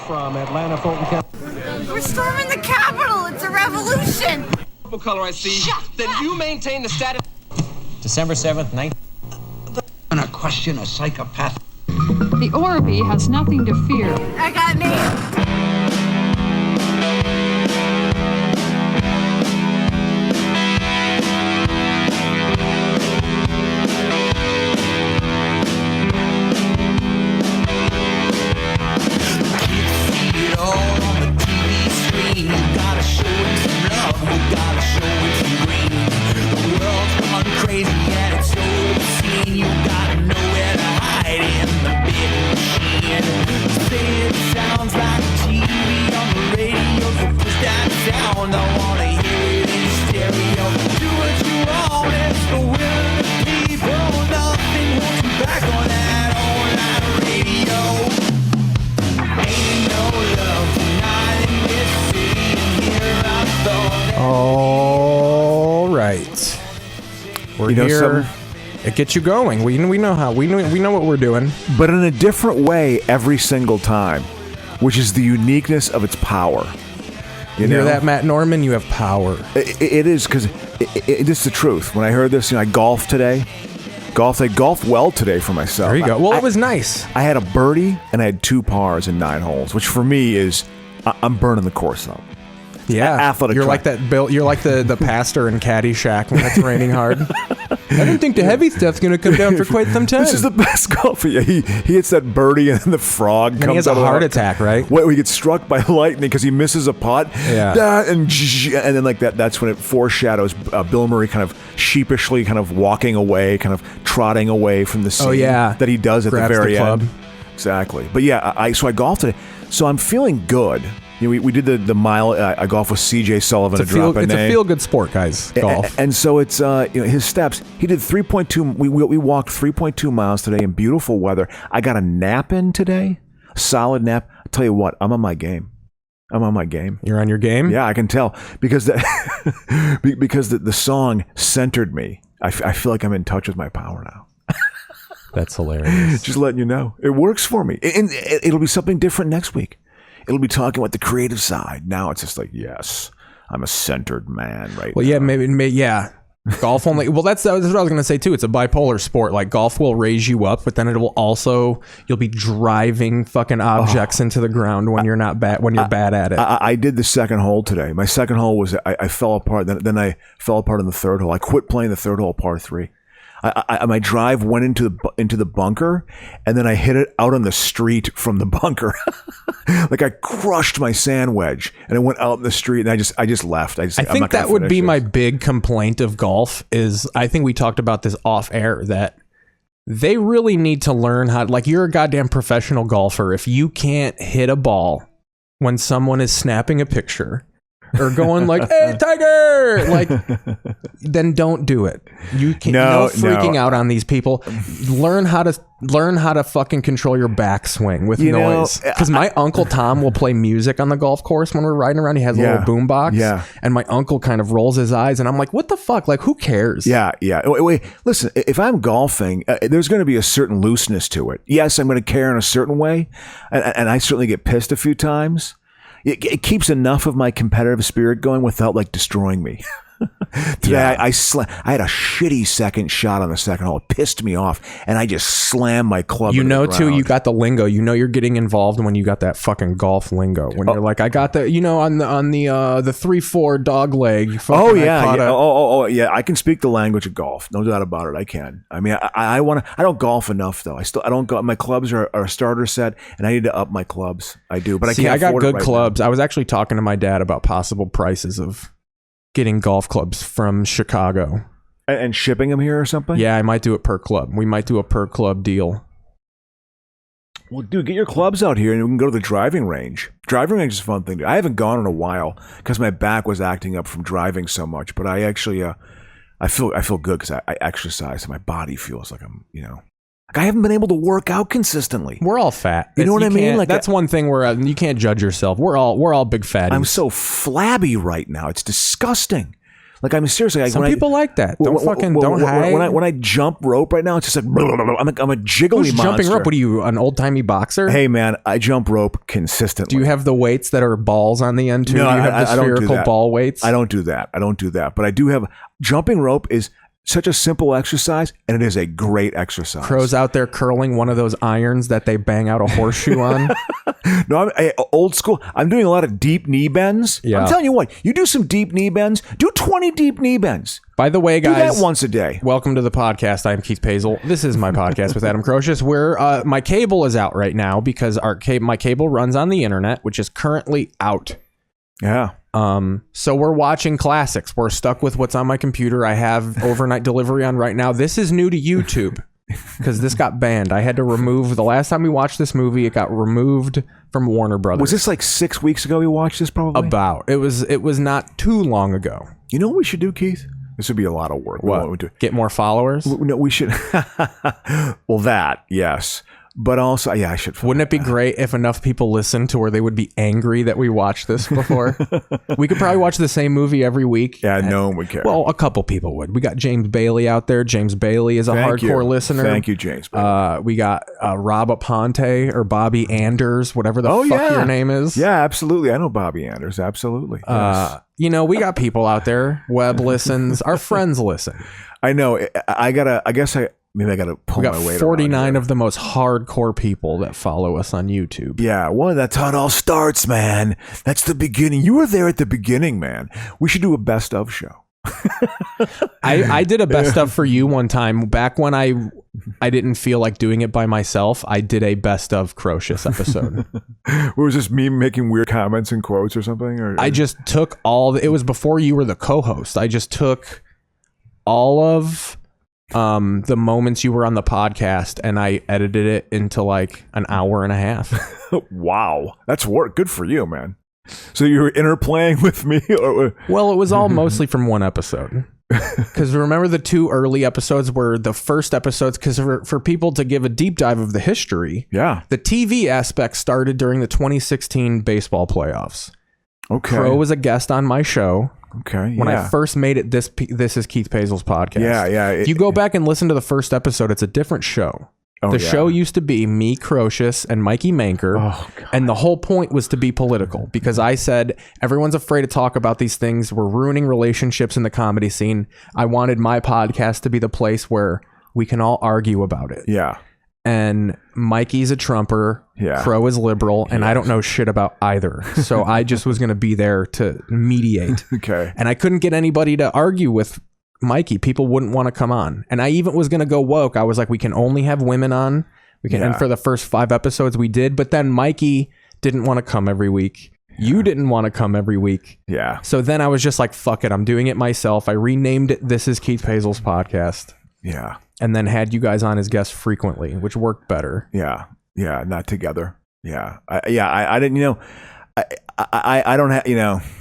From Atlanta, Fulton County. We're storming the Capitol. It's a revolution. Purple color I see. Then you maintain the status. December 7th, 19... I'm gonna question a psychopath. The Orby has nothing to fear. I got named. All right, we're here. It gets you going. We know how. We know what we're doing, but in a different way every single time, which is the uniqueness of its power. You hear that, Matt Norman? You have power. It is, because it is the truth. When I heard this, I golfed today. I golfed well today for myself. There you go. Well, it was nice. I had a birdie and I had 2 pars in 9 holes, which for me is I'm burning the course up. Yeah, athletic. You're like that. Bill. You're like the pastor in Caddyshack when it's raining hard. I didn't think the heavy stuff's gonna come down for quite some time. This is the best golf. Yeah, he hits that birdie and then the frog comes. He has a heart attack, right? Wait, he gets struck by lightning because he misses a putt. Yeah, and then like that. That's when it foreshadows Bill Murray kind of sheepishly, kind of walking away, kind of trotting away from the scene. Oh yeah, that he does at Grabs the very end. Exactly. But yeah, I golfed today, so I'm feeling good. We did the mile. I golf with C.J. Sullivan. It's a feel-good sport, guys. Golf. And so it's his steps. He did 3.2. We walked 3.2 miles today in beautiful weather. I got a nap in today, a solid nap. I'll tell you what, I'm on my game. You're on your game? Yeah, I can tell because because the song centered me. I feel like I'm in touch with my power now. That's hilarious. Just letting you know, it works for me, and it'll be something different next week. It'll be talking about the creative side. Now it's just like, yes, I'm a centered man right well, now. Yeah, maybe, yeah. Golf only. Well, that's what I was going to say too. It's a bipolar sport. Like golf will raise you up, but then it will also, you'll be driving fucking objects into the ground when you're not bad. When you're bad at it. I did the second hole today. My second hole was I fell apart. Then I fell apart in the third hole. I quit playing the third hole, par 3. My drive went into the bunker, and then I hit it out on the street from the bunker. Like I crushed my sand wedge, and it went out in the street, and I just left. I think that would be my big complaint of golf. Is I think we talked about this off air that they really need to learn how. Like you're a goddamn professional golfer. If you can't hit a ball when someone is snapping a picture or going like, "Hey, Tiger!" like, then don't do it. You can't. No freaking out on these people. Learn how to fucking control your backswing with noise. Because my uncle Tom will play music on the golf course when we're riding around. He has a little boom box. Yeah. And my uncle kind of rolls his eyes, and I'm like, "What the fuck? Like, who cares?" Yeah. Wait. Listen, if I'm golfing, there's going to be a certain looseness to it. Yes, I'm going to care in a certain way, and I certainly get pissed a few times. It keeps enough of my competitive spirit going without like destroying me. Today, I had a shitty second shot on the second hole. It pissed me off, and I just slammed my club. You know, too, you got the lingo. You know, you're getting involved when you got that fucking golf lingo. When you're like, I got the, on the 3-4 dog leg. Oh yeah. Yeah. I can speak the language of golf. No doubt about it. I can. I mean, I don't golf enough though. I don't go. My clubs are a starter set, and I need to up my clubs. I do, but I can't. I got afford good it right clubs. now. I was actually talking to my dad about possible prices of getting golf clubs from Chicago and shipping them here or something. Yeah, I might do it per club. We might do a per club deal. Well, dude, get your clubs out here and we can go to the driving range. Driving range is a fun thing to do. I haven't gone in a while because my back was acting up from driving so much. But I actually, I feel good because I exercise and my body feels like I'm, like I haven't been able to work out consistently. We're all fat. You know what I mean? Like that's one thing where you can't judge yourself. We're all big fatties. I'm so flabby right now. It's disgusting. Like, I'm seriously. Like, Some people like that. Don't hide. When I jump rope right now, it's just like I'm a jiggly Who's monster. jumping rope? What are you, an old timey boxer? Hey man, I jump rope consistently. Do you have the weights that are balls on the end too? No, do you have the I don't do spherical that. ball weights? I don't do that. But I do have jumping rope is such a simple exercise, and it is a great exercise. Crow's out there curling one of those irons that they bang out a horseshoe on. No, I'm old school. I'm doing a lot of deep knee bends. Yeah. I'm telling you what, you do some deep knee bends, do 20 deep knee bends. By the way, guys, do that once a day. Welcome to the podcast. I'm Keith Pazel. This is my podcast with Adam Crocious, where my cable is out right now because my cable runs on the internet, which is currently out. Yeah. So we're watching classics. We're stuck with what's on my computer. I have overnight delivery on right now. This is new to YouTube because this got banned. I had to remove the last time we watched this movie. It got removed from Warner Brothers. Was this like 6 weeks ago we watched this probably? It was not too long ago. You know what we should do, Keith? This would be a lot of work. What? Get more followers? No, we should. Well, that, yes. But also, yeah, I should. Wouldn't it be great if enough people listened to where they would be angry that we watched this before? We could probably watch the same movie every week. Yeah, no one would care. Well, a couple people would. We got James Bailey out there. James Bailey is a hardcore listener. Thank you, James Bailey. We got Rob Aponte or Bobby Anders, whatever the fuck your name is. Yeah, absolutely. I know Bobby Anders. Absolutely. Yes. You know, we got people out there. Webb listens. Our friends listen. I know. Maybe I got to pull we my got weight. 49 of the most hardcore people that follow us on YouTube. Yeah, well, that's how it all starts, man. That's the beginning. You were there at the beginning, man. We should do a best of show. I did a best of for you one time back when I didn't feel like doing it by myself. I did a best of Crocious episode. Was this me making weird comments and quotes or something? Or I just took it was before you were the co-host. I just took all of the moments you were on the podcast and I edited it into like an hour and a half. Wow, that's work. Good for you, man. So you were interplaying with me? Well, it was all mostly from one episode. Because remember the two early episodes were the first episodes, because for people to give a deep dive of the history, the TV aspect started during the 2016 baseball playoffs. Okay. Crow was a guest on my show. Okay. When I first made it, this is Keith Pazel's podcast. Yeah. If you go back and listen to the first episode, it's a different show. The show used to be me, Crocious, and Mikey Manker. And the whole point was to be political because I said, everyone's afraid to talk about these things. We're ruining relationships in the comedy scene. I wanted my podcast to be the place where we can all argue about it. Yeah. And Mikey's a Trumper. Yeah. Crow is liberal. And I don't know shit about either. So I just was going to be there to mediate. Okay. And I couldn't get anybody to argue with Mikey. People wouldn't want to come on. And I even was going to go woke. I was like, we can only have women on. We can. And for the first 5 episodes we did. But then Mikey didn't want to come every week. You didn't want to come every week. Yeah. So then I was just like, fuck it. I'm doing it myself. I renamed it This is Keith Pazel's Podcast. Yeah. And then had you guys on as guests frequently, which worked better. Yeah. Yeah. Not together. Yeah. I didn't, I don't have,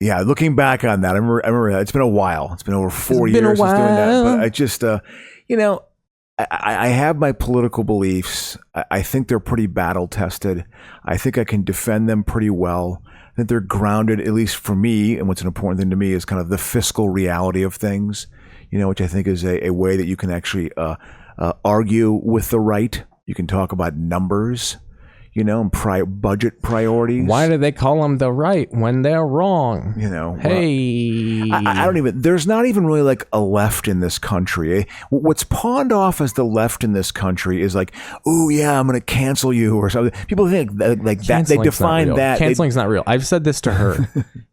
yeah, looking back on that, I remember that. It's been a while. It's been over 4 years since doing that. But I just, I have my political beliefs. I think they're pretty battle tested. I think I can defend them pretty well. I think they're grounded, at least for me. And what's an important thing to me is kind of the fiscal reality of things, which I think is a way that you can actually argue with the right. You can talk about numbers. And budget priorities. Why do they call them the right when they're wrong? Hey, I don't even. There's not even really like a left in this country. What's pawned off as the left in this country is like, oh yeah, I'm going to cancel you or something. People think like that. They define that. Canceling's not real. I've said this to her.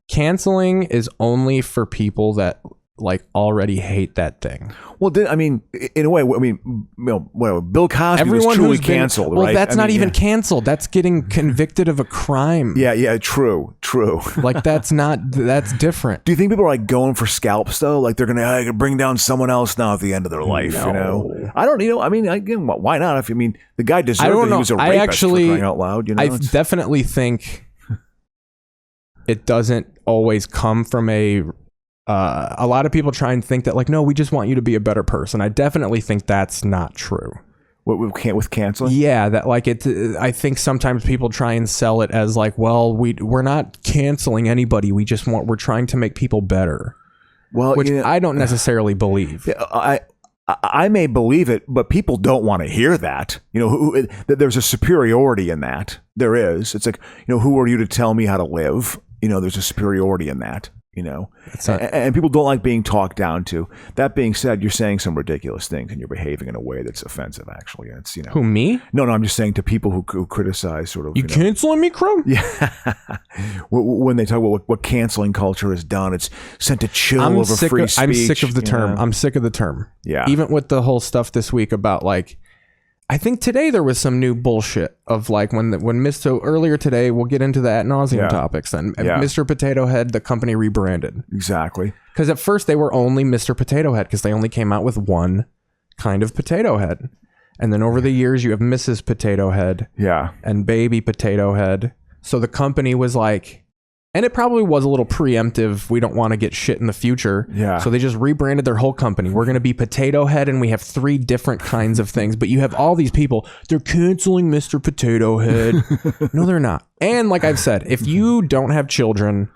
Canceling is only for people that like already hate that thing. Well, in a way, Bill Cosby was truly canceled, right? Well, that's not even canceled. That's getting convicted of a crime. Yeah, true. Like that's different. Do you think people are like going for scalps though? Like they're gonna bring down someone else now at the end of their life? No. I don't. Again, why not? If the guy deserved it, he was a rapist for crying out loud. I definitely think it doesn't always come from a lot of people try and think that like, no, we just want you to be a better person. I definitely think that's not true. With canceling? Yeah, that like it. I think sometimes people try and sell it as like, well, we're not canceling anybody. We're trying to make people better. Well, which I don't necessarily believe. I may believe it, but people don't want to hear that. There's a superiority in that. There is. It's like, who are you to tell me how to live? There's a superiority in that. And people don't like being talked down to. That being said, you're saying some ridiculous things and you're behaving in a way that's offensive. Actually, it's Who, me? No, I'm just saying to people who criticize sort of. You canceling me, Crum? Yeah. When they talk about what canceling culture has done, it's sent a chill over free speech. I'm sick of the term. I'm sick of the term. Yeah. Even with the whole stuff this week about like. I think today there was some new bullshit of like so earlier today, we'll get into the ad nauseum topics then. Mr. Potato Head, the company rebranded. Exactly. Because at first they were only Mr. Potato Head because they only came out with one kind of potato head. And then over the years you have Mrs. Potato Head. Yeah. And Baby Potato Head. So the company was like, and it probably was a little preemptive. We don't want to get shit in the future. Yeah. So they just rebranded their whole company. We're going to be Potato Head, and we have 3 different kinds of things. But you have all these people. They're canceling Mr. Potato Head. No, they're not. And like I've said, if you don't have children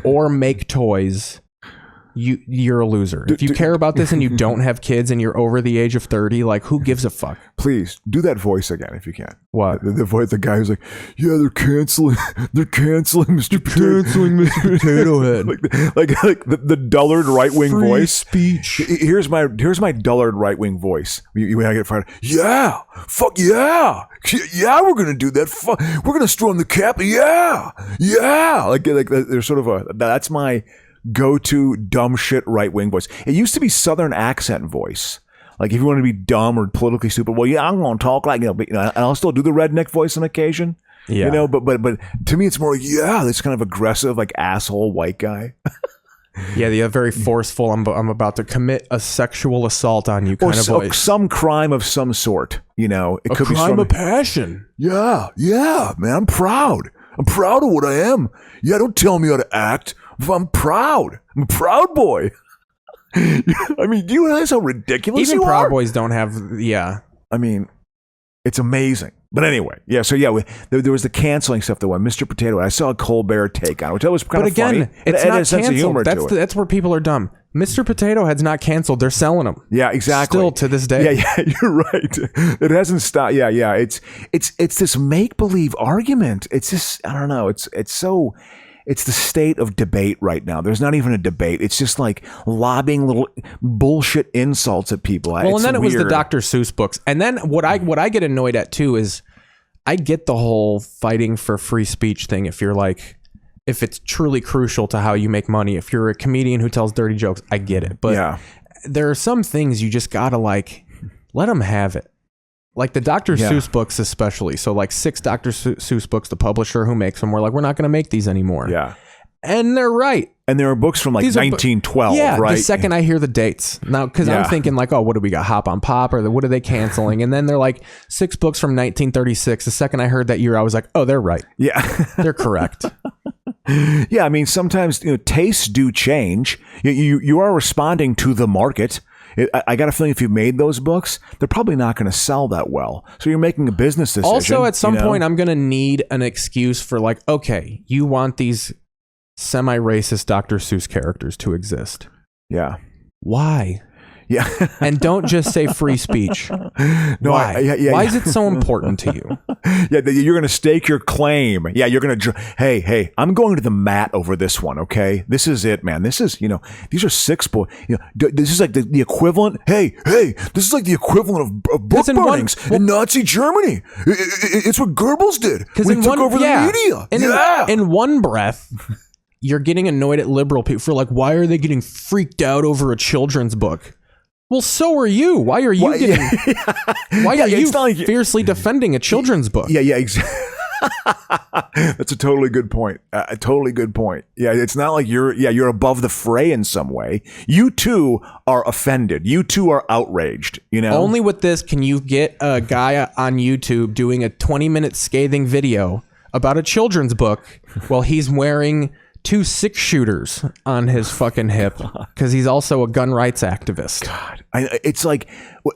or make toys, you're a loser. If you care about this and you don't have kids and you're over the age of 30, like who gives a fuck? Please do that voice again if you can. What? The voice, the guy who's like, yeah, they're canceling Mr. Potato Head. like the dullard right wing voice. Speech. Here's my dullard right wing voice. You when I get fired. Yeah, fuck yeah, we're gonna do that. We're gonna storm the Capitol. Yeah. Like there's sort of that's my go-to dumb shit right-wing voice. It used to be Southern accent voice. Like if you want to be dumb or politically stupid, well, yeah, I'm going to talk like, but I'll still do the redneck voice on occasion. Yeah. But to me, it's more like, yeah, this kind of aggressive, like asshole white guy. Yeah, the very forceful, I'm about to commit a sexual assault on you kind of voice. Some crime of some sort, it could be a crime of passion. Yeah, man, I'm proud. I'm proud of what I am. Yeah, don't tell me how to act. I'm proud. I'm a proud boy. I mean, do you realize how ridiculous Even you Proud are? Boys don't have, yeah. I mean, it's amazing. But anyway, yeah, so yeah, there was the canceling stuff that went Mr. Potato. I saw a Colbert take on it, which was kind of funny. But again, it's it not had a sense of humor canceled. to it. That's where people are dumb. Mr. Potato Head's not canceled. They're selling them. Yeah, exactly. Still to this day. Yeah, you're right. It hasn't stopped. Yeah. It's this make-believe argument. It's just, I don't know. It's the state of debate right now. There's not even a debate. It's just like lobbing little bullshit insults at people. Well, and then it was the weird. Dr. Seuss books. And then what I get annoyed at too is I get the whole fighting for free speech thing. If it's truly crucial to how you make money, if you're a comedian who tells dirty jokes, I get it. But there are some things you just gotta let them have it. Like the Dr. Seuss books especially. So like 6 Dr. Seuss books, the publisher who makes them, were like, we're not going to make these anymore. Yeah. And they're right. And there are books from like 1912, yeah, right? The second I hear the dates. Now, because I'm thinking like, oh, what do we got? Hop on Pop? Or what are they canceling? And then they're like 6 books from 1936. The second I heard that year, I was like, oh, they're right. Yeah. They're correct. Yeah, I mean, sometimes tastes do change. You are responding to the market. I got a feeling if you made those books, they're probably not going to sell that well. So you're making a business decision. Also, at some point, I'm going to need an excuse for like, okay, you want these semi-racist Dr. Seuss characters to exist. Yeah. Why? Yeah. And don't just say free speech. No, why? Why is it so important to you? Yeah, you're going to stake your claim. Yeah, you're going to, hey, I'm going to the mat over this one, okay? This is it, man. This is, these are 6 boys. This is like the equivalent. Hey, this is like the equivalent of book burnings in Nazi Germany. It's what Goebbels did when he took over the media. In one breath, you're getting annoyed at liberal people for like, why are they getting freaked out over a children's book? Well, so are you. Why are you Why are you fiercely defending a children's book? Yeah, exactly. That's a totally good point. A totally good point. Yeah, it's not like you're above the fray in some way. You too are offended. You too are outraged. Only with this can you get a guy on YouTube doing a 20-minute scathing video about a children's book while he's wearing 2 6-shooters on his fucking hip because he's also a gun rights activist. God, it's like,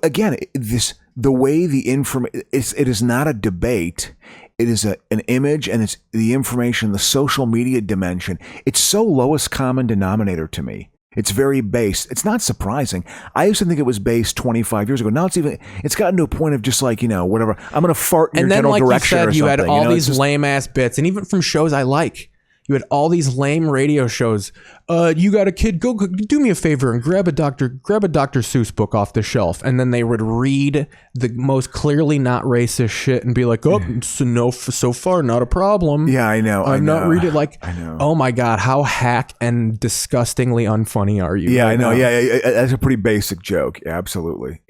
again, this the way the it is not a debate. It is an image, and it's the information, the social media dimension. It's so lowest common denominator to me. It's very base. It's not surprising. I used to think it was base 25 years ago. Now it's gotten to a point of just like, whatever. I'm going to fart in your general direction or something. And then, like you said, you had all these lame-ass bits, and even from shows I like. You had all these lame radio shows. You got a kid, go do me a favor and grab a Dr. Seuss book off the shelf. And then they would read the most clearly not racist shit and be like, oh, so far, not a problem. Yeah, I know. I'm not reading I know. Oh my God, how hack and disgustingly unfunny are you? Yeah, right I know. now? Yeah, that's a pretty basic joke. Yeah, absolutely.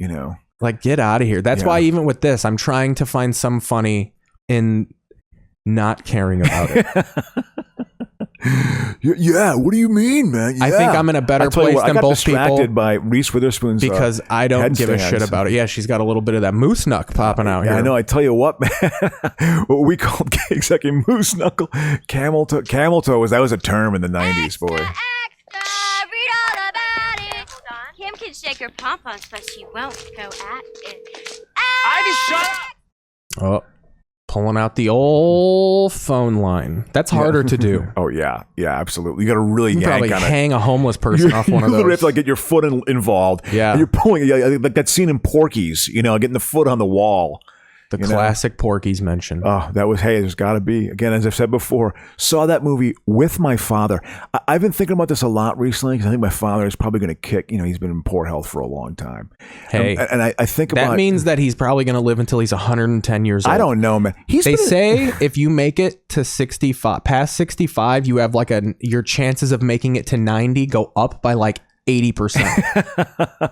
Like, get out of here. That's why even with this, I'm trying to find some funny in not caring about it. Yeah, what do you mean, man? Yeah. I think I'm in a better place than both people. I got distracted by Reese Witherspoon's because I don't give a shit about it. Yeah, she's got a little bit of that moose knuck popping out here. I know. I tell you what, man. What we called exactly moose knuckle, camel toe. Camel toe was a term in the 90s, boy. Read all about it. Hold on. Kim can shake her pom-poms, but she won't go at it. Ivy, shut up! Oh. Pulling out the old phone line. That's harder to do. Oh, yeah. Yeah, absolutely. You got to really you yank probably on hang a homeless person off one of those. You literally have to get your foot involved. Yeah. And you're pulling, like that scene in Porky's, getting the foot on the wall. The classic Porky's mention. Oh, that was, there's got to be. Again, as I've said before, saw that movie with my father. I've been thinking about this a lot recently because I think my father is probably going to kick. He's been in poor health for a long time. Hey. And I think about... That means that he's probably going to live until he's 110 years old. I don't know, man. They say if you make it to 65, past 65, you have like your chances of making it to 90 go up by like 80%.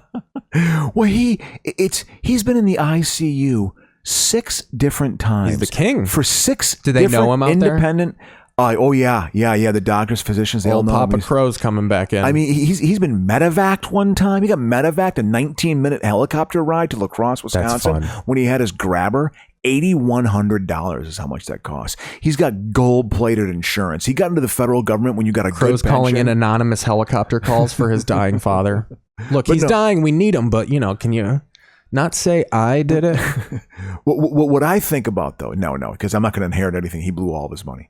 Well, he's been in the ICU 6 different times. He's the king. For 6 Do they know him out independent there? Oh yeah. The doctors, physicians, they all know Papa him. Crow's coming back in. I mean, he's been medevaced one time. He got medevaced a 19-minute helicopter ride to La Crosse, Wisconsin, when he had his grabber. $8,100 is how much that costs. He's got gold-plated insurance. He got into the federal government when you got a Crow's good pension. calling in anonymous helicopter calls for his dying father. Look, he's dying. We need him, but can you not say I did it? What I think about, though, no, because I'm not going to inherit anything. He blew all of his money.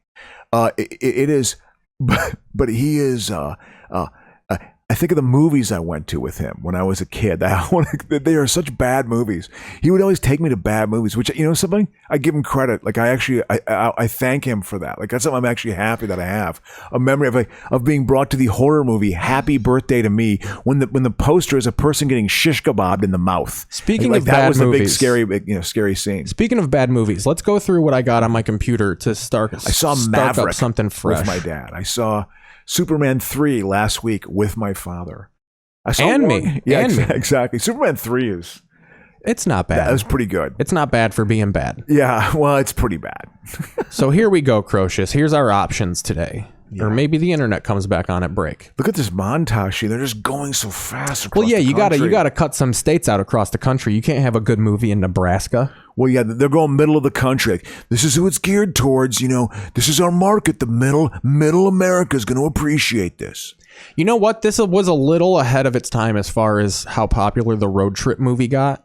It is, but he is. I think of the movies I went to with him when I was a kid. They are such bad movies. He would always take me to bad movies, which, something, I give him credit. Like I thank him for that. Like that's something I'm actually happy that I have a memory of being brought to the horror movie Happy Birthday to Me when the poster is a person getting shish kebabbed in the mouth. Speaking of that bad was movies, a big scary scene. Speaking of bad movies, let's go through what I got on my computer to start. I saw Maverick up something fresh with my dad. I saw Superman 3 last week with my father. I saw me. Yeah, and exactly. Superman 3 is... It's not bad. That was pretty good. It's not bad for being bad. Yeah, well, it's pretty bad. So here we go, Crocious. Here's our options today. Yeah. Or maybe the internet comes back on at break. Look at this montage. They're just going so fast across Well, yeah, the country. you gotta cut some states out across the country. You can't have a good movie in Nebraska. Well, yeah, they're going middle of the country. Like, this is who it's geared towards. This is our market. The middle America is going to appreciate this. You know what? This was a little ahead of its time as far as how popular the road trip movie got.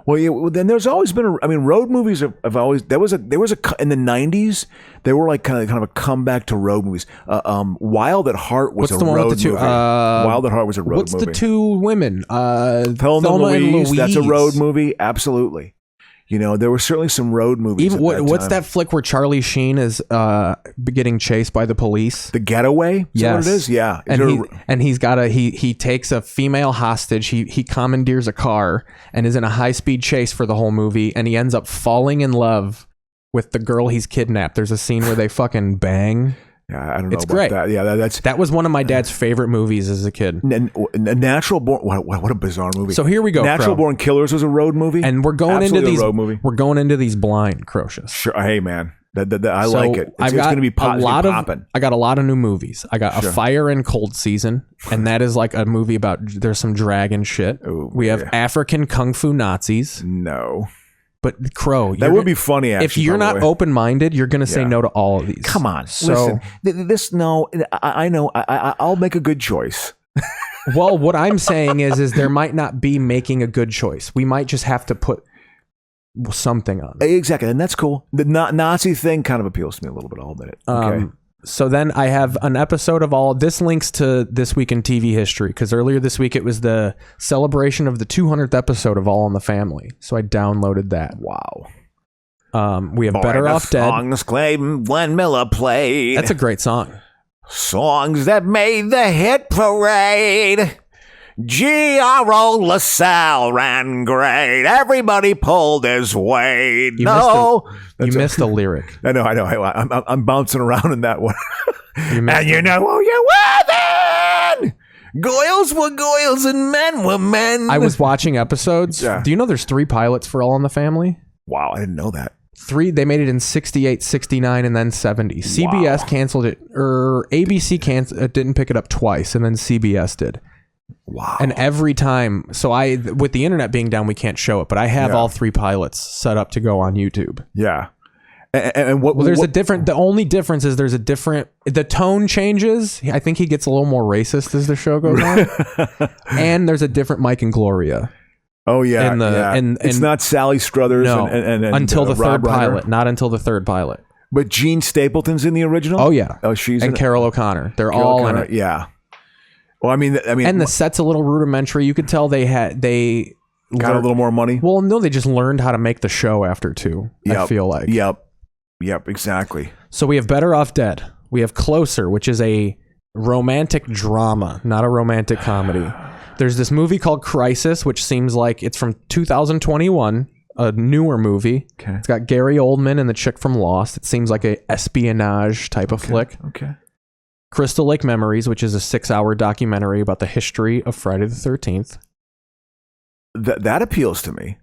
Well, yeah. Well, then there's always been road movies have always there was a in the 90s. They were like kind of a comeback to road movies. Wild at Heart was What's the one road with the two, movie. Wild at Heart was a road movie. What's the two women? Thelma and Louise. That's a road movie. Absolutely. There were certainly some road movies. What's that flick where Charlie Sheen is getting chased by the police? The Getaway? Is yes. that what it is? Yeah. He takes a female hostage. He commandeers a car and is in a high-speed chase for the whole movie, and he ends up falling in love with the girl he's kidnapped. There's a scene where they fucking bang. Yeah, I don't know it's about great. that. Yeah, that was one of my dad's favorite movies as a kid. Natural Born. What a bizarre movie. So here we go. Natural Born Killers was a road movie, and we're going Absolutely into these. Road movie. We're going into these blind, Crocious. Sure. Hey, man, I like it. It's going to be popping. I got a lot of new movies. I got A Fire in Cold Season, and that is like a movie about there's some dragon shit. Ooh, we have African Kung Fu Nazis. No. But Crow, that would be funny. Actually, if you're not open-minded, you're going to say no to all of these. Come on, so listen. I know. I'll make a good choice. Well, what I'm saying is there might not be making a good choice. We might just have to put something on. Exactly, and that's cool. The Nazi thing kind of appeals to me a little bit. I'll admit it. Okay. So then I have an episode of all this links to This Week in TV History, because earlier this week it was the celebration of the 200th episode of All in the Family. So I downloaded that. Wow. We have Better Off Dead. Songs Glenn Miller played. That's a great song. Songs that made the hit parade. G.R.O. LaSalle ran great. Everybody pulled his weight. You missed a lyric. I know. I'm bouncing around in that one. And you know who you were then. Goyles were goyles and men were men. I was watching episodes. Yeah. Do you know there's 3 pilots for All in the Family? Wow, I didn't know that. 3, they made it in 68, 69, and then 70. CBS canceled it, or ABC didn't pick it up twice, and then CBS did. Wow. And every time, with the internet being down, we can't show it, but I have all 3 pilots set up to go on YouTube. Yeah. And the only difference is the tone changes. I think he gets a little more racist as the show goes on. And there's a different Mike and Gloria. Oh yeah. It's not Sally Struthers and until the Rob third Reiner. pilot. Not until the third pilot. But Gene Stapleton's in the original? Oh yeah. Oh, she's and Carol O'Connor. They're Carol all O'Connor, in it. Yeah. Well, I mean, and the set's a little rudimentary. You could tell they got a little more money. Well, no, they just learned how to make the show after 2. I feel like. Yep, exactly. So we have Better Off Dead. We have Closer, which is a romantic drama, not a romantic comedy. There's this movie called Crisis, which seems like it's from 2021, a newer movie. Okay. It's got Gary Oldman and the chick from Lost. It seems like a espionage type of flick. Okay. Crystal Lake Memories, which is a 6-hour documentary about the history of Friday the 13th. That appeals to me.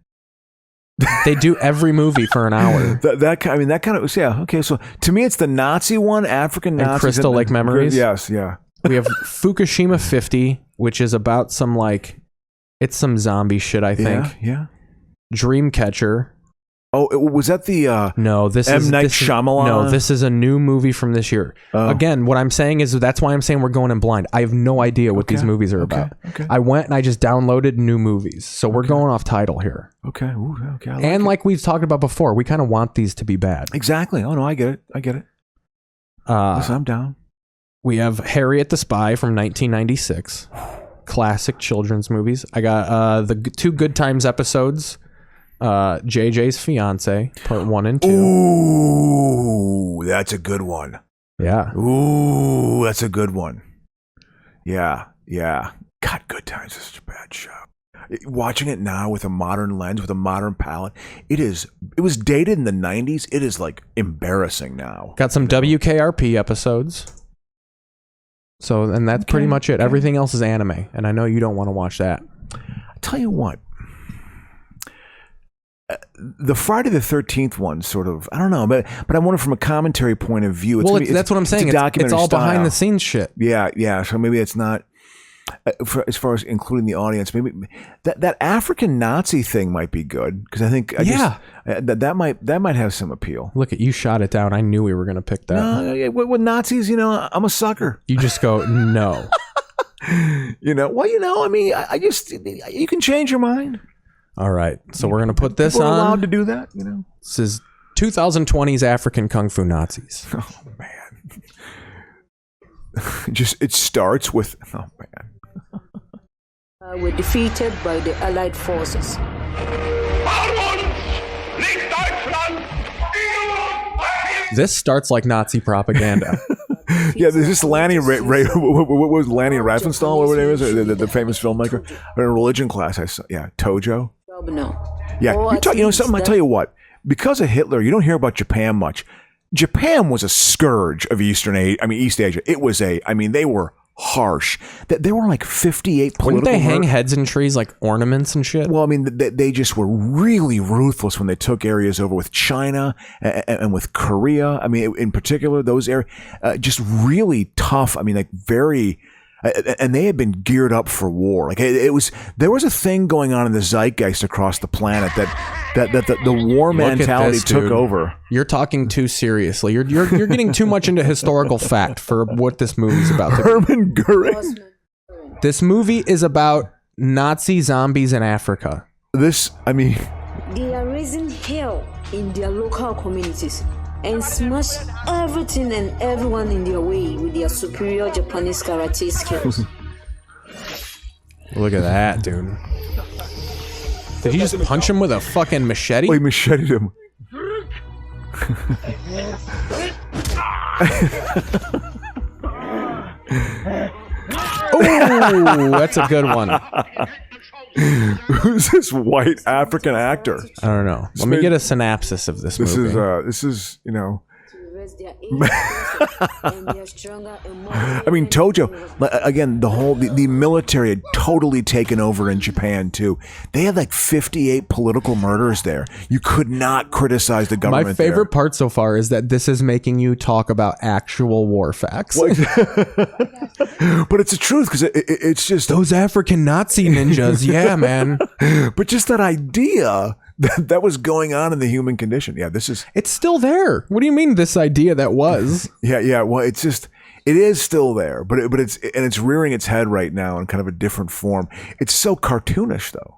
They do every movie for an hour. that kind of okay. So to me, it's the Nazi one, African Nazis, and Crystal Lake Memories. Yes, yeah. We have Fukushima 50, which is about some zombie shit, I think. Yeah. Dreamcatcher. Oh, was that the no? This M. is Night this Shyamalan. No, this is a new movie from this year. Again, what I'm saying is that's why I'm saying we're going in blind. I have no idea what these movies are about. Okay. I went and I just downloaded new movies, so we're going off title here. Okay. Ooh, okay. Like we've talked about before, we kind of want these to be bad. Exactly. Oh no, I get it. Listen, I'm down. We have Harriet the Spy from 1996. Classic children's movies. I got the 2 Good Times episodes. JJ's Fiance, part 1 and 2. Ooh, that's a good one. Yeah. Ooh, that's a good one. Yeah. God, Good Times is such a bad show. Watching it now with a modern lens, with a modern palette, it was dated in the 90s. It is like embarrassing now. Got some WKRP episodes. So, and that's pretty much it. Everything else is anime, and I know you don't want to watch that. I'll tell you what. The Friday the 13th one, sort of, I don't know, but I wonder from a commentary point of view. That's what I'm saying. It's all behind the scenes shit. Yeah. So maybe it's not, as far as including the audience, maybe that African Nazi thing might be good because I think that might have some appeal. Look at you, shot it down. I knew we were going to pick that. No, with Nazis, I'm a sucker. You just go no. I mean, I just you can change your mind. All right, so we're going to put this People are on. allowed to do that, This is 2020's African Kung Fu Nazis. Oh, man. It starts with, oh, man. Were defeated by the Allied forces. This starts like Nazi propaganda. Yeah, there's this Lanny what was Lanny Riefenstahl or whatever it is, the famous filmmaker. In a religion class, I saw, Tojo. Yeah, something. I tell you what, because of Hitler, you don't hear about Japan much. Japan was a scourge of East Asia. It was they were harsh. There were like 58 political. Wouldn't they hang heads in trees like ornaments and shit? Well, I mean, they just were really ruthless when they took areas over with China and with Korea. I mean, in particular, those areas, just really tough. I mean, like very, and they had been geared up for war. Like there was a thing going on in the zeitgeist across the planet that the war mentality took over. You're talking too seriously. You're getting too much into historical fact for what this movie's about. Hermann Goering. This movie is about Nazi zombies in Africa. This, I mean, They are raising hell in their local communities and smash everything and everyone in their way with their superior Japanese karate skills. Look at that, dude. Did he just punch him with a fucking machete? Oh, he macheted him. Oh, that's a good one. Who's this white African actor? I don't know. Let me get a synopsis of this movie. This is, you know. I I mean, Tojo, again, the military had totally taken over in Japan, too. They had like 58 political murders there. You could not criticize the government. My favorite part so far is that this is making you talk about actual war facts. But it's the truth, because it's just... Those African Nazi ninjas, yeah, man. But just that idea... That was going on in the human condition. Yeah, this is... It's still there. What do you mean this idea that was? Yeah. Well, it's just... It is still there, but it's rearing its head right now in kind of a different form. It's so cartoonish, though.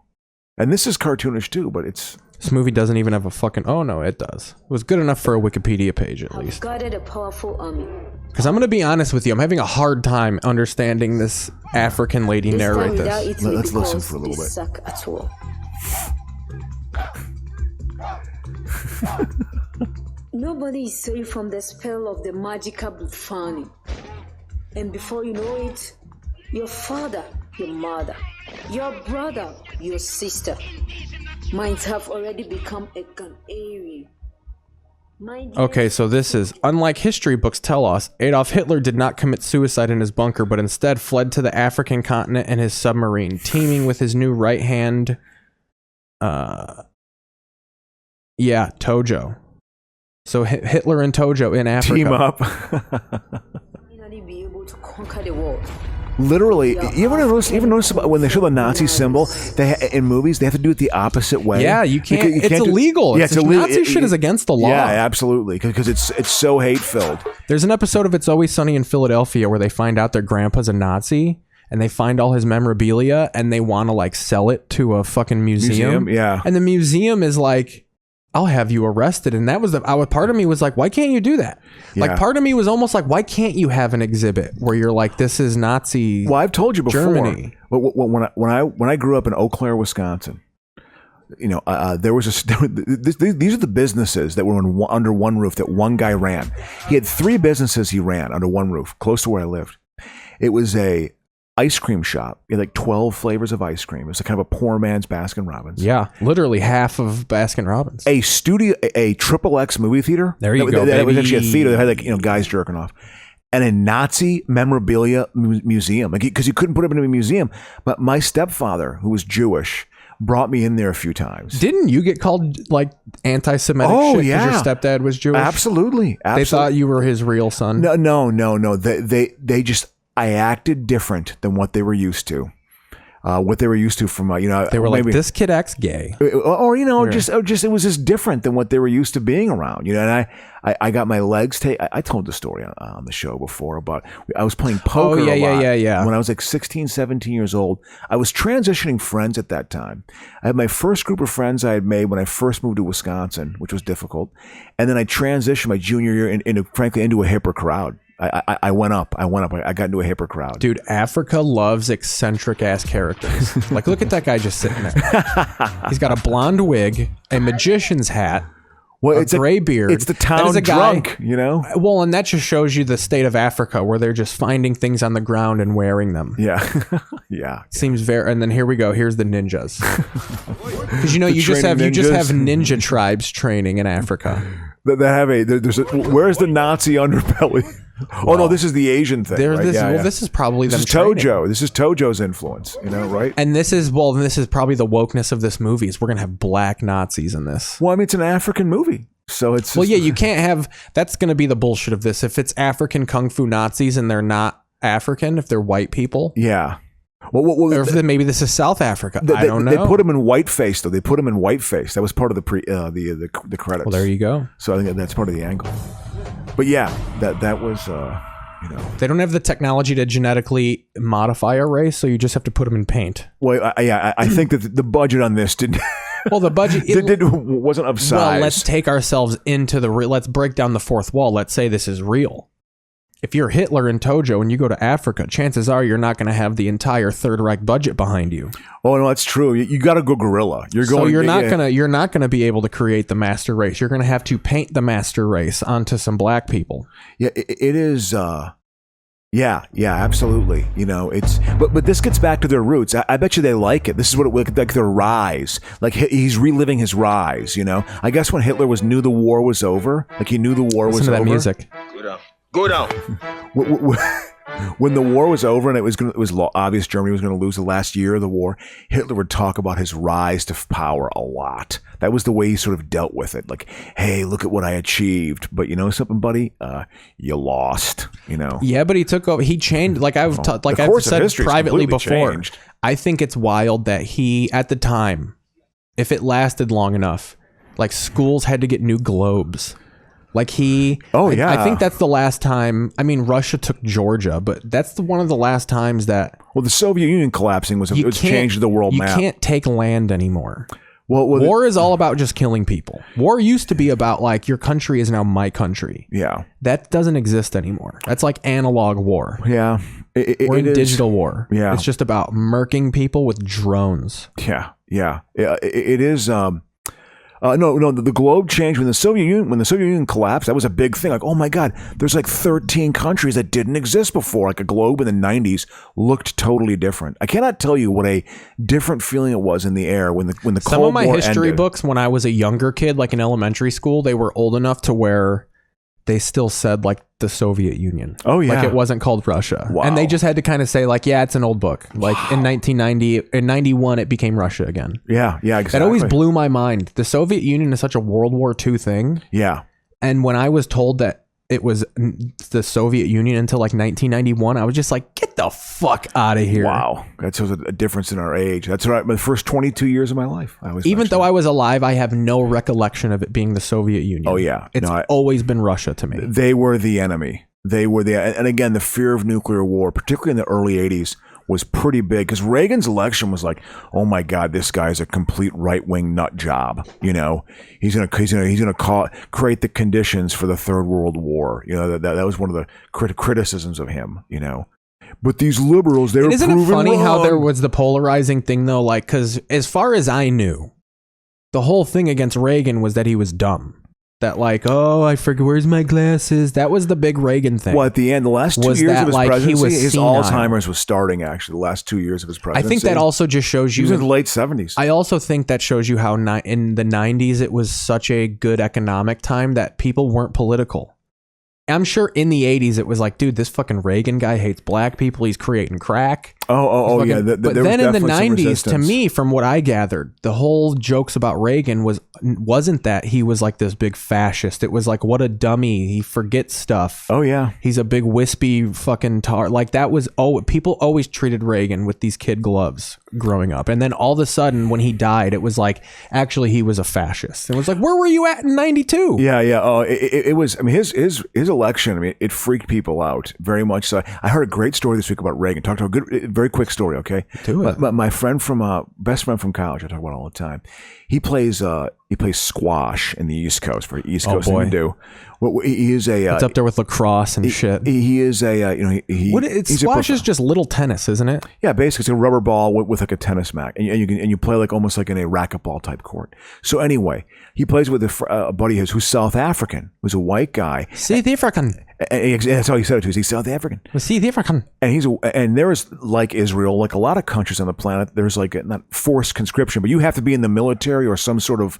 And this is cartoonish, too, but it's... This movie doesn't even have a fucking... Oh, no, it does. It was good enough for a Wikipedia page, at least. Guarded a powerful army. Because I'm going to be honest with you. I'm having a hard time understanding this African lady narrate this. Let's listen for a little bit. Nobody is safe from the spell of the magical Bufani. And before you know it, your father, your mother, your brother, your sister might have already become a Ghanaian. Okay, so this is, unlike history books tell us, Adolf Hitler did not commit suicide in his bunker, but instead fled to the African continent in his submarine, teaming with his new right hand... Yeah, Tojo. So Hitler and Tojo in Africa. Team up. Be able to conquer the world. Literally, you ever notice about when they show the Nazi symbol, in movies, they have to do it the opposite way? Yeah, you can't. It's illegal. Yeah, it's illegal. Nazi shit is against the law. Yeah, absolutely, because it's so hate-filled. There's an episode of It's Always Sunny in Philadelphia where they find out their grandpa's a Nazi. And they find all his memorabilia and they want to like sell it to a fucking museum. Yeah. And the museum is like, I'll have you arrested. And that was part of me was like, why can't you do that? Yeah. Like part of me was almost like, why can't you have an exhibit where you're like, this is Nazi Well, I've told you before. Germany. When I grew up in Eau Claire, Wisconsin, you know, there was these are the businesses that were under one roof that one guy ran. He had 3 businesses he ran under one roof, close to where I lived. It was a ice cream shop. You had like 12 flavors of ice cream. It was a kind of a poor man's Baskin Robbins. Yeah, literally half of Baskin Robbins. A XXX movie theater. There you go. That was actually a theater that had like, you know, guys jerking off. And a Nazi memorabilia museum. Like, because you couldn't put it in a museum. But my stepfather, who was Jewish, brought me in there a few times. Didn't you get called like anti-Semitic shit because your stepdad was Jewish? Absolutely. They thought you were his real son. No. They just... I acted different than what they were used to. What they were used to from, you know, they were like, this kid acts gay, or you know, just it was just different than what they were used to being around, you know. And I got my legs taken. I told the story on the show before about I was playing poker. Yeah. When I was like 16, 17 years old, I was transitioning friends at that time. I had my first group of friends I had made when I first moved to Wisconsin, which was difficult, and then I transitioned my junior year into a hipper crowd. I went up. I got into a hipper crowd. Dude, Africa loves eccentric ass characters. Like, look at that guy just sitting there. He's got a blonde wig, a magician's hat, a gray beard. It's the town drunk, you know? Well, and that just shows you the state of Africa, where they're just finding things on the ground and wearing them. Yeah. Yeah. Seems very. And then here we go. Here's the ninjas. Because you know, you just have ninja tribes training in Africa. Where's the Nazi underbelly? Oh no, this is the Asian thing. Right? This is probably this is Tojo. This is Tojo's influence, you know, right? And this is probably the wokeness of this movie is we're gonna have black Nazis in this. Well, I mean, it's an African movie, so it's well, yeah, you can't have. That's gonna be the bullshit of this. If it's African kung fu Nazis and they're not African, if they're white people, yeah. Well, or if maybe this is South Africa. I don't know. They put them in whiteface, though. They put them in whiteface. That was part of the credits. Well, there you go. So I think that's part of the angle. But yeah, that was you know. They don't have the technology to genetically modify a race, so you just have to put them in paint. Well, I think that the budget on this didn't Well, the budget wasn't upsized. Well, let's take ourselves into let's break down the fourth wall. Let's say this is real. If you're Hitler and Tojo and you go to Africa, chances are you're not going to have the entire Third Reich budget behind you. Oh no, that's true. You got to go guerrilla. You're not gonna be able to create the master race. You're going to have to paint the master race onto some black people. Yeah, it is. Yeah, absolutely. But this gets back to their roots. I bet you they like it. This is what it like their rise. Like he's reliving his rise. I guess when Hitler knew the war was over, like he knew the war was over. Listen to that music. Go down. When the war was over and it was obvious Germany was going to lose the last year of the war, Hitler would talk about his rise to power a lot. That was the way he sort of dealt with it. Like, hey, look at what I achieved. But you know something, buddy? You lost. Yeah, but he took over. He changed. Like I've said privately before. Changed. I think it's wild that he, at the time, if it lasted long enough, like schools had to get new globes. Like I think that's the last time. I mean, Russia took Georgia, but that's one of the last times that. Well, the Soviet Union collapsing was changed the world map. You can't take land anymore. Well, war is all about just killing people. War used to be about like your country is now my country. Yeah, that doesn't exist anymore. That's like analog war. Yeah, we're in digital war. Yeah, it's just about murking people with drones. Yeah. It is. No. The globe changed when the Soviet Union collapsed. That was a big thing. Like, oh my God, there's like 13 countries that didn't exist before. Like a globe in the 90s looked totally different. I cannot tell you what a different feeling it was in the air when the Cold War ended. Some of my history books, when I was a younger kid, like in elementary school, they were old enough to where they still said like the Soviet Union. Oh yeah, like it wasn't called Russia. Wow. And they just had to kind of say like, yeah, it's an old book. Like in 91, it became Russia again. Yeah, exactly. That always blew my mind. The Soviet Union is such a World War II thing. Yeah. And when I was told that it was the Soviet Union until like 1991, I was just like, get the fuck out of here. Wow. That shows a difference in our age. That's right. The first 22 years of my life. Even though I was alive, I have no recollection of it being the Soviet Union. Oh, yeah. It's always been Russia to me. They were the enemy. And again, the fear of nuclear war, particularly in the early 80s, was pretty big because Reagan's election was like, oh my God, this guy's a complete right-wing nut job. He's gonna create the conditions for the Third World War. That was one of the criticisms of him. But these liberals, they were proven wrong. Isn't it funny how there was the polarizing thing though? Like, because as far as I knew, the whole thing against Reagan was that he was dumb. That like, oh, I forget, where's my glasses? That was the big Reagan thing. Well, at the end, the last 2 years of his presidency, his Alzheimer's was starting, actually, the last 2 years of his presidency. I think that also just shows you... He was in the late 70s. I also think that shows you how in the 90s, it was such a good economic time that people weren't political. I'm sure in the 80s, it was like, dude, this fucking Reagan guy hates black people. He's creating crack. Yeah. But then in the 90s, to me, from what I gathered, the whole jokes about Reagan wasn't that he was like this big fascist. It was like, what a dummy. He forgets stuff. Oh, yeah. He's a big wispy fucking tar. Like that was, people always treated Reagan with these kid gloves growing up. And then all of a sudden, when he died, it was like, actually, he was a fascist. It was like, where were you at in 92? Yeah. Oh, it was, I mean, his election, I mean, it freaked people out very much. So I heard a great story this week about Reagan. Talked to a very quick story, okay? Do it. My friend best friend from college, I talk about all the time. He plays squash in the East Coast for East Coast thing to do. He is a. It's up there with lacrosse and shit. He is a. Squash is just little tennis, isn't it? Yeah, basically it's a rubber ball with like a tennis mat, and you play like almost like in a racquetball type court. So anyway, he plays with a buddy of his who's South African, who's a white guy. South African. And that's how he said it too. He's South African. South African. And there is, like Israel, like a lot of countries on the planet, there's like not forced conscription, but you have to be in the military or some sort of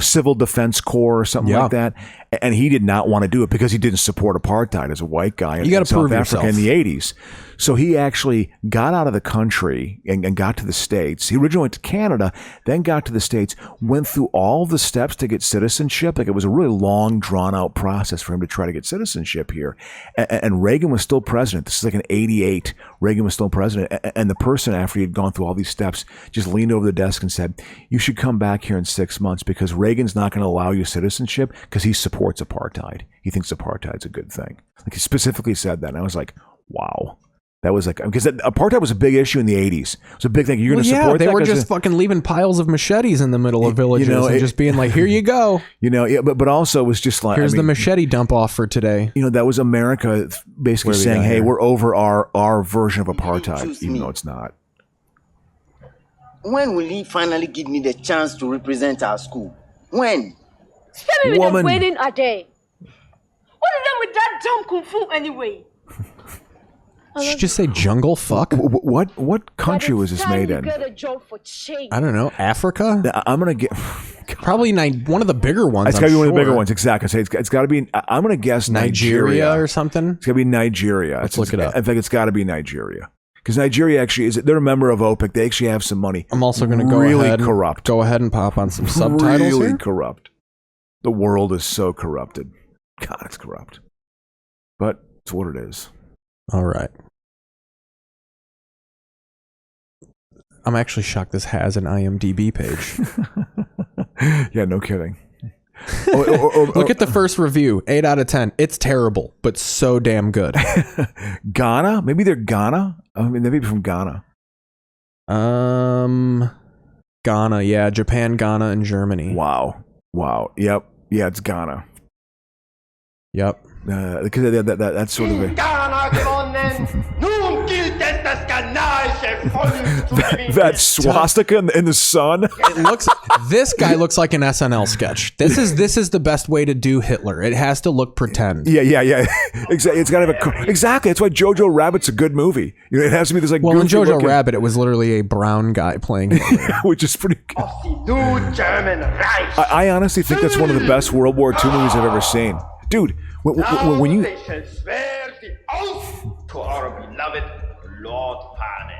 civil defense corps or something like that. And he did not want to do it because he didn't support apartheid as a white guy in South Africa in the 80s. So he actually got out of the country and got to the States. He originally went to Canada, then got to the States, went through all the steps to get citizenship. Like it was a really long, drawn-out process for him to try to get citizenship here. And Reagan was still president. This is like in 88. Reagan was still president. And the person, after he had gone through all these steps, just leaned over the desk and said, you should come back here in 6 months because Reagan's not going to allow you citizenship because he supports apartheid. He thinks apartheid's a good thing. Like he specifically said that. And I was like, wow. That was like, because apartheid was a big issue in the 80s. It was a big thing. You're going to support that? They were just fucking leaving piles of machetes in the middle of villages and just being like, here you go. But also it was just like, here's the machete dump off for today. That was America basically saying, hey, we're over our version of apartheid, even though it's not. When will he finally give me the chance to represent our school? When? Spare me with them waiting a day. What is up with that dumb kung fu anyway? Should just say jungle fuck? What country was this made in? I don't know. Africa? I'm going to get... Probably one of the bigger ones. It's got to be one of the bigger ones. Exactly. It's got to be... I'm going to guess Nigeria or something? It's got to be Nigeria. Let's look it up. I think it's got to be Nigeria. Because Nigeria actually they're a member of OPEC. They actually have some money. I'm also going to go ahead and pop on some subtitles really here. Corrupt. The world is so corrupted. God, it's corrupt. But it's what it is. All right. I'm actually shocked this has an IMDb page. Yeah, no kidding. Look at the first review. 8 out of 10. It's terrible, but so damn good. Ghana? Maybe they're Ghana? I mean, they may be from Ghana. Ghana, yeah. Japan, Ghana, and Germany. Wow. Yep. Yeah, it's Ghana. Yep. Because that's sort of a... that swastika in the sun. This guy looks like an SNL sketch. This is the best way to do Hitler. It has to look pretend. Yeah. Exactly. It's got to have exactly. That's why Jojo Rabbit's a good movie. It has to be this like. Well, in Jojo Rabbit, it was literally a brown guy playing Hitler, which is pretty good. I honestly think that's one of the best World War II movies I've ever seen, dude. When you swear the oath to our beloved Lord Farney.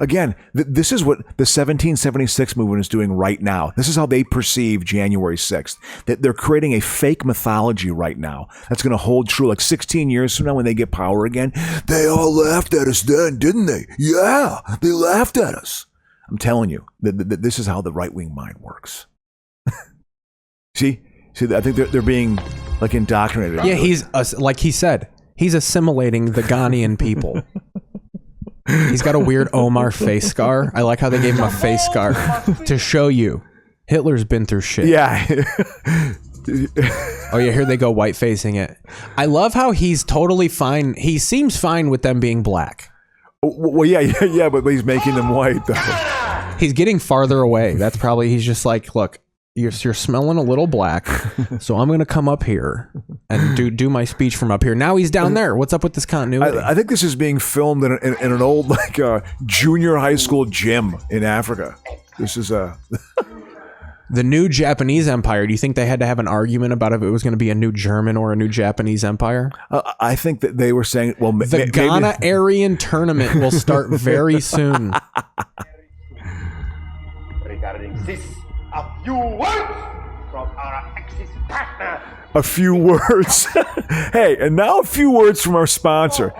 Again, this is what the 1776 movement is doing right now. This is how they perceive January 6th. That they're creating a fake mythology right now that's going to hold true like 16 years from now when they get power again. They all laughed at us then, didn't they? Yeah, they laughed at us. I'm telling you, this is how the right-wing mind works. See, I think they're being like indoctrinated. Yeah, he's like he said, he's assimilating the Ghanaian people. He's got a weird Omar face scar. I like how they gave him a face scar to show you Hitler's been through shit. Yeah. Oh yeah, here they go white facing it. I love how he's totally fine. He seems fine with them being black. Well, yeah, but he's making them white though. He's getting farther away. That's probably he's just like, look. You're smelling a little black, so I'm going to come up here and do my speech from up here. Now he's down there. What's up with this continuity? I think this is being filmed in an old like junior high school gym in Africa. This is the new Japanese empire. Do you think they had to have an argument about if it was going to be a new German or a new Japanese empire? I think that they were saying, well, the Ghana Aryan tournament will start very soon. Regarding this. A few words from our Axis partner. A few words. Hey, and now a few words from our sponsor.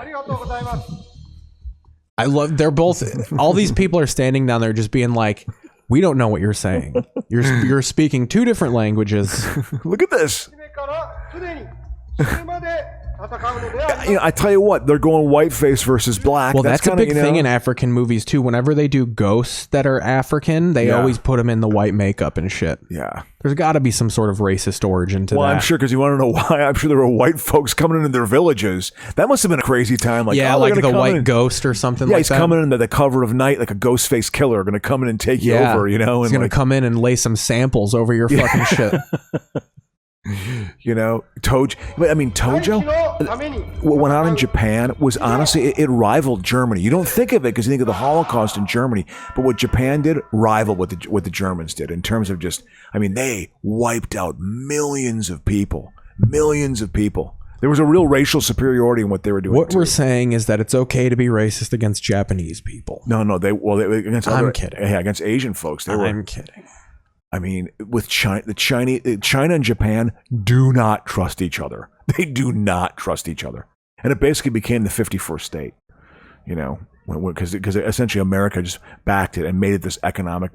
I love. They're both. All these people are standing down there, just being like, "We don't know what you're saying. You're speaking two different languages." Look at this. I tell you what, they're going whiteface versus black. Well, that's a big thing in African movies too. Whenever they do ghosts that are African, they always put them in the white makeup and shit. Yeah. There's got to be some sort of racist origin to that. Well, I'm sure, because you want to know why. I'm sure there were white folks coming into their villages. That must have been a crazy time. Like, like the white ghost or something like that. Yeah, he's coming into the cover of night like a ghost face killer, going to come in and take you over, you know? He's going to come in and lay some samples over your fucking shit. You know, Tojo, what went on in Japan was honestly, it rivaled Germany. You don't think of it because you think of the Holocaust in Germany, but what Japan did rivaled what the Germans did in terms of just, they wiped out millions of people. There was a real racial superiority in what they were doing. What we're saying is that it's okay to be racist against Japanese people. No, they against I'm kidding. Yeah, against Asian folks. I'm kidding. With China and Japan do not trust each other. They do not trust each other. And it basically became the 51st state, you know, because essentially America just backed it and made it this economic,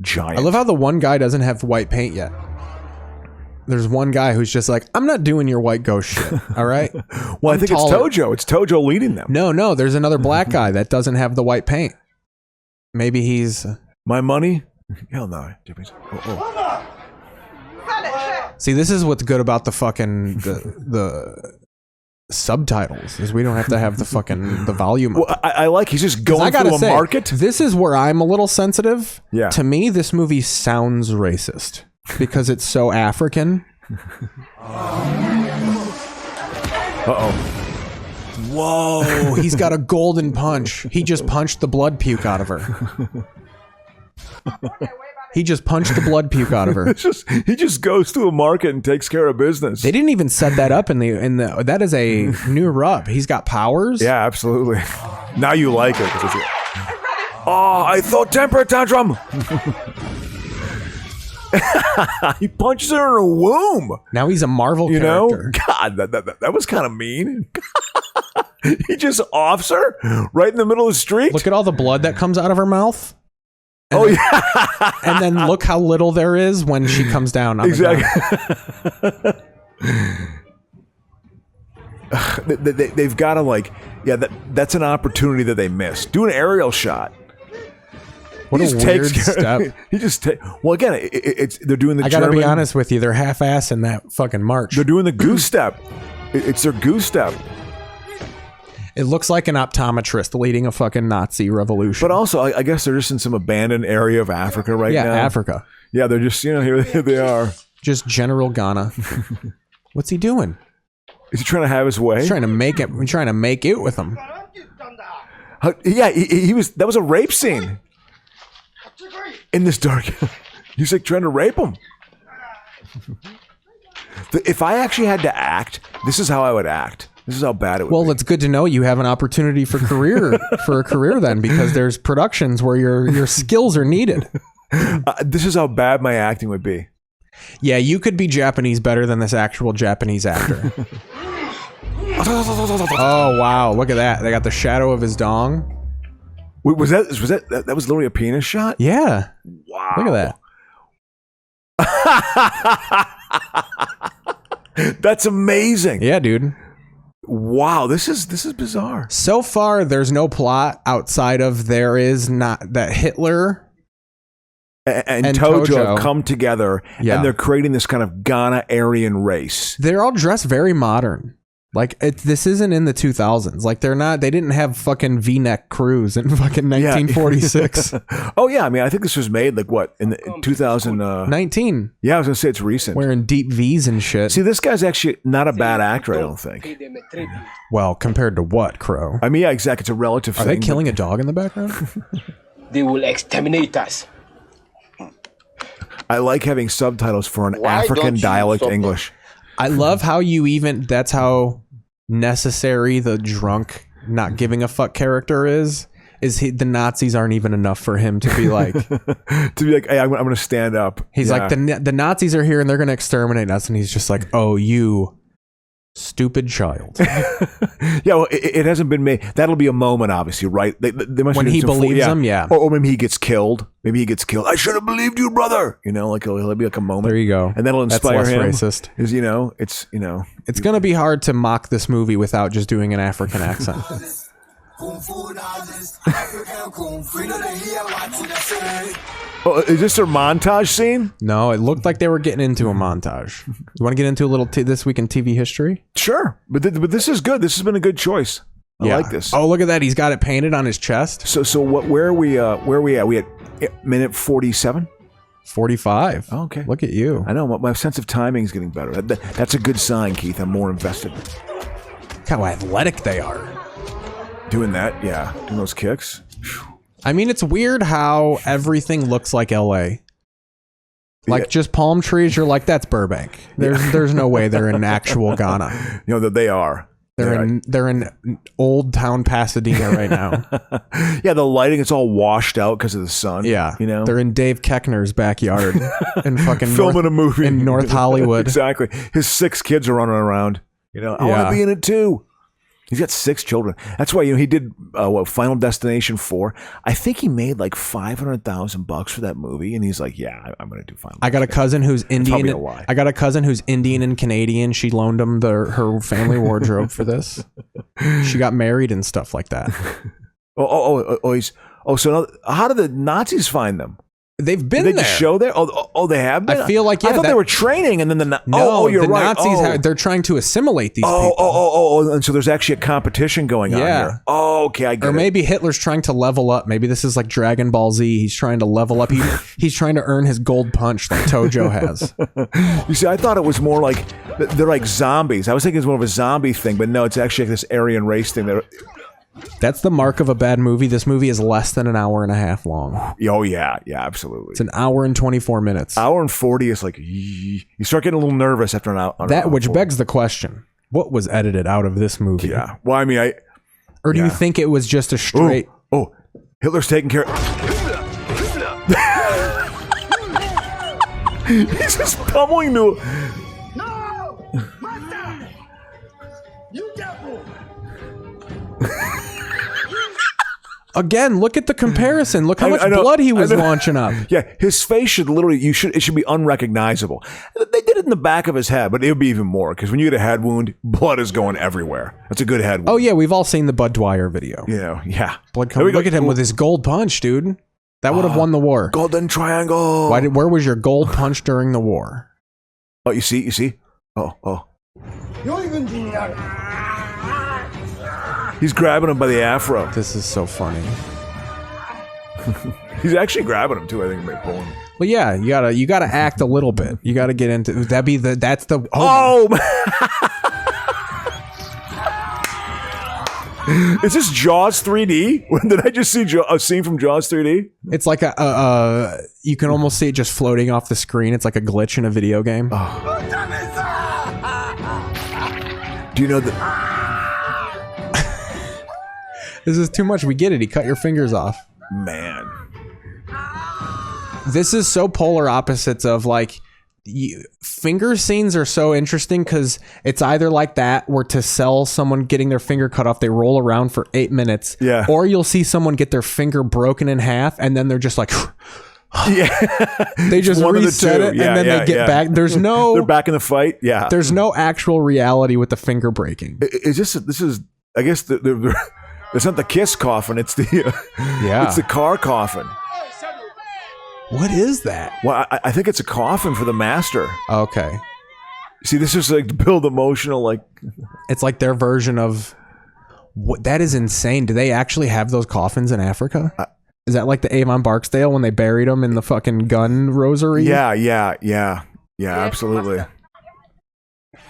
giant. I love how the one guy doesn't have white paint yet. there's one guy who's just like, I'm not doing your white ghost shit. All right. Well, I think taller. it's Tojo. It's Tojo leading them. No. There's another black guy that doesn't have the white paint. Maybe he's My money? Hell no. Oh. See, this is what's good about the fucking the subtitles is we don't have to have the volume. Well, I like he's just going through a market. This is where I'm a little sensitive. Yeah. To me, this movie sounds racist because it's so African. Uh-oh. Whoa, he's got a golden punch. He just punched the blood puke out of her. He just punched the blood puke out of her. He just goes to a market and takes care of business. They didn't even set that up in the that is a new rub. He's got powers. Yeah, absolutely. Now you like it. Oh, I thought temper tantrum. He punches her in her womb. Now he's a Marvel character. God, that was kind of mean. He just offs her right in the middle of the street. Look at all the blood that comes out of her mouth. And yeah. And then look how little there is when she comes down. On exactly. They've got to that's an opportunity that they missed. Do an aerial shot. What a weird step. He just well, again, they're doing the. I gotta be honest with you, they're half-assed in that fucking march. They're doing the goose step. It's their goose step. It looks like an optometrist leading a fucking Nazi revolution. But also, I guess they're just in some abandoned area of Africa right now. Yeah, Africa. Yeah, they're just here they are. Just General Ghana. What's he doing? Is he trying to have his way? He's trying to make it. We're trying to make it with him. Yeah, he was. That was a rape scene. In this dark, he's like trying to rape him. If I actually had to act, this is how I would act. This is how bad it would be. Well, it's good to know you have an opportunity for a career then, because there's productions where your skills are needed. This is how bad my acting would be. Yeah, you could be Japanese better than this actual Japanese actor. Oh wow, look at that! They got the shadow of his dong. Wait, was that literally a penis shot? Yeah. Wow. Look at that. That's amazing. Yeah, dude. Wow, this is bizarre. So far, there's no plot outside of there is not that Hitler and Tojo have come together and they're creating this kind of Ghana Aryan race. They're all dressed very modern. Like this isn't in the 2000s. Like they didn't have fucking V-neck crews in fucking 1946. Oh yeah, I mean I think this was made like what in 2019. Yeah, I was gonna say it's recent. Wearing deep V's and shit. See, this guy's actually not a bad actor, I don't think. Well, compared to what, Crow? I mean, yeah, exactly. It's a relative thing. Are they killing a dog in the background? They will exterminate us. I like having subtitles for an African dialect English. I love how that's how necessary the drunk not giving a fuck character is the Nazis aren't even enough for him to be like hey, I'm going to stand up. He's like the Nazis are here and they're going to exterminate us, and he's just like, oh, you stupid child. Yeah, well, it hasn't been made. That'll be a moment, obviously, right? They must when he believes him, yeah. Or maybe he gets killed. Maybe he gets killed. I should have believed you, brother. You know, like it'll be like a moment. There you go. And that'll inspire That's less him. Racist. It's going to be hard to mock this movie without just doing an African accent. Oh, is this their montage scene? No, it looked like they were getting into a montage. You want to get into a little This Week in TV history? Sure, but this is good. This has been a good choice. I like this. Oh, look at that! He's got it painted on his chest. So what? Where are we? Where are we at? We at minute 47. 45. Oh, okay. Look at you. I know my sense of timing is getting better. That's a good sign, Keith. I'm more invested. Look how athletic they are. Doing that, yeah. Doing those kicks. I mean, it's weird how everything looks like LA. Like just palm trees, you're like, that's Burbank. There's no way they're in actual Ghana. You know that they are. They're in Old Town Pasadena right now. Yeah, the lighting, it's all washed out because of the sun. Yeah, you know, they're in Dave Keckner's backyard and fucking filming a movie in North Hollywood. Exactly. His 6 kids are running around. You know, I want to be in it too. He's got 6 children. That's why he did Final Destination 4. I think he made like $500,000 for that movie, and he's like, "Yeah, I'm going to do Final." I got a cousin who's Indian. I got a cousin who's Indian and Canadian. She loaned him her family wardrobe for this. She got married and stuff like that. So how did the Nazis find them? They've been Did they there. just show there? They have been? I feel like, yeah. I thought they were training, and then the you're right. Nazis, they're trying to assimilate these people. And so there's actually a competition going on here. Oh, okay, I get it. Or maybe Hitler's trying to level up. Maybe this is like Dragon Ball Z. He's trying to level up. He's trying to earn his gold punch like Tojo has. You see, I thought it was more like they're like zombies. I was thinking it's more of a zombie thing, but no, it's actually like this Aryan race thing. That's the mark of a bad movie. This movie is less than an hour and a half long. Oh, yeah, absolutely. It's an hour and 24 minutes. Hour and 40 is like, you start getting a little nervous after an hour. Which begs the question, what was edited out of this movie? Yeah. Well, I mean, Or do you think it was just a straight... Oh, Hitler's taking care He's just pummeling to... No! Master! You devil! Again, look at the comparison. Look how much blood he was launching up. Yeah, his face should literally, it should be unrecognizable. They did it in the back of his head, but it would be even more, because when you get a head wound, blood is going everywhere. That's a good head wound. Oh, yeah, we've all seen the Bud Dwyer video. Yeah. Blood coming. Look at him with his gold punch, dude. That would have won the war. Golden triangle. Where was your gold punch during the war? Oh, you see? Oh. He's grabbing him by the afro. This is so funny. He's actually grabbing him too. I think he may pull him. Well, yeah, you gotta act a little bit. You gotta get into that's the. Is this Jaws 3D? Did I just see a scene from Jaws 3D? It's like you can almost see it just floating off the screen. It's like a glitch in a video game. Do you know that? This is too much. We get it. He cut your fingers off. Man. This is so polar opposites of like finger scenes are so interesting because it's either like that where to sell someone getting their finger cut off, they roll around for 8 minutes. Yeah. Or you'll see someone get their finger broken in half and then they're just like, yeah. They just reset it and then they get back. There's no. They're back in the fight. Yeah. There's no actual reality with the finger breaking. This is, I guess, it's not the kiss coffin. It's the it's the car coffin. What is that? Well, I think it's a coffin for the master. Okay. See, this is like to build emotional, like it's like their version of what. That is insane. Do they actually have those coffins in Africa? Is that like the Avon Barksdale when they buried him in the fucking gun rosary? Yeah, absolutely.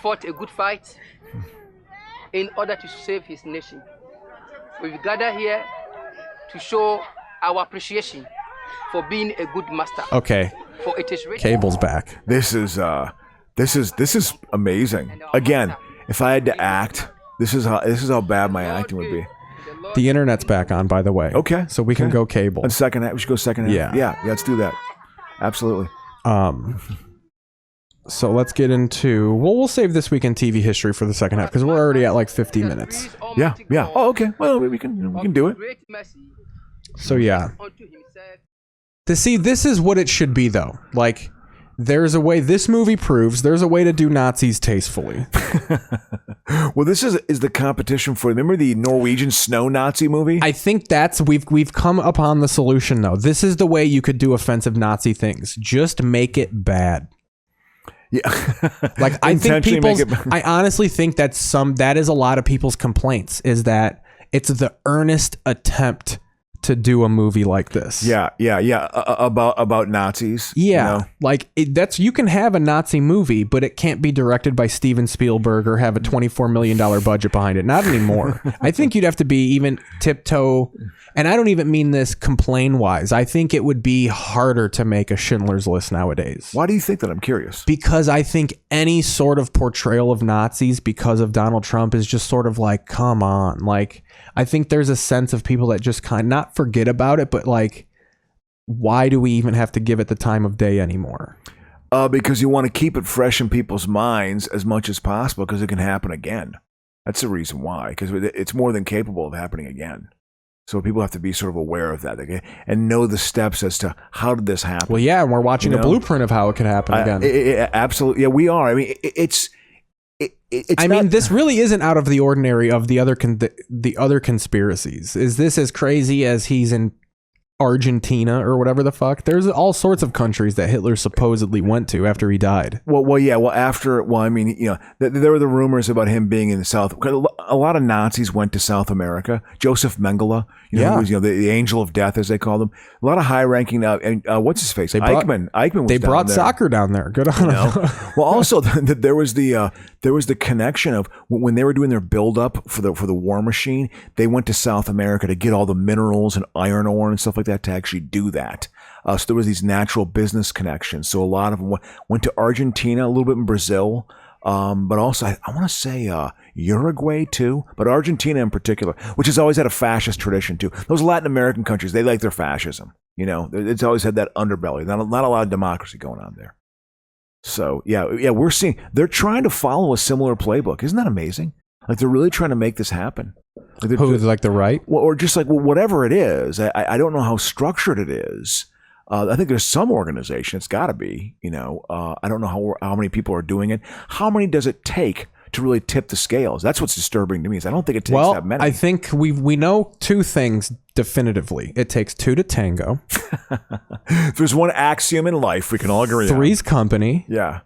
Fought a good fight in order to save his nation. We've gathered here to show our appreciation for being a good master. Okay. For it is written. Cable's back. This is amazing. Again, if I had to act, this is how bad my acting would be. The internet's back on, by the way. Okay. So we can go cable. And second half, we should go second half. Yeah, let's do that. Absolutely. So let's get into. Well, we'll save this week in TV history for the second half because we're already at like 50 minutes. Yeah. Oh, okay. Well, we can do it. So yeah. This is what it should be though. Like, there's a way. This movie proves there's a way to do Nazis tastefully. Well, this is the competition for. Remember the Norwegian snow Nazi movie? I think we've come upon the solution though. This is the way you could do offensive Nazi things. Just make it bad. Yeah. Like I think I honestly think that is a lot of people's complaints is that it's the earnest attempt to do a movie like this. Yeah. About Nazis. Yeah. You know? Like you can have a Nazi movie, but it can't be directed by Steven Spielberg or have a $24 million budget behind it. Not anymore. I think you'd have to be even tiptoe. And I don't even mean this complain wise. I think it would be harder to make a Schindler's List nowadays. Why do you think that? I'm curious. Because I think any sort of portrayal of Nazis because of Donald Trump is just sort of like, come on. Like, I think there's a sense of people that just kind of not forget about it, but like, why do we even have to give it the time of day anymore? Because you want to keep it fresh in people's minds as much as possible because it can happen again. That's the reason why, because it's more than capable of happening again. So people have to be sort of aware of that and know the steps as to how did this happen. Well, yeah, and we're watching a blueprint of how it could happen again. Absolutely. Yeah, we are. I mean, it's I mean, this really isn't out of the ordinary of the other conspiracies. Is this as crazy as he's in Argentina or whatever the fuck? There's all sorts of countries that Hitler supposedly went to after he died. I mean, you know, there were the rumors about him being in the South. A lot of Nazis went to South America. Joseph Mengele, who was, the angel of death, as they called him. A lot of high-ranking, and what's his face? Eichmann was They brought there. soccer down there. Good on them. Well, also there was the connection of when they were doing their build-up for the war machine. They went to South America to get all the minerals and iron ore and stuff like that to actually do that. So there was these natural business connections. So a lot of them went to Argentina, a little bit in Brazil, but also I want to say Uruguay too, but Argentina in particular, which has always had a fascist tradition too. Those Latin American countries, they like their fascism. You know, it's always had that underbelly. Not a lot of democracy going on there. So yeah, we're seeing they're trying to follow a similar playbook. Isn't that amazing? Like they're really trying to make this happen. Who's like the right? Or just like whatever it is. I don't know how structured it is. I think there's some organization. It's got to be. You know, I don't know how many people are doing it. How many does it take to really tip the scales? That's what's disturbing to me. Is I don't think it takes that many. I think we know two things definitively. It takes two to tango. If there's one axiom in life we can all agree on. Three's company. Yeah.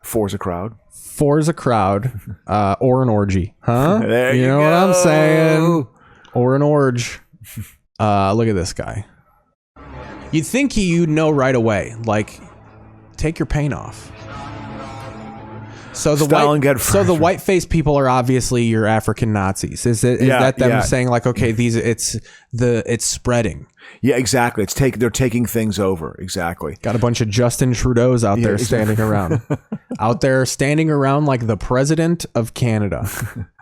Four's a crowd. Four's a crowd, or an orgy, huh? There you know go. what I'm saying? Or an orge. Look at this guy. You'd think you'd know right away. Like, take your paint off. So the white-faced people are obviously your African Nazis. Is that them saying like, okay, it's spreading? Yeah, exactly. They're taking things over. Exactly. Got a bunch of Justin Trudeau's out there standing around. Out there standing around like the president of Canada.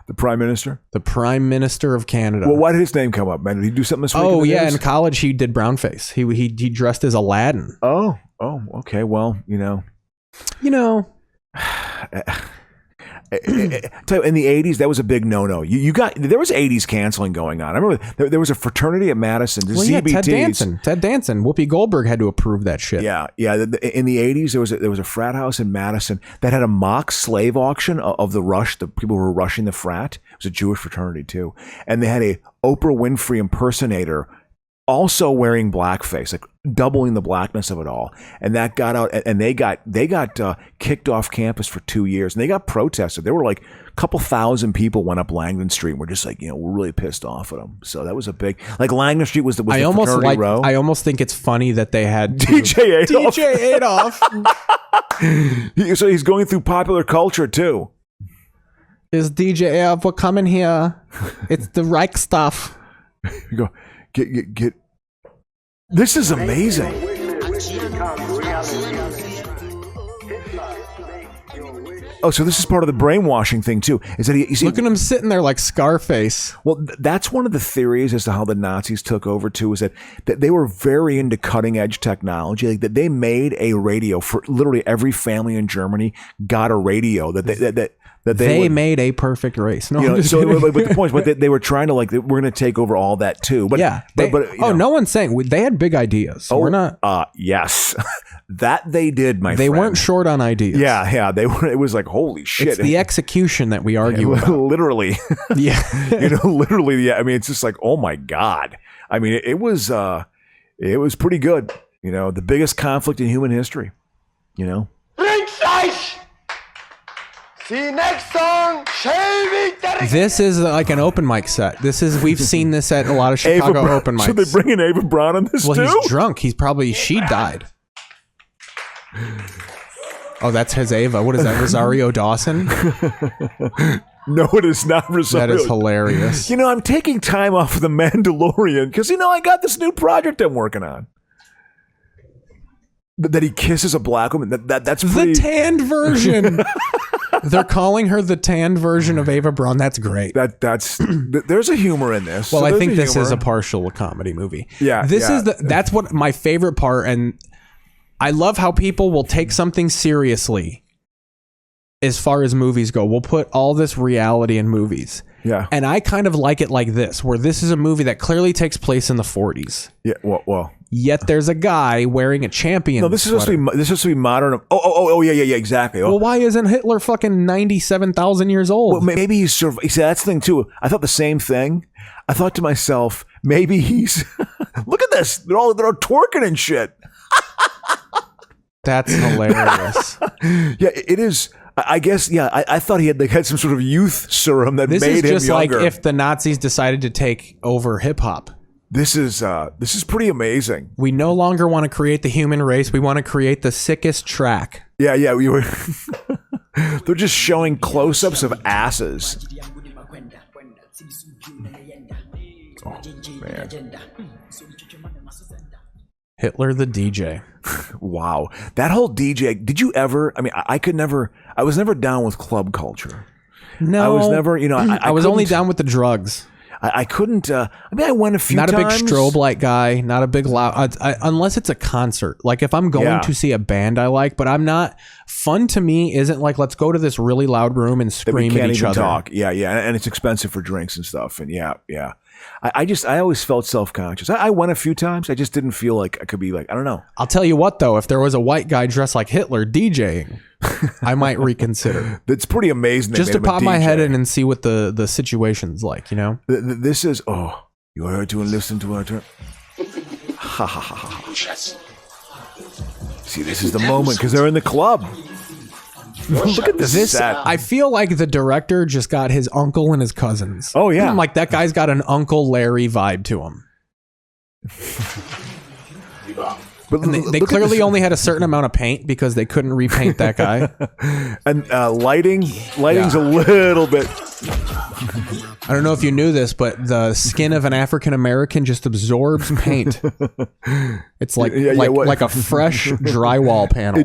The prime minister? The prime minister of Canada. Well, why did his name come up, man? Did he do something this week? Oh, yeah. In college, he did brownface. He dressed as Aladdin. Oh, okay. Well, you know. Tell you, in the 80s, that was a big no-no. There was 80s canceling going on. I remember there was a fraternity at Madison. Ted Danson. Whoopi Goldberg had to approve that shit. Yeah. In the 80s, there was a frat house in Madison that had a mock slave auction of the people who were rushing the frat. It was a Jewish fraternity too, and they had a Oprah Winfrey impersonator also wearing blackface, like doubling the blackness of it all. And that got out, and they got kicked off campus for 2 years, and they got protested. There were like a couple thousand people went up Langdon Street and were just like, we're really pissed off at them. So that was a big, like Langdon Street was the fraternity row. I almost think it's funny that they had DJ Adolf. So he's going through popular culture too. Is DJ Adolf, we're coming here. It's the Reich stuff. You go, get. This is amazing. Oh, so this is part of the brainwashing thing too. Is that you see? Look at him sitting there like Scarface. Well, that's one of the theories as to how the Nazis took over too. Is that they were very into cutting edge technology. Like that, they made a radio for literally every family in Germany got a radio that they made a perfect race. No, but the point is, they were trying to we're going to take over all that too. But yeah, no one's saying they had big ideas. We're not. Yes, that they did. They weren't short on ideas. Yeah, they were. It was like holy shit. It's the execution that we argue about. Literally. Yeah, literally. Yeah, I mean, it's just like, oh my god. I mean, it was pretty good. The biggest conflict in human history. See next song, This is like an open mic set. We've seen this at a lot of Chicago open mics. So they bring in Ava Braun on this too? Well, he's drunk. She died. Oh, that's his Ava. What is that, Rosario Dawson? No, it is not Rosario. That is hilarious. I'm taking time off of The Mandalorian because, I got this new project I'm working on. That he kisses a black woman. That's pretty... The tanned version. They're calling her the tanned version of Ava Braun. That's great. There's a humor in this. Well, I think this is a partial comedy movie. Yeah. That's what my favorite part, and I love how people will take something seriously as far as movies go. We'll put all this reality in movies. Yeah. And I kind of like it like this, where this is a movie that clearly takes place in the 40s. Yeah. Well. Yet there's a guy wearing a champion. No, this is supposed to be modern. Oh, yeah, exactly. Well, why isn't Hitler fucking 97,000 years old? Well, maybe he's see, that's the thing too. I thought the same thing. I thought to myself, maybe he's. Look at this. They're all twerking and shit. That's hilarious. Yeah, it is. I guess. Yeah, I thought he had some sort of youth serum that made him younger. This is just like if the Nazis decided to take over hip hop. This is pretty amazing. We no longer want to create the human race. We want to create the sickest track. Yeah. We were. They're just showing close-ups of asses. Oh man. Hitler the DJ. Wow. That whole DJ. Did you ever? I mean, I was never down with club culture. No, I was never. I was only down with the drugs. I couldn't. I went a few times. Not a big strobe light guy. Not a big loud. Unless it's a concert. Like if I'm going to see a band I like, but I'm not. Fun to me isn't like let's go to this really loud room and scream at each other. Talk. Yeah, and it's expensive for drinks and stuff. And yeah. I always felt self-conscious. I went a few times. I just didn't feel like I could be like, I don't know. I'll tell you what though, if there was a white guy dressed like Hitler DJing, I might reconsider. That's pretty amazing. Just to pop my head in and see what the situation's like, you know? This is, you heard to and listen to our turn. Ha ha ha ha. See, this is the moment because they're in the club. Look at this set. I feel like the director just got his uncle and his cousins. Oh, yeah. Like that guy's got an Uncle Larry vibe to him. But they clearly only had a certain amount of paint because they couldn't repaint that guy. And lighting's a little bit. I don't know if you knew this, but the skin of an African American just absorbs paint. It's like a fresh drywall panel.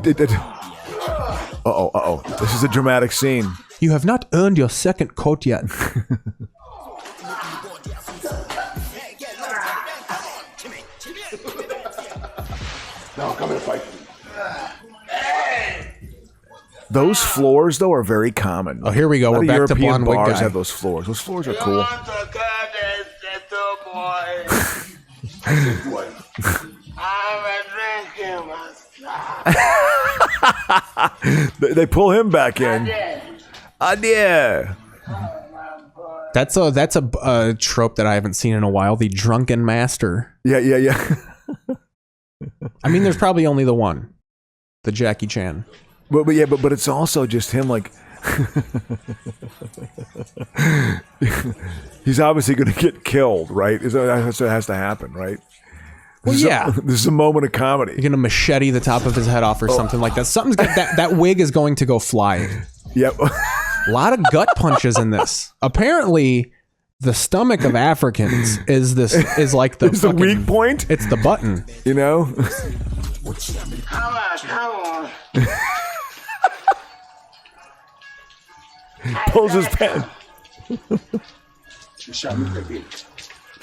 Uh-oh. This is a dramatic scene. You have not earned your second coat yet. Now come and fight. Those floors, though, are very common. Oh, here we go. We're back European to blonde wig bars guy. have those floors. Those floors are cool. They pull him back in. Adieu. That's a trope that I haven't seen in a while. The drunken master. Yeah. I mean, there's probably only the one, the Jackie Chan. But it's also just him like. He's obviously going to get killed, right? That's what has to happen, right? Well, this is a moment of comedy. You're gonna machete the top of his head off or something like that. Something's that wig is going to go flying. Yep. A lot of gut punches in this. Apparently, the stomach of Africans is like the the weak point. It's the button. You know. Come on. Pulls his pen.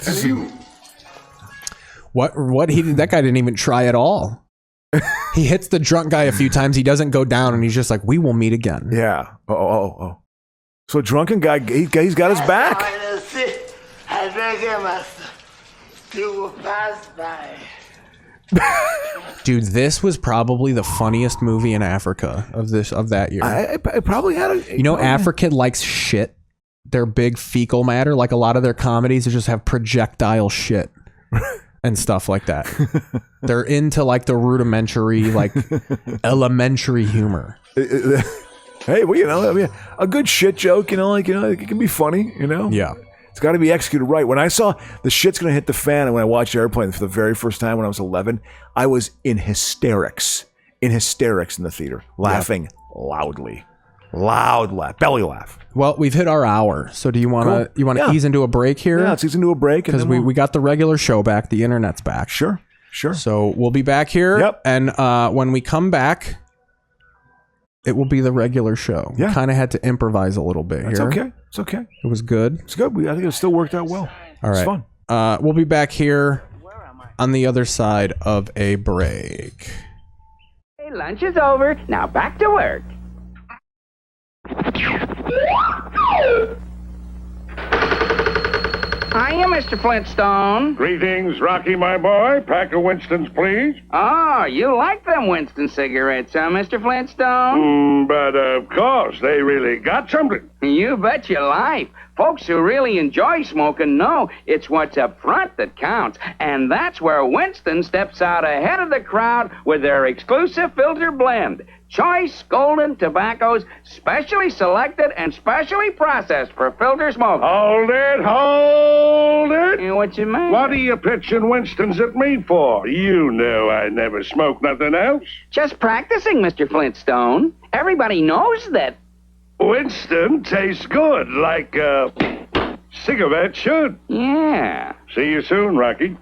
And you. What he did? That guy didn't even try at all. He hits the drunk guy a few times. He doesn't go down, and he's just like, "We will meet again." Yeah. Oh. So drunken guy, he's got his back. Dude, this was probably the funniest movie in Africa of that year. I probably had a. You know, Africa likes shit. They're big fecal matter. Like a lot of their comedies, they just have projectile shit. And stuff like that. They're into like the rudimentary, like elementary humor. Hey, well, I mean, a good shit joke, it can be funny, Yeah. It's got to be executed right. When I saw the shit's going to hit the fan, and when I watched Airplane for the very first time when I was 11, I was in hysterics in the theater, laughing loudly. Loud laugh, belly laugh. Well, we've hit our hour, so do you want to ease into a break here? Yeah, let's ease into a break because we got the regular show back, the internet's back. Sure. So we'll be back here. Yep. And when we come back, it will be the regular show. Yeah. We kind of had to improvise a little bit It's here. okay. It's okay. It was good. It's good. I think it still worked out well. All right. It's fun. We'll be back here on the other side of a break. Hey, lunch is over. Now back to work. do you, Mr. Flintstone? Greetings, Rocky, my boy. Pack of Winstons, please. Oh, you like them Winston cigarettes, huh, Mr. Flintstone? But of course, they really got something. You bet your life. Folks who really enjoy smoking know it's what's up front that counts. And that's where Winston steps out ahead of the crowd with their exclusive filter blend. Choice golden tobaccos, specially selected and specially processed for filter smoke. Hold it. What you mean? What are you pitching Winstons at me for? You know I never smoke nothing else. Just practicing, Mr. Flintstone. Everybody knows that. Winston tastes good, like a cigarette should. Yeah. See you soon, Rocky.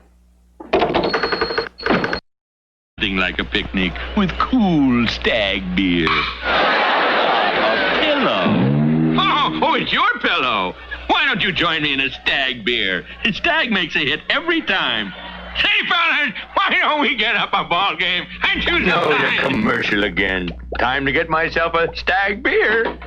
Like a picnic with cool stag beer. A pillow. Oh, it's your pillow. Why don't you join me in a stag beer? Stag makes a hit every time. Say, fellas, why don't we get up a ball game and choose a commercial again? Time to get myself a stag beer.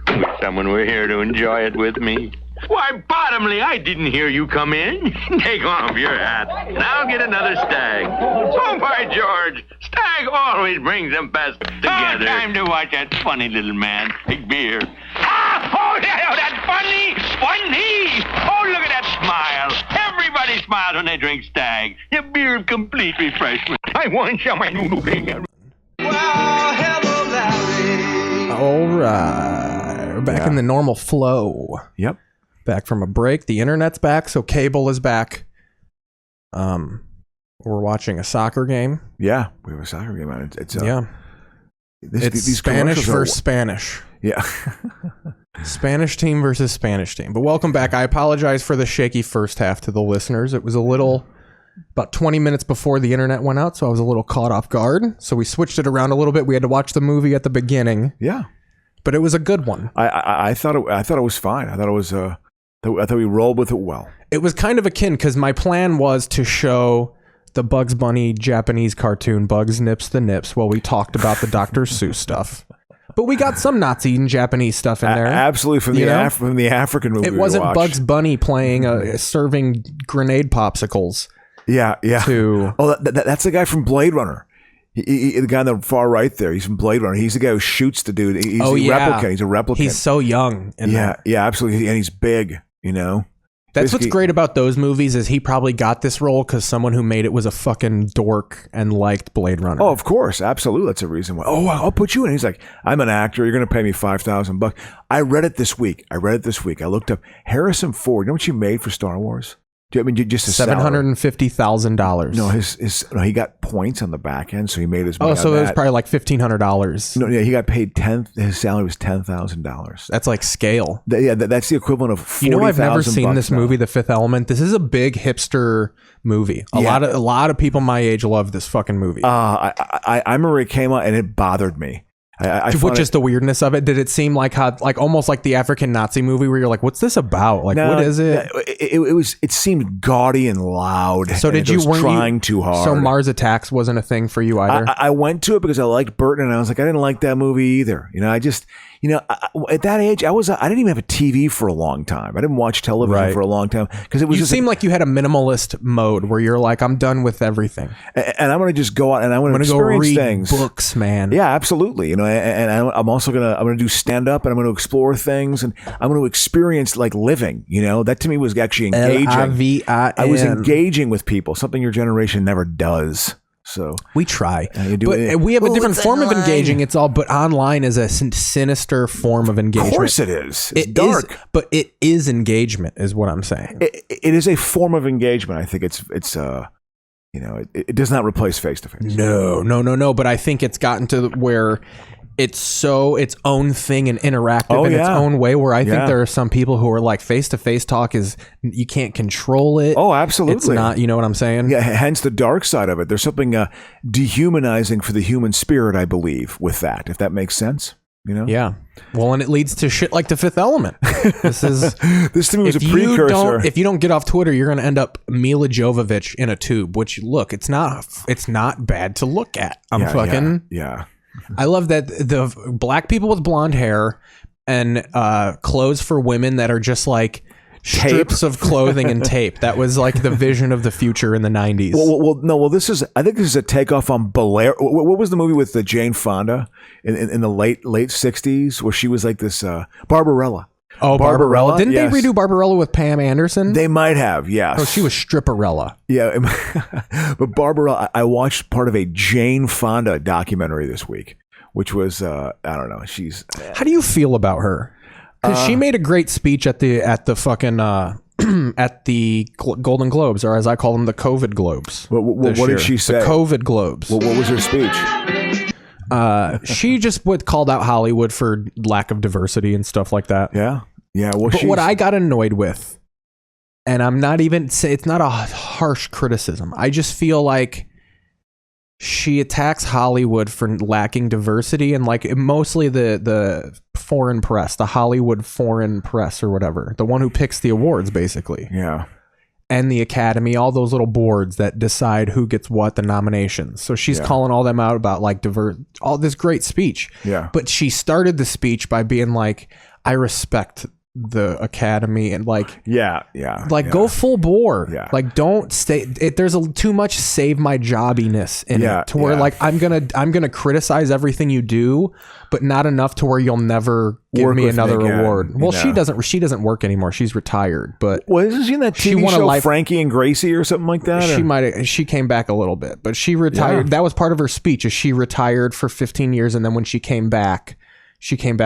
Wish someone were here to enjoy it with me. Why, Bottomley, I didn't hear you come in. Take off your hat. Now get another stag. Oh, by George, stag always brings them best together. Oh, time to watch that funny little man take beer. That funny. Oh, look at that smile. Everybody smiles when they drink stag. A beer of complete refreshment. I want some. All right. We're back in the normal flow. Yep. Back from a break. The internet's back, so cable is back. We're watching a soccer game. Yeah, we have a soccer game on it. It's these Spanish versus Spanish. Yeah. Spanish team versus Spanish team. But welcome back. I apologize for the shaky first half to the listeners. It was a little about 20 minutes before the internet went out, so I was a little caught off guard. So we switched it around a little bit. We had to watch the movie at the beginning. Yeah. But it was a good one. I thought it was fine. I thought we rolled with it well. It was kind of akin because my plan was to show the Bugs Bunny Japanese cartoon Bugs Nips the Nips while we talked about the Dr. Seuss stuff. But we got some Nazi and Japanese stuff in there. Absolutely, from the African movie. It wasn't Bugs Bunny playing serving grenade popsicles. Yeah. That's the guy from Blade Runner. The guy on the far right there, he's from Blade Runner. He's the guy who shoots the dude. He's a replicant. He's a replicant. He's so young. Yeah, absolutely. And he's big, you know. That's what's great about those movies is he probably got this role because someone who made it was a fucking dork and liked Blade Runner. Oh, of course. Absolutely. That's a reason why. Oh, I'll put you in. He's like, I'm an actor. You're going to pay me $5,000. I read it this week. I looked up Harrison Ford. You know what you made for Star Wars? Just a $750,000. No, he got points on the back end, so he made his money. Oh, so it was probably like $1,500. No, yeah, he got paid his salary was $10,000. That's like scale. That's the equivalent of $40,000. You know, I've never seen this movie, The Fifth Element. This is a big hipster movie. A lot of people my age love this fucking movie. I remember it came out and it bothered me. Which is the weirdness of it? Did it seem like almost like the African Nazi movie where you're like, what's this about? Like, what is it? It seemed gaudy and loud. So weren't trying too hard? So Mars Attacks wasn't a thing for you either? I went to it because I liked Burton and I was like, I didn't like that movie either. You know, at that age, I didn't even have a TV for a long time. I didn't watch television for a long time because it was. You seem like you had a minimalist mode where you're like, I'm done with everything, and I'm going to just go out and I want to experience read things. Books, man. Yeah, absolutely. You know, and I'm also I'm going to do stand up and I'm going to explore things and I'm going to experience like living. You know, that to me was actually engaging. Livin. I was engaging with people, something your generation never does. So we try, but we have a different form of engaging. But online is a sinister form of engagement. Of course it is. It's dark, but it is engagement, is what I'm saying. It is a form of engagement. I think it's it does not replace face to face. No. But I think it's gotten to where it's its own thing and interactive in its own way, where I think there are some people who are like face-to-face talk is you can't control it. Oh, absolutely. It's not, you know what I'm saying? Yeah, hence the dark side of it. There's something dehumanizing for the human spirit, I believe, with that, if that makes sense. You know? Yeah. Well, and it leads to shit like The Fifth Element. This to me was a precursor. If you don't get off Twitter, you're going to end up Mila Jovovich in a tube, which, look, it's not bad to look at. Yeah. I love that the black people with blonde hair and clothes for women that are just like strips of clothing and tape. That was like the vision of the future in the 90s. Well, this is. I think this is a takeoff on Bolero. What was the movie with the Jane Fonda in the late 60s where she was like this Barbarella? Oh, Barbarella. Didn't they redo Barbarella with Pam Anderson? They might have, yes. Oh, she was Stripperella. Yeah, but Barbarella. I watched part of a Jane Fonda documentary this week, which was I don't know. She's. How do you feel about her? Because she made a great speech at the fucking at the Golden Globes, or as I call them, the COVID Globes. What did she say? The COVID Globes. What was her speech? She just called out Hollywood for lack of diversity and stuff like that. Yeah. Well, but what I got annoyed with, and I'm not even it's not a harsh criticism. I just feel like she attacks Hollywood for lacking diversity, and like mostly the foreign press, the Hollywood foreign press or whatever, the one who picks the awards basically. Yeah. And the Academy, all those little boards that decide who gets what, the nominations. So she's calling all them out about like all this great speech. Yeah. But she started the speech by being like, I respect the Academy, and like go full bore. Like don't stay there's too much save my jobbiness in it to where like I'm gonna criticize everything you do, but not enough to where you'll never give me another award. Well, she doesn't work anymore. She's retired. But isn't she in that TV show Frankie and Gracie or something like that? She came back a little bit, but she retired. That was part of her speech, is she retired for 15 years, and then when she came back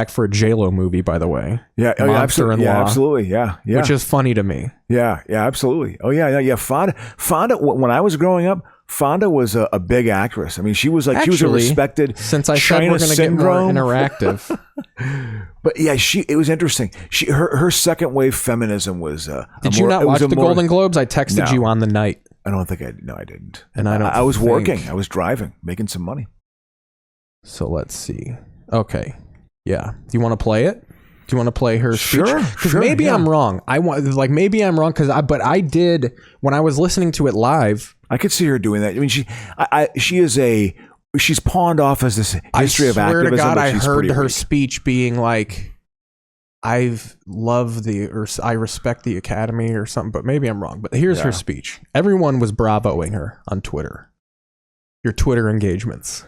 for a J-Lo movie, by the way. Yeah, Monster-in-Law. Yeah, absolutely. Yeah. Which is funny to me. Yeah, absolutely. Oh, yeah. Fonda, when I was growing up, Fonda was a big actress. I mean, she was like, she was a respected since I said China we're going to get more interactive. But yeah, it was interesting. Her second wave feminism was Did you not watch the Golden Globes? I texted you on the night. I don't think I didn't. And I was working. I was driving, making some money. So let's see. Okay. Yeah. Do you want to play it? Do you want to play her speech? Sure. Because maybe I'm wrong. Maybe I'm wrong but I did when I was listening to it live. I could see her doing that. I mean, she's pawned off as this history of activism. I swear to God, I heard her speech being like, I respect the Academy or something, but maybe I'm wrong. But here's her speech. Everyone was bravoing her on Twitter. Your Twitter engagements.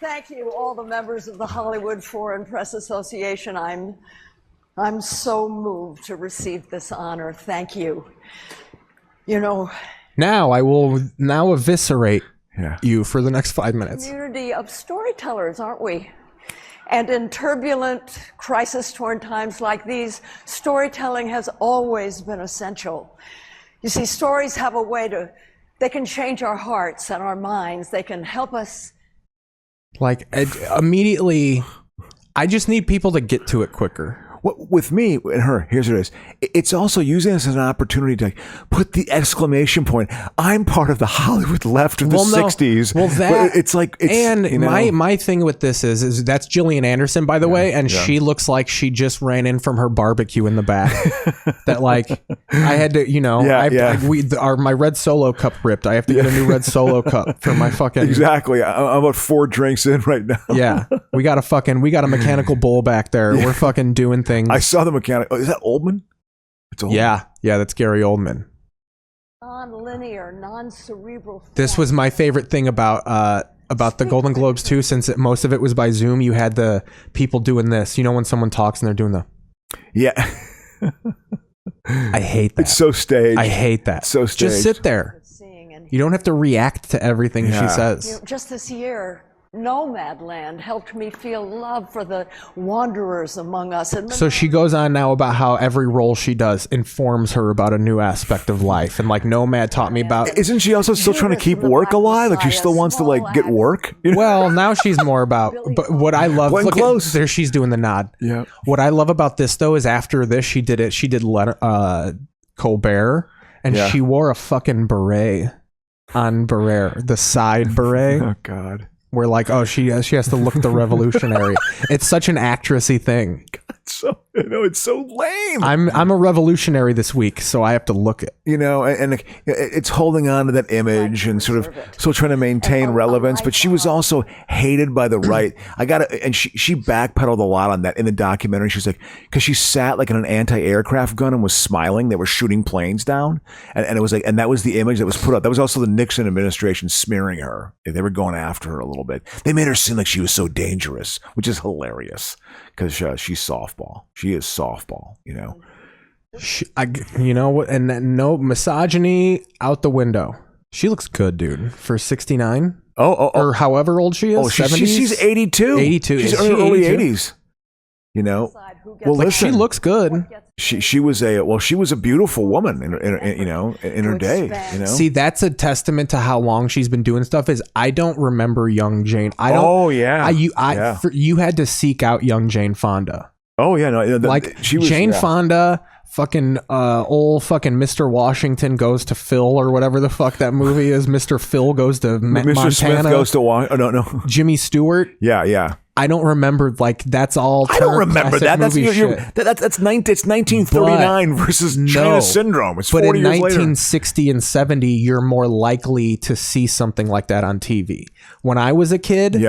Thank you, all the members of the Hollywood Foreign Press Association. I'm so moved to receive this honor. Thank you. You know, now I will eviscerate you for the next 5 minutes. Community of storytellers, aren't we? And in turbulent, crisis-torn times like these, storytelling has always been essential. You see, stories have a way they can change our hearts and our minds. They can help us. Like, immediately, I just need people to get to it quicker. With me and her, here's what it is. It's also using this as an opportunity to put the exclamation point. I'm part of the Hollywood left of the 60s. Well, it's my thing with this is that's Gillian Anderson, by the way, and she looks like she just ran in from her barbecue in the back. That like I had to, my red Solo cup ripped. I have to get a new red Solo cup for my fucking. Exactly. I'm about 4 drinks in right now. Yeah, we got a mechanical bull back there. We're fucking doing things. I saw the mechanic. Oh, is that Oldman? It's Oldman. Yeah, that's Gary Oldman. Non-linear, non-cerebral. This was my favorite thing about the Golden Globes too, since most of it was by Zoom. You had the people doing this. You know when someone talks and they're doing the. Yeah. I hate that. It's so staged. I hate that. So staged. Just sit there. You don't have to react to everything she says. You know, just this year, Nomadland helped me feel love for the wanderers among us. So she goes on now about how every role she does informs her about a new aspect of life, and like Nomad taught me about. Isn't she also still trying to keep work alive? Like she still wants to like get work. You know? Well, now she's more about. But what I love, there she's doing the nod. Yeah. What I love about this though is after this she did Colbert, and she wore a fucking beret on Beret, the side beret. Oh God. We're like, oh, she has to look the revolutionary. It's such an actressy thing. God, No, it's so lame. I'm a revolutionary this week, so I have to look at. And it's holding on to that image and sort of still trying to maintain relevance. But she was also hated by the right. And she backpedaled a lot on that in the documentary. She's like, because she sat like in an anti-aircraft gun and was smiling. They were shooting planes down, and it was like, and that was the image that was put up. That was also the Nixon administration smearing her. They were going after her a little bit. They made her seem like she was so dangerous, which is hilarious because she's softball. She is softball, And no misogyny out the window. She looks good, dude, for 69. Or however old she is. Oh, she's 82. 82. She's in her early 80s. Well, listen, she looks good. She was a beautiful woman in her day. See, that's a testament to how long she's been doing stuff. Is I don't remember young Jane. I don't. Oh yeah. You had to seek out young Jane Fonda. Oh yeah, no, she was Jane Fonda. Fucking old fucking Mr. Washington goes to Phil or whatever the fuck that movie is. Mr. Phil goes to Montana. Mr. Smith goes to no. Jimmy Stewart. Yeah. I don't remember, that's all. I don't remember that. That's 1939 versus China Syndrome. It's 40 years later. But in 1960 and 70, you're more likely to see something like that on TV. When I was a kid,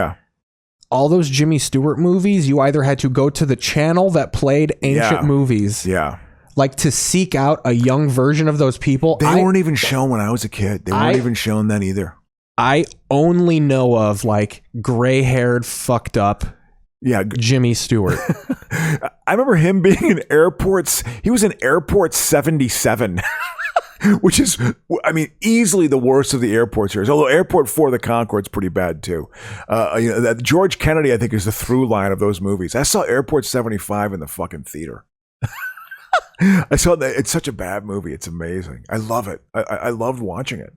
all those Jimmy Stewart movies, you either had to go to the channel that played ancient movies. Yeah. Like to seek out a young version of those people. They weren't even shown when I was a kid. They weren't even shown then either. I only know of gray-haired, fucked up Jimmy Stewart. I remember him being in airports. He was in Airport 77, which is, easily the worst of the airport series. Although Airport 4, the Concorde's pretty bad too. That George Kennedy, I think, is the through line of those movies. I saw Airport 75 in the fucking theater. I saw that. It's such a bad movie. It's amazing. I love it. I loved watching it.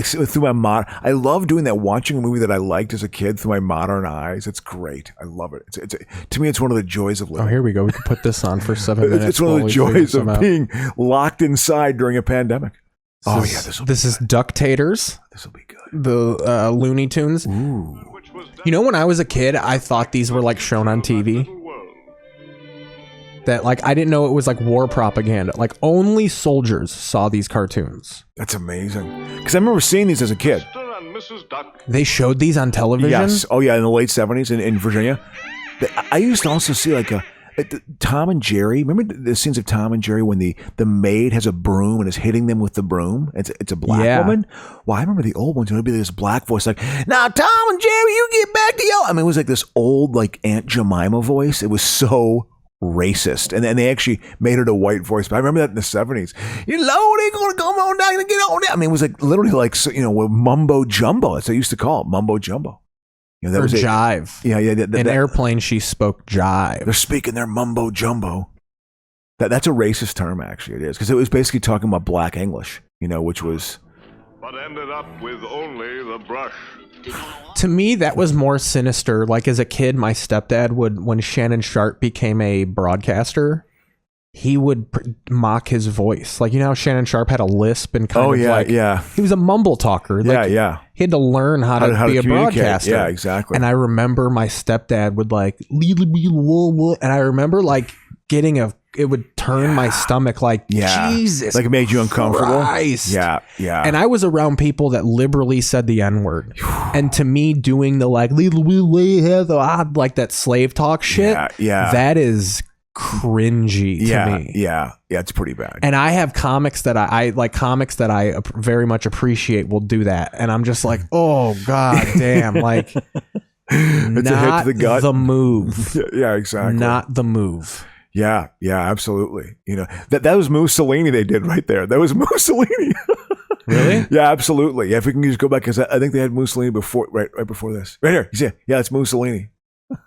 Through my I love doing that, watching a movie that I liked as a kid through my modern eyes. It's great. I love it. It's to me, it's one of the joys of living. Oh, here we go. We can put this on for 7 minutes. It's one of the joys of being locked inside during a pandemic. This is Ductators. This will be good. The Looney Tunes. Ooh. When I was a kid, I thought these were shown on TV. That I didn't know it was war propaganda. Only soldiers saw these cartoons. That's amazing. Because I remember seeing these as a kid. They showed these on television? Yes. Oh yeah, in the late 70s in Virginia. I used to also see Tom and Jerry. Remember the scenes of Tom and Jerry when the maid has a broom and is hitting them with the broom? It's a black woman. Well, I remember the old ones. It would be this black voice "Now Tom and Jerry, you get back to your." It was this old Aunt Jemima voice. It was so racist, and then they actually made it a white voice. But I remember that in the 70s. You know, they gonna come on down and get on down. It was literally mumbo jumbo. That's what I used to call it, mumbo jumbo. That was jive. In Airplane, she spoke jive. They're speaking their mumbo jumbo. That's a racist term, actually. It is, because it was basically talking about black English. Which was. But ended up with only the brush. To me, that was more sinister. As a kid, my stepdad when Shannon Sharp became a broadcaster, he would mock his voice. How Shannon Sharp had a lisp and he was a mumble talker. He had to learn how to be a broadcaster. Yeah, exactly. And I remember my stepdad would and I remember getting it would turn my stomach Jesus. It made you uncomfortable. Christ. Yeah. And I was around people that liberally said the N-word. And to me, doing the that slave talk shit, that is cringy to me. Yeah, it's pretty bad. And I have comics that I very much appreciate will do that. And I'm just oh, god damn, it's not a hit to the gut. The move. Yeah, exactly. Not the move. Yeah, absolutely. That was Mussolini they did right there. That was Mussolini. Really? Yeah, absolutely. Yeah, if we can just go back, because I think they had Mussolini right before this. Right here. Yeah, it's Mussolini.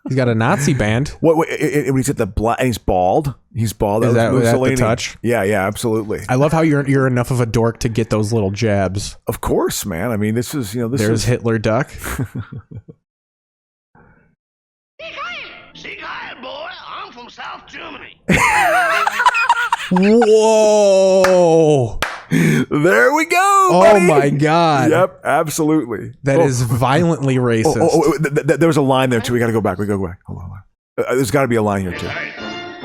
He's got a Nazi band. When he's at the black, and he's bald. He's bald. Is that Mussolini. The touch? Yeah, absolutely. I love how you're enough of a dork to get those little jabs. Of course, man. This is There's Hitler Duck. From South Germany. Whoa! There we go. Oh my god! Yep, absolutely. That is violently racist. There was a line there too. We got to go back. Hold on. There's got to be a line here too.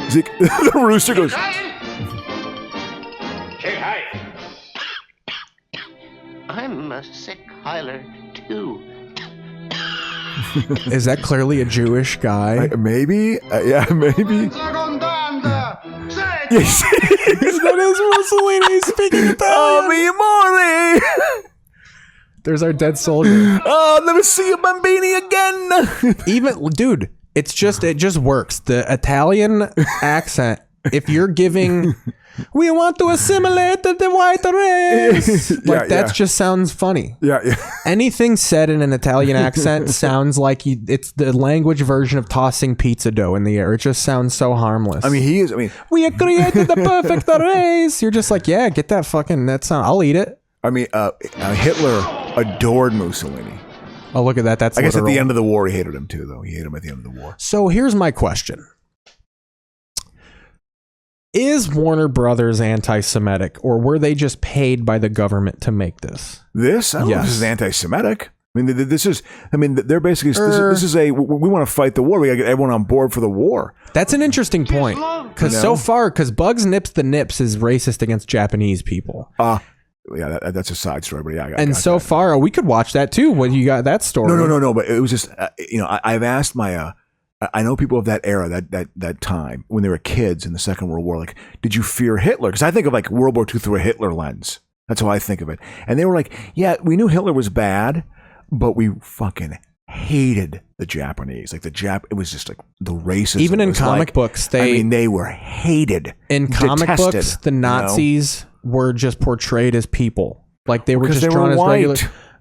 Zeke, the rooster goes. Hey. I'm a sick Hyler, too. Is that clearly a Jewish guy? Maybe. Yeah, maybe. Yes. That is Mussolini speaking Italian. Oh, mi amore. There's our dead soldier. Oh, never see you, bambini again. Even, dude, it just works. The Italian accent, if you're giving, we want to assimilate the white race. That just sounds funny. Yeah. Anything said in an Italian accent sounds like it's the language version of tossing pizza dough in the air. It just sounds so harmless. I mean, we have created the perfect race. You're just like, yeah, get that fucking, that sound. I'll eat it. I mean, Hitler adored Mussolini. Oh, look at that. That's I guess literal. at the end of the war, he hated him too, though. He hated him at the end of the war. So here's my question. Is Warner Brothers anti-Semitic, or were they just paid by the government to make this? This? I don't know if this is anti-Semitic. I mean, they're basically, this is we want to fight the war. We got to get everyone on board for the war. That's an interesting point. Because Bugs Nips the Nips is racist against Japanese people. Yeah, that's a side story, but yeah. And so far, we could watch that too. When you got that story. No. But it was just, I've asked my, I know people of that era, that time when they were kids in the Second World War. Like, did you fear Hitler? Because I think of like World War II through a Hitler lens. That's how I think of it. And they were like, yeah, we knew Hitler was bad, but we fucking hated the Japanese. Like it was just like the racism. Even in comic books, they were hated. In comic books, the Nazis were just portrayed as people. Like they were just drawn as regular.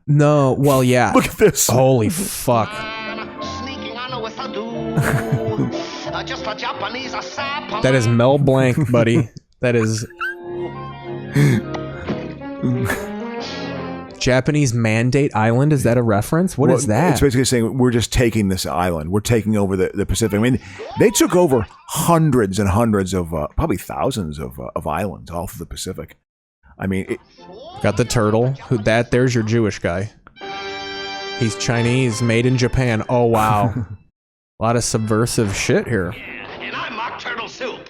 No, well, yeah. Look at this. Holy fuck. That is Mel Blanc, buddy. That is Japanese Mandate Island. Is that a reference? What is that? It's basically saying we're just taking this island. We're taking over the Pacific. I mean, they took over hundreds and hundreds of, probably thousands of islands all through the Pacific. I mean, got the turtle. There's your Jewish guy. He's Chinese, made in Japan. Oh wow, a lot of subversive shit here. And I mock turtle soup.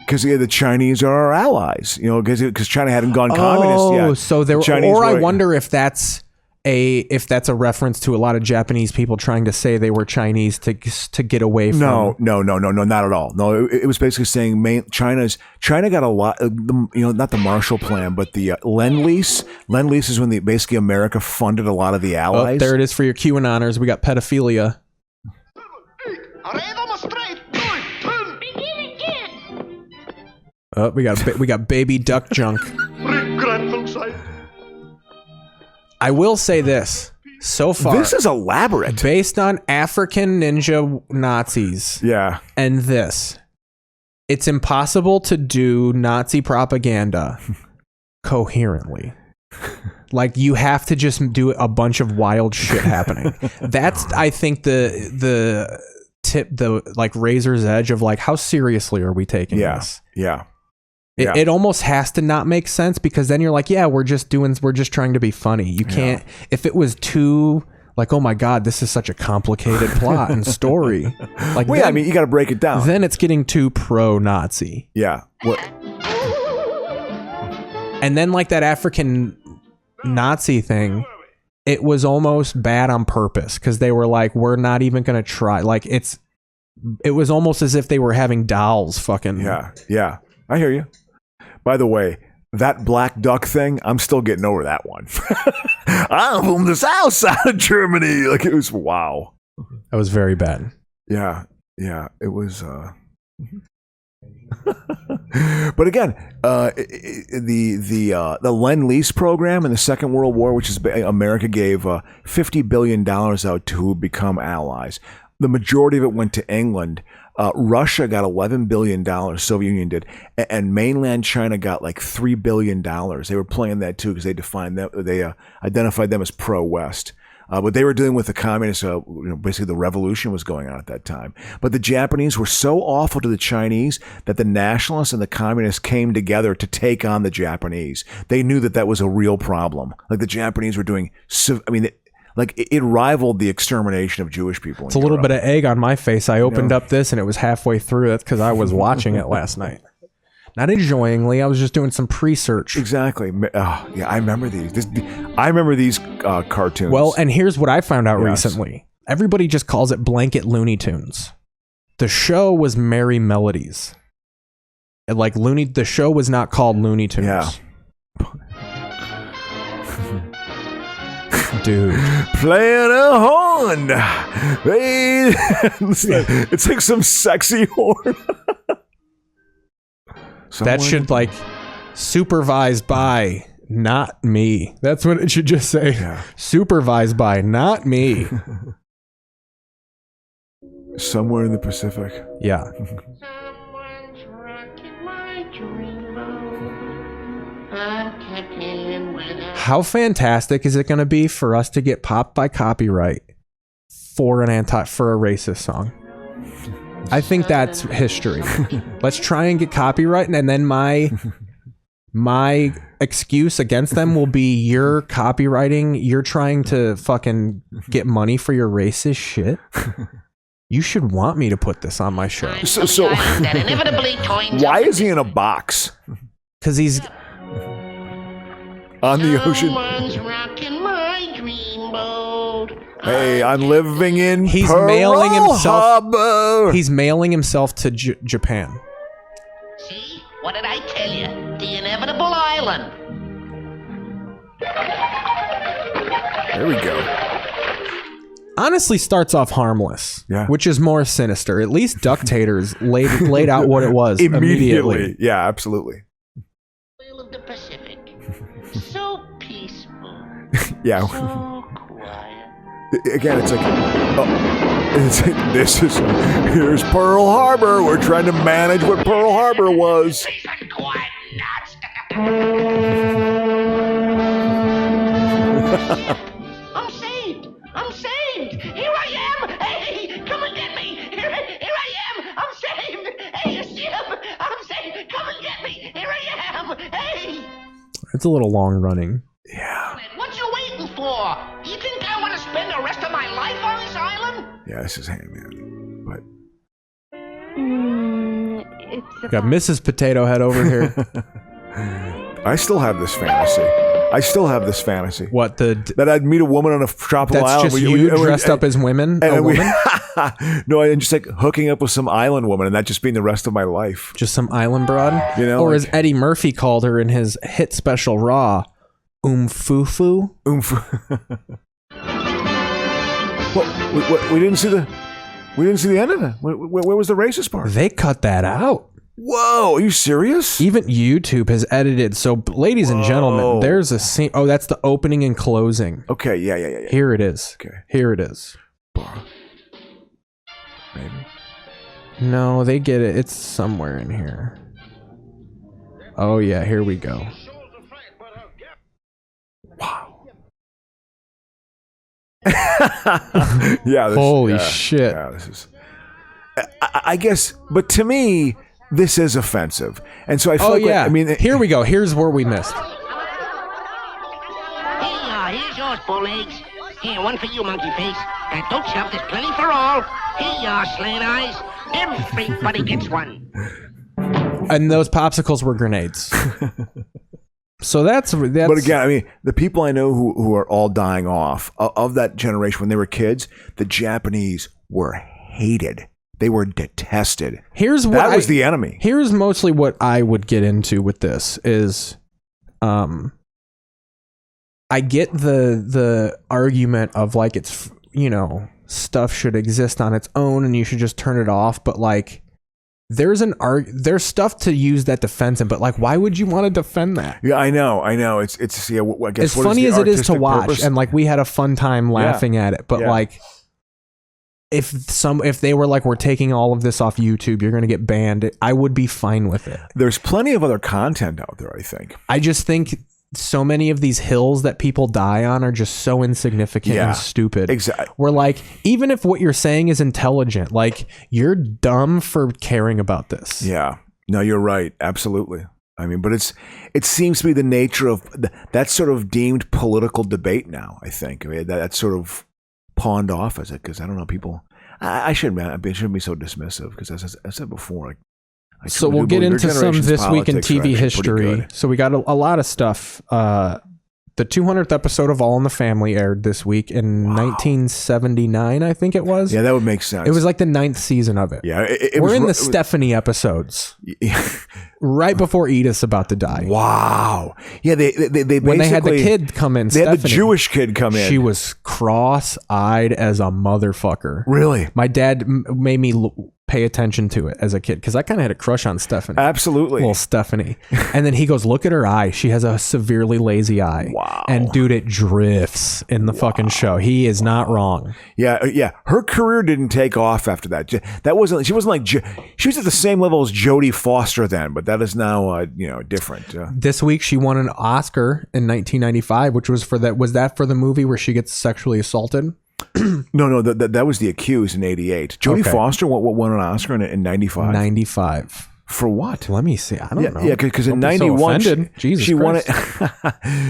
Because the Chinese are our allies, because China hadn't gone communist yet. Oh, so there. Chinese I wonder if that's a reference to a lot of Japanese people trying to say they were Chinese to get away from. No, not at all. No, it was basically saying China got a lot. Not the Marshall Plan, but the Lend-Lease. Lend-Lease is when basically America funded a lot of the allies. Oh, there it is for your QAnoners. We got pedophilia. Oh, we got baby duck junk. I will say this. So far, this is elaborate. Based on African ninja Nazis. Yeah. And this. It's impossible to do Nazi propaganda coherently. Like, you have to just do a bunch of wild shit happening. That's, I think, the razor's edge of like, how seriously are we taking this? Yeah. It almost has to not make sense, because then you're like, yeah, we're just trying to be funny. You can't, if it was too like, oh my God, this is such a complicated plot and story. Like, well, I mean, you got to break it down. Then it's getting too pro-Nazi. Yeah. What? And then like that African Nazi thing, it was almost bad on purpose, because they were like, we're not even going to try. Like, it was almost as if they were having dolls fucking. Yeah. I hear you. By the way, that black duck thing, I'm still getting over that one. I'm from the south side of Germany. Like, it was, wow. That was very bad. Yeah. It was. But again, the Lend-Lease program in the Second World War, which is America gave $50 billion out to become allies. The majority of it went to England. Russia got $11 billion, Soviet Union did, and mainland China got like $3 billion. They were playing that too, because they identified them as pro-West. But they were dealing with the communists, basically the revolution was going on at that time. But the Japanese were so awful to the Chinese that the nationalists and the communists came together to take on the Japanese. They knew that was a real problem. Like, the Japanese were doing, Like it rivaled the extermination of Jewish people. It's a little bit of egg on my face. I opened up this and it was halfway through. That's because I was watching it last night. Not enjoyingly. I was just doing some pre-search. Exactly. Yeah, I remember these. I remember these cartoons. Well, and here's what I found out recently. Everybody just calls it blanket Looney Tunes. The show was Merry Melodies. And like the show was not called Looney Tunes. Yeah. Dude. Playing a horn. Hey, it's like some sexy horn. That should like supervised by not me. That's what it should just say. Yeah. Supervised by not me. Somewhere in the Pacific. Yeah. How fantastic is it going to be for us to get popped by copyright for a racist song? I think that's history. Let's try and get copyright, and then my excuse against them will be you're copywriting, you're trying to fucking get money for your racist shit. You should want me to put this on my show. So why is he in a box? Because he's on the ocean. Hey, I'm living in Pearl mailing himself. Harbor. He's mailing himself to Japan. See? What did I tell you? The inevitable island. There we go. Honestly, starts off harmless, which is more sinister. At least Ductators laid out what it was immediately. Yeah, absolutely. Whale of the Pacific. So peaceful. Yeah. So quiet. Again, it's like, here's Pearl Harbor. We're trying to manage what Pearl Harbor was. I'm saved. I'm saved. Here I am. Hey, come and get me. Here I am. I'm saved. Hey, you ship. I'm saved. Come and get me. Here I am. Hey. It's a little long running. Yeah. What you waiting for? You think I want to spend the rest of my life on this island? Yeah, this is Hangman. But got Mrs. Potato Head over here. I still have this fantasy. What that I'd meet a woman on a tropical island. That's just you dressed up as women. No, I'm just like hooking up with some island woman, and that just being the rest of my life. Just some island broad, you know, or as Eddie Murphy called her in his hit special Raw, Fufu. Well, we didn't see the end of it. Where was the racist part? They cut that out. Whoa, are you serious? Even YouTube has edited. So, ladies and gentlemen, there's a scene. Oh, that's the opening and closing. Okay, yeah. Here it is. Okay. Here it is. Maybe. No, they get it. It's somewhere in here. Oh, yeah, here we go. Wow. Yeah. Holy shit. Yeah, this is. I guess, but to me, this is offensive, and so I feel I mean, here we go. Here's where we missed. Hey, here's yours, Bowlegs. Here, one for you, Monkey Face. Don't shove. There's plenty for all. Here you are, Slant Eyes. Everybody gets one. And those popsicles were grenades. So that's. But again, I mean, the people I know who are all dying off of that generation when they were kids, the Japanese were hated. They were detested. That was the enemy. Here's mostly what I would get into with this is, I get the argument of like it's, stuff should exist on its own and you should just turn it off. But like, there's stuff to use that defends him. But like, why would you want to defend that? Yeah, I know. It's I guess, as funny as it is to watch, purpose? And like we had a fun time laughing at it. But like. If they were like, we're taking all of this off YouTube, you're going to get banned, I would be fine with it. There's plenty of other content out there, I think. I just think so many of these hills that people die on are just so insignificant and stupid. Exactly. We're like, even if what you're saying is intelligent, like you're dumb for caring about this. Yeah. No, you're right. Absolutely. I mean, but it seems to be the nature of that sort of deemed political debate now. I think that's sort of pawned off as it, because I don't know, people. I shouldn't be so dismissive, because as I said before, so we'll get into some This Week in TV history. So we got a lot of stuff. The 200th episode of All in the Family aired this week in 1979, I think it was. Yeah, that would make sense. It was like the 9th season of it. Yeah, we're in the Stephanie episodes, right before Edith's about to die. Wow. Yeah, they when they had the kid come in, they had the Jewish kid come in. She was cross-eyed as a motherfucker. Really? My dad made me pay attention to it as a kid, because I kind of had a crush on Stephanie. Absolutely. Little Stephanie. And then he goes, look at her eye. She has a severely lazy eye. Wow. And dude, it drifts in the fucking show. He is not wrong. Yeah. Her career didn't take off after that. She wasn't like, she was at the same level as Jodie Foster then, but that is now, different. This week she won an Oscar in 1995, which was for that. Was that for the movie where she gets sexually assaulted? No, that was The Accused in 88. Jodie Foster won an Oscar in 95. 95. For what? Let me see. I don't know. Yeah, because in 91 she won it.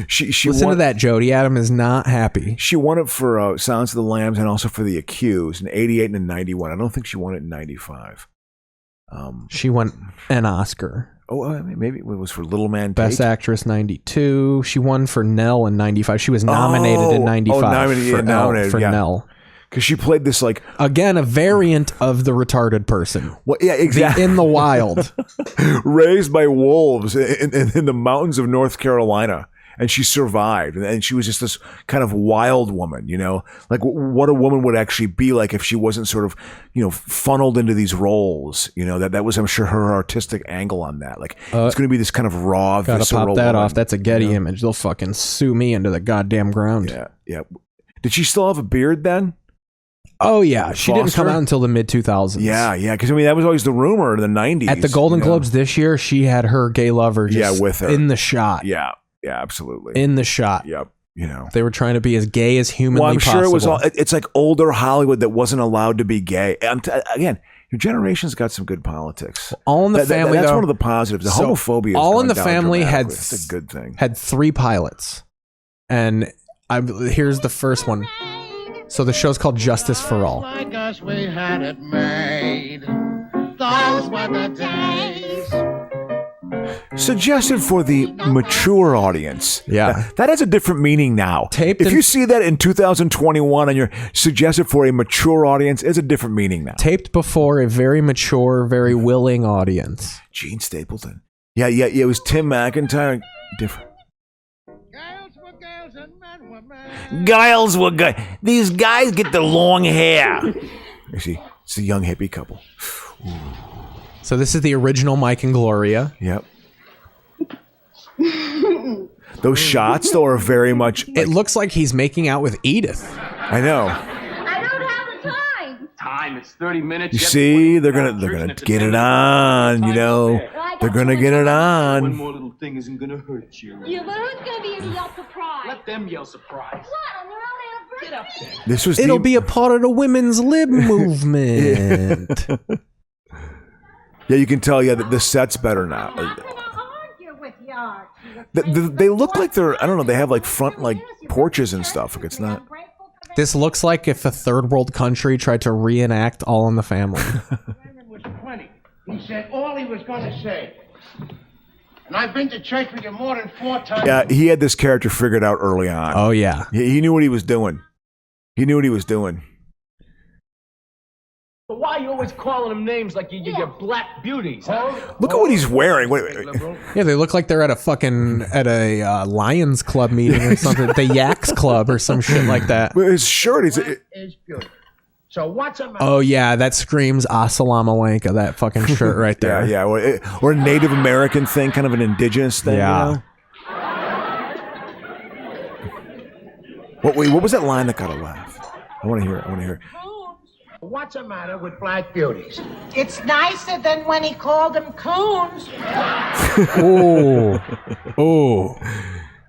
she Listen won to that. Jodie Adam is not happy. She won it for Silence of the Lambs and also for The Accused in 88 and in 91. I don't think she won it in 95. She won an Oscar. Oh, maybe it was for Little Man Best Tate. Actress 92. She won for Nell in 95. She was nominated in 95 nominated for yeah. Nell. Because she played this again, a variant of the retarded person. Well, yeah, exactly. In the wild. Raised by wolves in the mountains of North Carolina. And she survived. And she was just this kind of wild woman, like what a woman would actually be like if she wasn't sort of, funneled into these roles. That was, I'm sure, her artistic angle on that. Like, it's going to be this kind of raw, gotta visceral pop that woman, off. That's a Getty image. They'll fucking sue me into the goddamn ground. Yeah. Did she still have a beard then? Oh, yeah. She didn't come out until the mid-2000s. Yeah. Because, that was always the rumor in the 90s. At the Golden Globes this year, she had her gay lover with her. in the shot. Yeah, absolutely. In the shot. Yep. They were trying to be as gay as humanly possible. Well, I'm sure it was it's like older Hollywood that wasn't allowed to be gay. Again, your generation's got some good politics. All in the Family, that's though, one of the positives. The homophobia. All in the Family that's a good thing. Had 3 pilots. And here's the first one. So the show's called Justice for All. Like us, we had it made. Those were the days. Suggested for the mature audience. Yeah. That has a different meaning now. If you see that in 2021 and you're suggested for a mature audience, it's a different meaning now. Taped before a very mature, very willing audience. Gene Stapleton. Yeah. It was Tim McIntyre. Different. Giles were guys. These guys get the long hair. You see, it's a young hippie couple. Ooh. So this is the original Mike and Gloria. Yep. Those shots, though, are very much. It looks like he's making out with Edith. I know. I don't have the time. Time, it's 30 minutes. You see, they're gonna get it on. They're gonna get it on. One more little thing isn't gonna hurt you. Yeah, but who's gonna be able to yell surprise? Let them yell surprise. What? On their own anniversary? Get up there. This was. It'll be a part of the women's lib movement. Yeah, you can tell. Yeah, the set's better now. They look like they're. I don't know. They have like front porches and stuff. Like it's not. This looks like if a third world country tried to reenact All in the Family. Was plenty. He said all he was going to say. And I've been to church with you more than 4 times. Yeah, he had this character figured out early on. Oh yeah, he knew what he was doing. But why are you always calling them names like you're black beauties? Huh? Look at what he's wearing. Yeah, they look like they're at a Lions Club meeting or something. The Yaks Club or some shit like that. His shirt is beautiful. So what's a matter? Oh yeah, that screams Assalamu alaikum, that fucking shirt right there. Yeah. Or a Native American thing, kind of an indigenous thing. Yeah. What was that line that got a laugh? I want to hear it. What's the matter with black beauties? It's nicer than when he called them coons. Oh.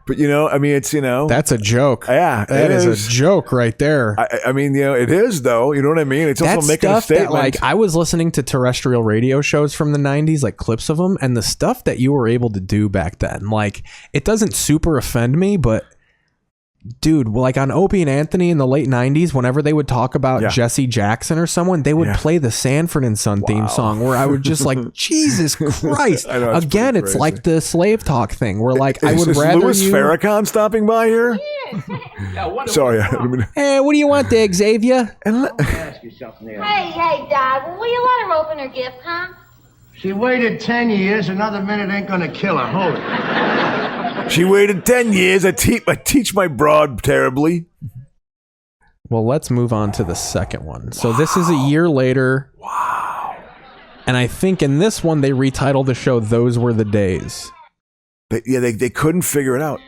But I mean, it's that's a joke. Yeah, that is a joke right there. I mean, it is though. You know what I mean? It's also making a statement. That, like, I was listening to terrestrial radio shows from the 90s, like clips of them, and the stuff that you were able to do back then, like, it doesn't super offend me, but dude, like on Opie and Anthony in the late 90s, whenever they would talk about Jesse Jackson or someone, they would play the Sanford and Son theme song, where I would just like, Jesus Christ. Again, it's like the slave talk thing, where like, I would rather Louis Farrakhan stopping by here? Sorry. Hey, what do you want there, Xavier? Hey, Dad, will you let her open her gift, huh? She waited 10 years. Another minute ain't gonna kill her. Hold it. She waited 10 years. I teach my broad terribly. Well, let's move on to the second one. So this is a year later. Wow. And I think in this one, they retitled the show Those Were the Days. They couldn't figure it out.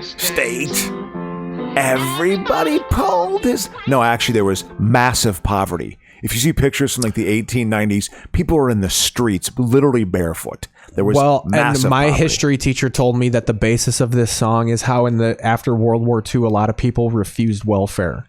State. Everybody pulled his... No, actually, there was massive poverty. If you see pictures from like the 1890s, people were in the streets, literally barefoot. There was massive and my poverty. history teacher told me that the basis of this song is how after World War II, a lot of people refused welfare.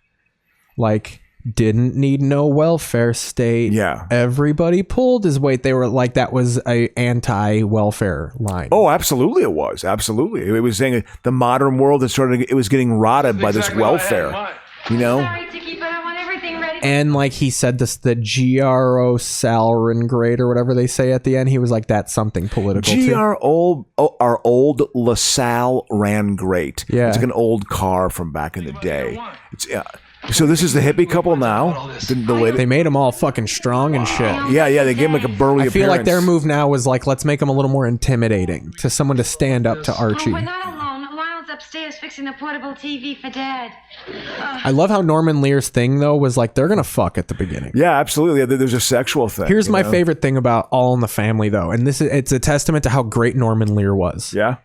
Like, didn't need no welfare state. Yeah. Everybody pulled his weight. They were like, that was a anti-welfare line. Oh, absolutely it was. Absolutely. It was saying the modern world it was getting rotted by this welfare. You know? Sorry, Tiki, but I want everything ready. And like he said this, the GRO Salrin grade or whatever they say at the end, he was like, that's something political too. Our old LaSalle ran great. Yeah. It's like an old car from back in the day. So this is the hippie couple now. They made them all fucking strong and shit. Yeah, they gave him like a burly I feel appearance. like their move now was like, let's make them a little more intimidating to someone to stand up to Archie. Oh, we're not alone. Lionel's upstairs fixing the portable TV for Dad. I love how Norman Lear's thing though was like, they're gonna fuck at the beginning. Yeah, absolutely. There's a sexual thing. Here's my favorite thing about All in the Family though, and it's a testament to how great Norman Lear was. Yeah.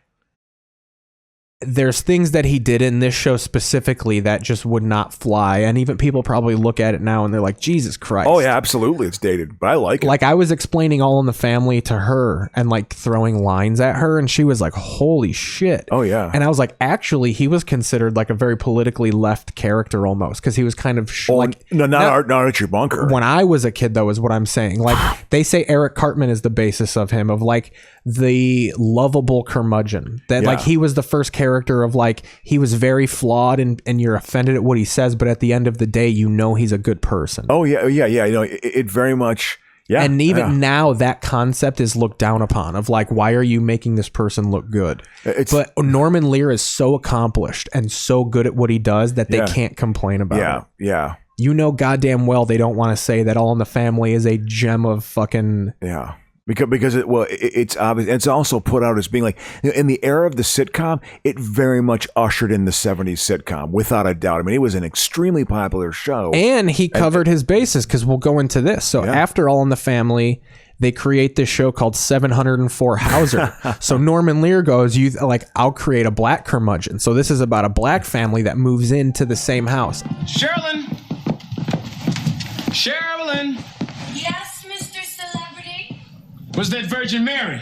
There's things that he did in this show specifically that just would not fly, and even people probably look at it now and they're like, Jesus Christ. Oh yeah, absolutely. It's dated, but I like it. Like, I was explaining All in the Family to her and like throwing lines at her, and she was like, holy shit. Oh yeah. And I was like, actually, he was considered like a very politically left character almost, because he was kind of not Archie Bunker. When I was a kid though, is what I'm saying. Like, they say Eric Cartman is the basis of him, of like the lovable curmudgeon, that like he was the first character of like, he was very flawed and you're offended at what he says, but at the end of the day, you know he's a good person. Oh yeah. You know, it very much. Yeah. And even now, that concept is looked down upon, of like, why are you making this person look good? But Norman Lear is so accomplished and so good at what he does that they can't complain about it. Yeah. You know goddamn well they don't want to say that All in the Family is a gem of fucking... Yeah. Because it's obvious. It's also put out as being like, in the era of the sitcom, it very much ushered in the 70s sitcom, without a doubt. I mean, it was an extremely popular show. And he covered his bases, because we'll go into this. So after All in the Family, they create this show called 704 Hauser. So Norman Lear goes, I'll create a black curmudgeon. So this is about a black family that moves into the same house. Sherilyn! Yes, Mr. Celebrity? Was that Virgin Mary?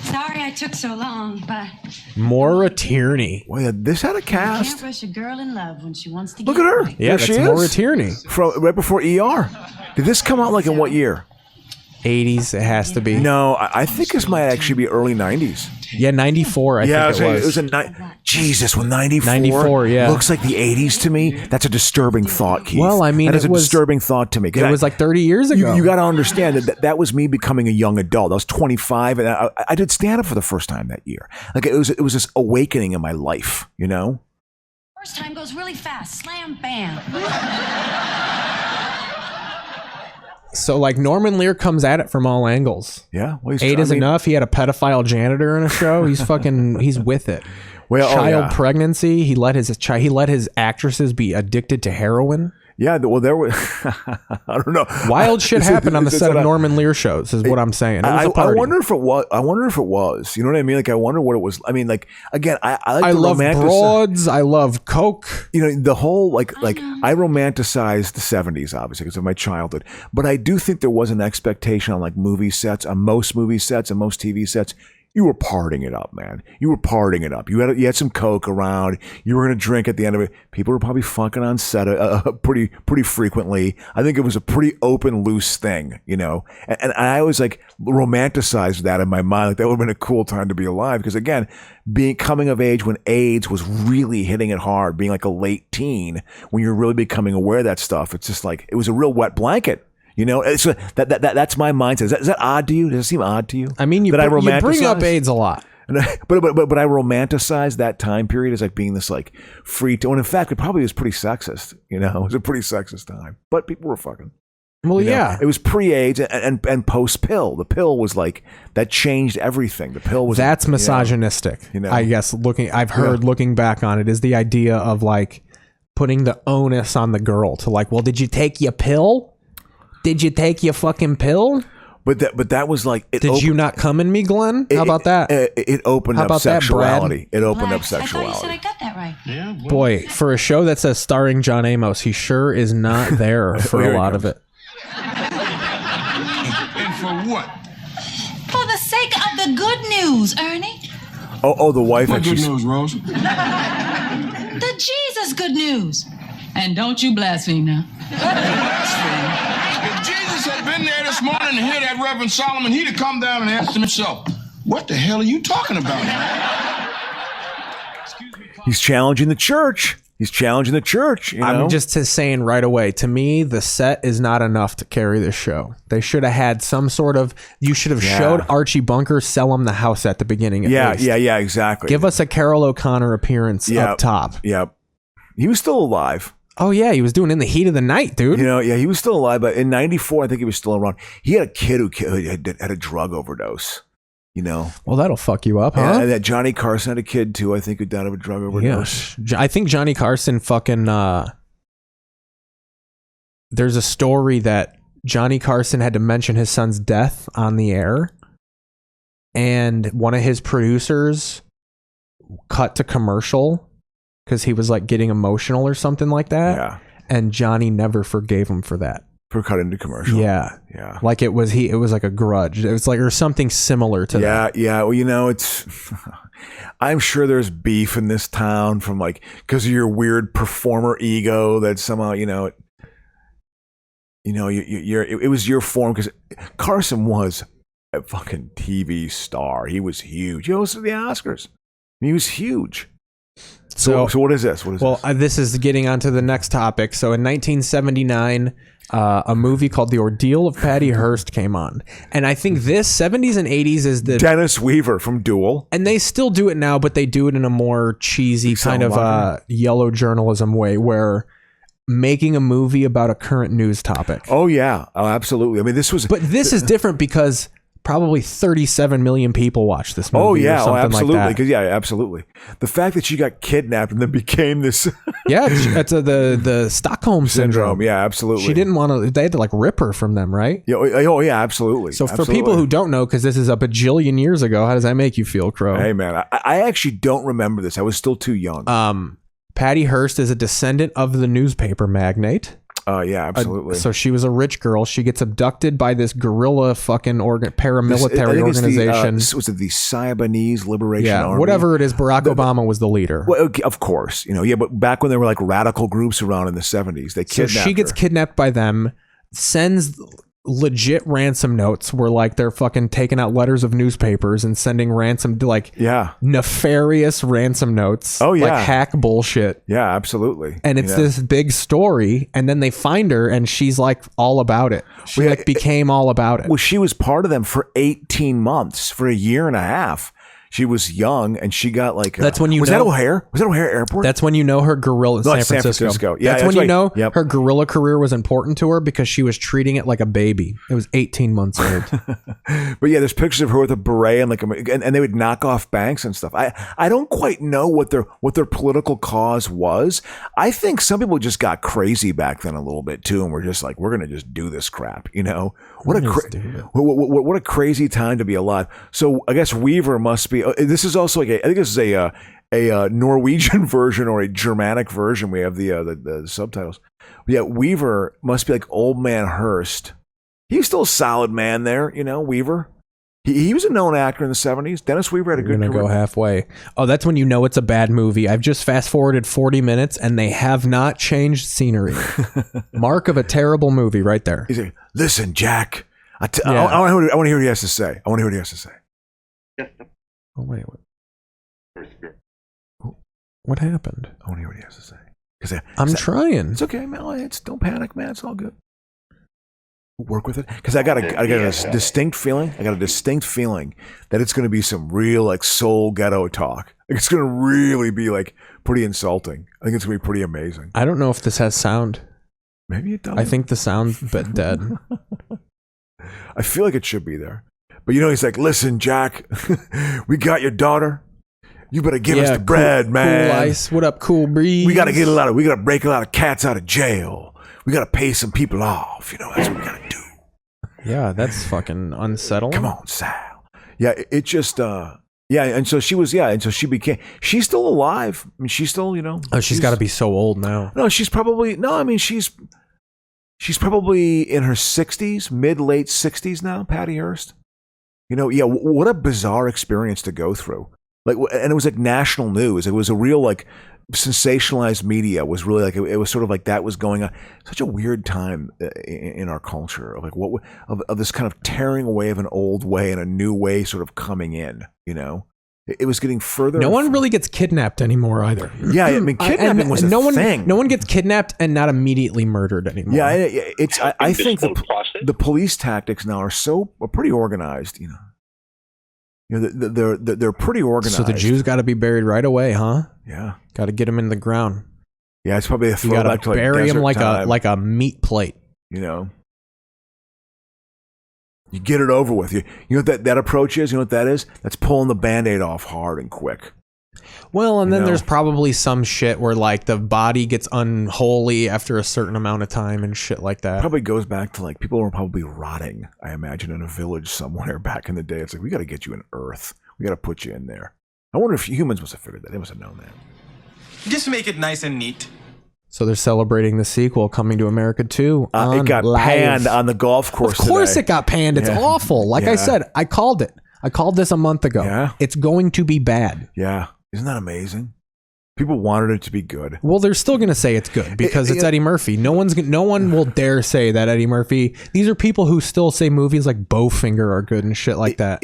Sorry I took so long, but... Maura Tierney. Well, this had a you cast. can't rush a girl in love when she wants to Look get at her. right. Yeah, There she that's is. Maura Tierney. Right before ER. Did this come out like in what year? 80s, it has to be. No, I think this might actually be early 90s. Yeah, 94, I think it was. It was Jesus, with 94? 94, yeah. Looks like the 80s to me. That's a disturbing thought, Keith. Well, I mean, that is it a was- disturbing thought to me. It was like 30 years ago. You got to understand that was me becoming a young adult. I was 25, and I did stand up for the first time that year. Like, it was this awakening in my life, you know? First time goes really fast. Slam, bam. So like Norman Lear comes at it from all angles. Yeah, well, Eight is enough. He had a pedophile janitor in a show. He's fucking. He's with it. Well, child pregnancy. He let his actresses be addicted to heroin. Yeah, well, there was. I don't know. Wild shit happened on the set of Norman Lear shows, is what I'm saying. It was a party. I wonder if it was. I wonder if it was. You know what I mean? Like, I wonder what it was. I mean, like, again, I love broads. I love coke. You know, the whole like I romanticized the 70s, obviously, because of my childhood. But I do think there was an expectation on like movie sets, on most movie sets and most TV sets. you were partying it up, man. You were partying it up. You had some coke around. You were going to drink at the end of it. People were probably fucking on set pretty frequently. I think it was a pretty open, loose thing, you know. And I always like romanticized that in my mind. Like that would have been a cool time to be alive because again, being coming of age when AIDS was really hitting it hard, being like a late teen when you're really becoming aware of that stuff. It's just like it was a real wet blanket. You know, it's that's my mindset. Is that odd to you? Does it seem odd to you? I mean, you bring up AIDS a lot. But I romanticize that time period as like being this like free to, and in fact, it probably was pretty sexist. You know, it was a pretty sexist time, but people were fucking. Well, it was pre-AIDS and post-pill. The pill was like that changed everything. The pill was that's misogynistic. You know, I guess I've heard looking back on it is the idea of like putting the onus on the girl to like, well, did you take your pill? Did you take your fucking pill? But that was like. Did you not come in me, Glenn? How about that? It opened up sexuality. It opened up I sexuality. thought you said I got that right. Yeah, well, Boy, for a show that says starring John Amos, he sure is not there for a lot of it. and for what? For the sake of the good news, Ernie. Oh, the wife. What good news, Rose? The Jesus good news. And don't you blaspheme now. If Jesus had been there this morning to hear that Reverend Solomon, he'd have come down and asked himself, what the hell are you talking about? He's challenging the church. He's challenging the church. You know? I'm just saying right away, to me, the set is not enough to carry this show. They should have had some sort of, you should have showed Archie Bunker sell him the house at the beginning. Yeah, exactly. Give us a Carol O'Connor appearance up top. Yep. He was still alive. Oh, yeah, he was doing In the Heat of the Night, dude. You know, yeah, he was still alive, but in 94, I think he was still around. He had a kid who had a drug overdose, you know. Well, that'll fuck you up, huh? Yeah, and that Johnny Carson had a kid, too, I think, who died of a drug overdose. Yeah. I think Johnny Carson fucking... there's a story that Johnny Carson had to mention his son's death on the air, and one of his producers cut to commercial because he was like getting emotional or something like that. Yeah. And Johnny never forgave him for that. For cutting to commercial. Yeah. Yeah. Like it was like a grudge. It was like, or something similar to that. Yeah. Well, you know, it's, I'm sure there's beef in this town from like, because of your weird performer ego that somehow, it was your form, because Carson was a fucking TV star. He was huge. He hosted the Oscars. He was huge. So what is this? This is getting onto the next topic. So in 1979, a movie called The Ordeal of Patty Hearst came on. And I think this 70s and 80s is the... Dennis Weaver from Duel. And they still do it now, but they do it in a more cheesy kind of yellow journalism way where making a movie about a current news topic. Oh, yeah. Oh, absolutely. I mean, this was... But this is different because... Probably 37 million people watched this movie. Oh, yeah. Or something absolutely. Like that. Absolutely. The fact that she got kidnapped and then became this... Yeah, it's the Stockholm Syndrome. Yeah, absolutely. She didn't want to... They had to like rip her from them, right? Yeah, oh, yeah, absolutely. So for people who don't know, because this is a bajillion years ago, how does that make you feel, Crow? Hey, man, I actually don't remember this. I was still too young. Patty Hearst is a descendant of the newspaper magnate. Yeah, absolutely. So she was a rich girl. She gets abducted by this guerrilla fucking paramilitary organization. Was it the Symbionese Liberation Army? Whatever it is, Barack Obama was the leader. Well, okay, of course. But back when there were like radical groups around in the 70s, they kidnapped her. So she gets kidnapped by them, sends legit ransom notes where like they're fucking taking out letters of newspapers and sending ransom to like nefarious ransom notes. Oh, yeah. Like hack bullshit. Yeah, absolutely. And it's this big story, and then they find her and she's like all about it. She became all about it. Well, she was part of them for 18 months, for a year and a half. She was young, and she got like... That's when you was know... that O'Hare? Was that O'Hare Airport? That's when you know her guerrilla... No, San Francisco. Yeah, that's when you know her guerrilla career was important to her because she was treating it like a baby. It was 18 months old. But yeah, there's pictures of her with a beret and they would knock off banks and stuff. I don't quite know what their political cause was. I think some people just got crazy back then a little bit too, and were just like, we're gonna just do this crap, What a crazy time to be alive. So I guess Weaver must be. This is also like I think this is a Norwegian version or a Germanic version. We have the subtitles. But yeah, Weaver must be like old man Hearst. He's still a solid man there, Weaver. He was a known actor in the 70s. Dennis Weaver had a good career. Go halfway. Oh, that's when you know it's a bad movie. I've just fast forwarded 40 minutes and they have not changed scenery. Mark of a terrible movie right there. He's like, listen, Jack. I want to hear what he has to say. I want to hear what he has to say. Oh, wait. What happened? I want to hear what he has to say. I'm trying. It's okay, man. Don't panic, man. It's all good. Work with it, because I got a distinct feeling. I got a distinct feeling that it's going to be some real like soul ghetto talk. Like, it's going to really be like pretty insulting. I think it's going to be pretty amazing. I don't know if this has sound. Maybe it does. I think the sound's but dead. I feel like it should be there, but he's like, "Listen, Jack, we got your daughter. You better give us the bread, man. Cool ice. What up, Cool Breeze? We got to break a lot of cats out of jail. We got to pay some people off. That's what we got to do." Yeah, that's fucking unsettling. Come on, Sal. Yeah, it just, and so she was, and so she's still alive. I mean, she's still, Oh, she's got to be so old now. No, she's probably in her 60s, late 60s now, Patty Hearst. What a bizarre experience to go through. Like, and it was like national news. It was a real, like, sensationalized media was really like it was sort of like that was going on. Such a weird time in our culture of like of this kind of tearing away of an old way and a new way sort of coming in. It was getting further. No one really gets kidnapped anymore either. Yeah, I mean, kidnapping was a thing. No one gets kidnapped and not immediately murdered anymore. Yeah, it's. I think the police tactics now are pretty organized. They're pretty organized. So the Jews got to be buried right away, huh? Yeah, got to get them in the ground. Yeah, it's probably a throwback. You got to bury them like a meat plate. You get it over with. You know what that approach is? You know what that is? That's pulling the Band-Aid off hard and quick. Well, and then there's probably some shit where like the body gets unholy after a certain amount of time and shit like that. Probably goes back to like people were probably rotting, I imagine, in a village somewhere back in the day. It's like, we got to get you in Earth. We got to put you in there. I wonder if humans must have figured that. They must have known that. Just make it nice and neat. So they're celebrating the sequel, Coming to America 2. It got panned on the golf course. Of course today. It got panned. It's awful. Like I said, I called it. I called this a month ago. Yeah. It's going to be bad. Yeah. Isn't that amazing? People wanted it to be good. Well, they're still going to say it's good because it's Eddie Murphy. No one will dare say that Eddie Murphy. These are people who still say movies like Bowfinger are good and shit like that.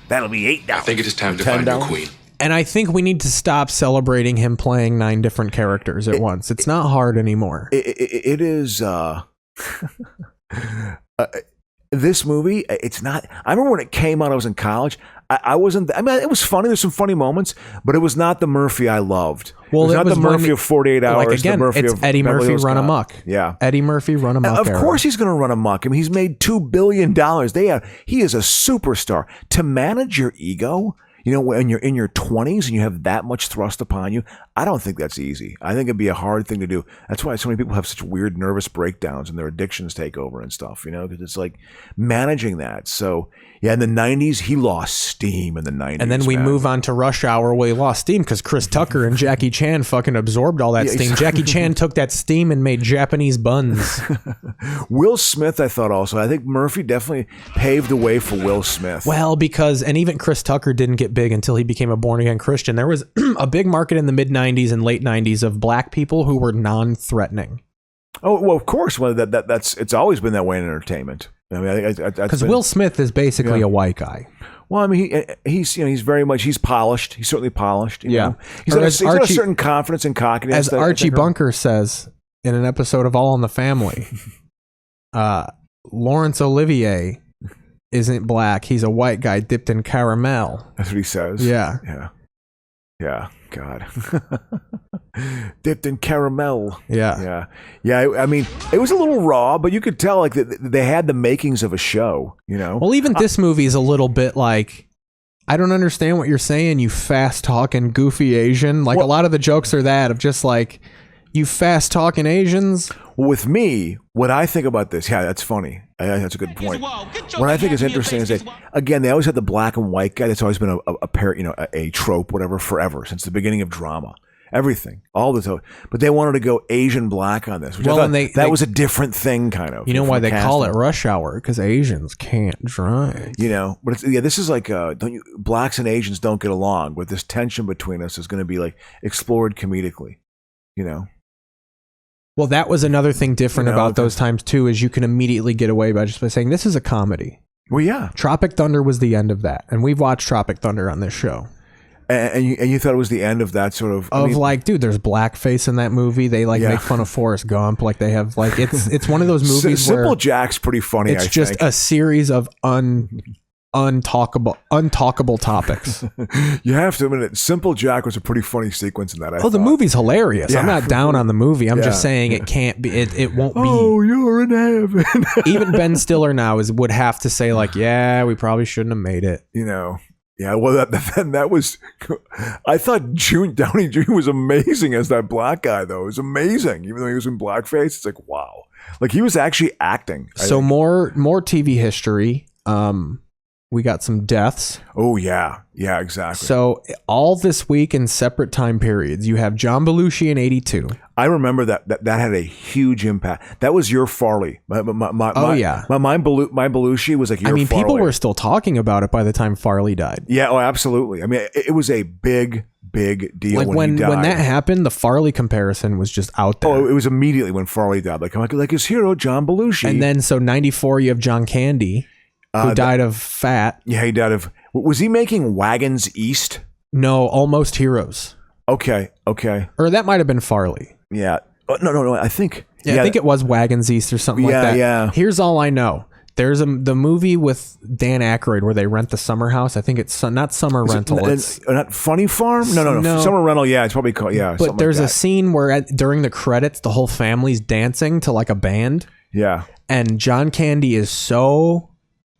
That'll be $8. I think it is time to find your queen. And I think we need to stop celebrating him playing 9 different characters at once. It's not hard anymore. It is. This movie, it's not. I remember when it came out, I was in college. I wasn't. I mean, it was funny. There's some funny moments, but it was not the Murphy I loved. Well, it was not the Murphy of 48 Hours. Like again, the Murphy it's of Eddie Beverly Murphy Hills run Cop. amok. Yeah, Eddie Murphy run amok. Of course, he's going to run amok. I mean, he's made $2 billion. He is a superstar. To manage your ego, when you're in your 20s and you have that much thrust upon you, I don't think that's easy. I think it'd be a hard thing to do. That's why so many people have such weird nervous breakdowns and their addictions take over and stuff, because it's like managing that. So, yeah, in the 90s, he lost steam in the 90s. And then we move on to Rush Hour where he lost steam because Chris Tucker and Jackie Chan fucking absorbed all that steam. Jackie Chan took that steam and made Japanese buns. Will Smith, I thought also. I think Murphy definitely paved the way for Will Smith. Well, and even Chris Tucker didn't get big until he became a born-again Christian. There was a big market in the mid-90s and late 90s of black people who were non-threatening. Oh, well, of course. Well, that's it's always been that way in entertainment. I mean, because Will Smith is basically a white guy. Well, I mean, he's very much, he's polished. He's certainly polished. He's got a certain confidence and cockiness. As Archie Bunker says in an episode of All in the Family, Laurence Olivier isn't black. He's a white guy dipped in caramel. That's what he says. Yeah. God. Dipped in caramel. Yeah. I mean, it was a little raw, but you could tell like they had the makings of a show. Well, even this movie is a little bit like, I don't understand what you're saying, you fast talking goofy Asian. Like a lot of the jokes are that of just like, you fast talking Asians. With me, what I think about this, that's funny. That's a good point. What I think is interesting is that, again, they always had the black and white guy. That's always been a trope, whatever, forever, since the beginning of drama. everything, all the. But they wanted to go Asian black on this. Which Well, I and thought that was a different thing, kind of. You know why they call it casting. rush hour? Because Asians can't drive. You know, but this is like blacks and Asians don't get along, but this tension between us is going to be like explored comedically. You know. Well, that was another thing different about those times too, is you can immediately get away by saying this is a comedy. Well, yeah. Tropic Thunder was the end of that, and we've watched Tropic Thunder on this show. And you thought it was the end of that sort of like, dude, there's blackface in that movie. They make fun of Forrest Gump. Like they have it's one of those movies where Simple Jack's pretty funny. It's just a series of untalkable topics. You have to admit it. Simple Jack was a pretty funny sequence in that. The movie's hilarious. Yeah. I'm not down on the movie. I'm just saying it can't be. It won't be. Oh, you're in heaven. Even Ben Stiller now would have to say like, yeah, we probably shouldn't have made it. You know. Yeah, well, that was. I thought Downey Jr. was amazing as that black guy, though. It was amazing, even though he was in blackface. It's like, wow, like he was actually acting. So more TV history. We got some deaths. Oh yeah, exactly. So all this week in separate time periods, you have John Belushi in '82. I remember that had a huge impact. That was your Farley. My Belushi was like your Farley. People were still talking about it by the time Farley died. Yeah, oh, absolutely. I mean, it was a big deal like when he died. When that happened, the Farley comparison was just out there. Oh, it was immediately when Farley died. Like his hero, John Belushi. And then so '94, you have John Candy, who died of fat. Yeah, he died of. Was he making Wagons East? No, Almost Heroes. Okay. Or that might have been Farley. Yeah. No. I think. Yeah, I think it was Wagons East or something like that. Yeah. Here's all I know. There's the movie with Dan Aykroyd where they rent the summer house. I think it's not Summer Rental. It's not Funny Farm. No. Summer Rental. Yeah, it's probably called. Yeah. But there's a scene where during the credits, the whole family's dancing to like a band. Yeah. And John Candy is so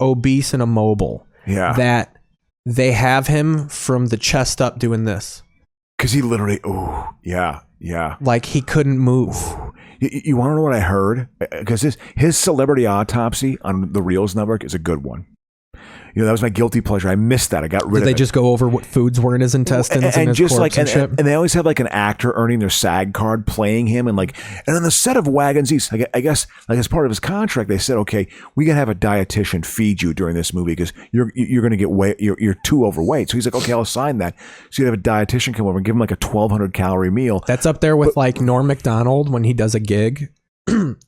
obese and immobile that they have him from the chest up doing this. Because he literally, yeah. Like he couldn't move. You want to know what I heard? Because his Celebrity Autopsy on the Reels Network is a good one. You know, that was my guilty pleasure. I missed that. I got rid of it. Did they just go over what foods were in his intestines and his just corpse and shit? And they always have like an actor earning their SAG card playing him, and on the set of Wagons East, I guess like as part of his contract, they said, okay, we gotta have a dietitian feed you during this movie because you're gonna get you're too overweight. So he's like, okay, I'll sign that. So you'd have a dietitian come over and give him like a 1,200 calorie meal. That's up there with like Norm Macdonald when he does a gig.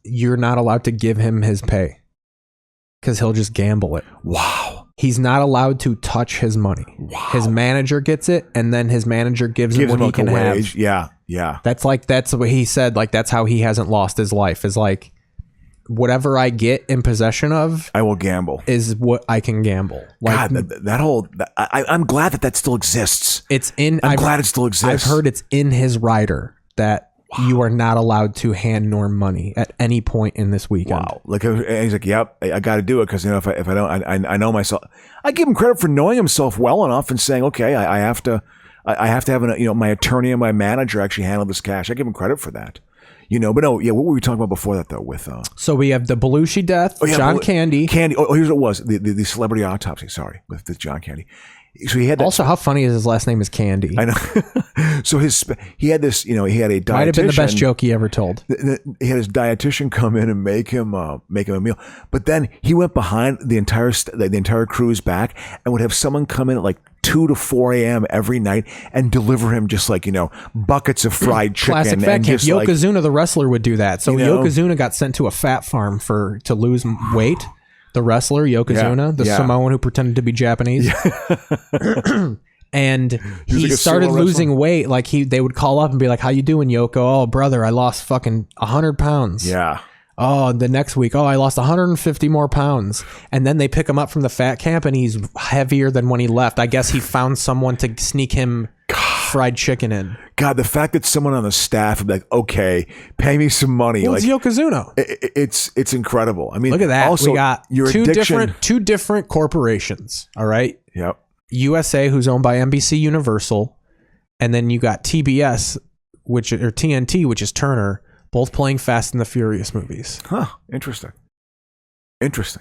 You're not allowed to give him his pay because he'll just gamble it. Wow. He's not allowed to touch his money. Wow. His manager gets it, and then his manager gives him what he can have. Yeah. That's what he said. Like that's how he hasn't lost his life. Is like whatever I get in possession of, I will gamble. Is what I can gamble. Like, God, that whole. I'm glad that still exists. I'm glad it still exists. I've heard it's in his rider that. Wow. You are not allowed to hand Norm money at any point in this weekend. Like he's like, yep, I got to do it because if I don't, I know myself. I give him credit for knowing himself well enough and saying, okay, I have to have my attorney and my manager actually handle this cash. I give him credit for that. But no, yeah. What were we talking about before that though? With so we have the Belushi death, John Candy. Oh, here's what it was: the Celebrity Autopsy. Sorry, with John Candy. So he had that, also, how funny is his last name is Candy? I know. So he had this, he had a dietitian. Might have been the best joke he ever told. He had his dietitian come in and make him a meal. But then he went behind the entire crew's back and would have someone come in at like 2 to 4 a.m. every night and deliver him just like, buckets of fried chicken. Classic fat camp. Yokozuna, the wrestler, would do that. So Yokozuna got sent to a fat farm to lose weight. The wrestler, Yokozuna, the Samoan who pretended to be Japanese. Yeah. And he started losing weight. Like they would call up and be like, how you doing, Yoko? Oh, brother, I lost fucking 100 pounds. Yeah. Oh, the next week, I lost 150 more pounds. And then they pick him up from the fat camp and he's heavier than when he left. I guess he found someone to sneak him fried chicken in. God, the fact that someone on the staff would be like, okay, pay me some money. Well, it's Yokozuna. It's incredible. I mean, look at that. Also, we got two different corporations. All right. Yep. USA, who's owned by NBC Universal, and then you got TBS, or TNT, which is Turner, both playing Fast and the Furious movies. Huh. Interesting.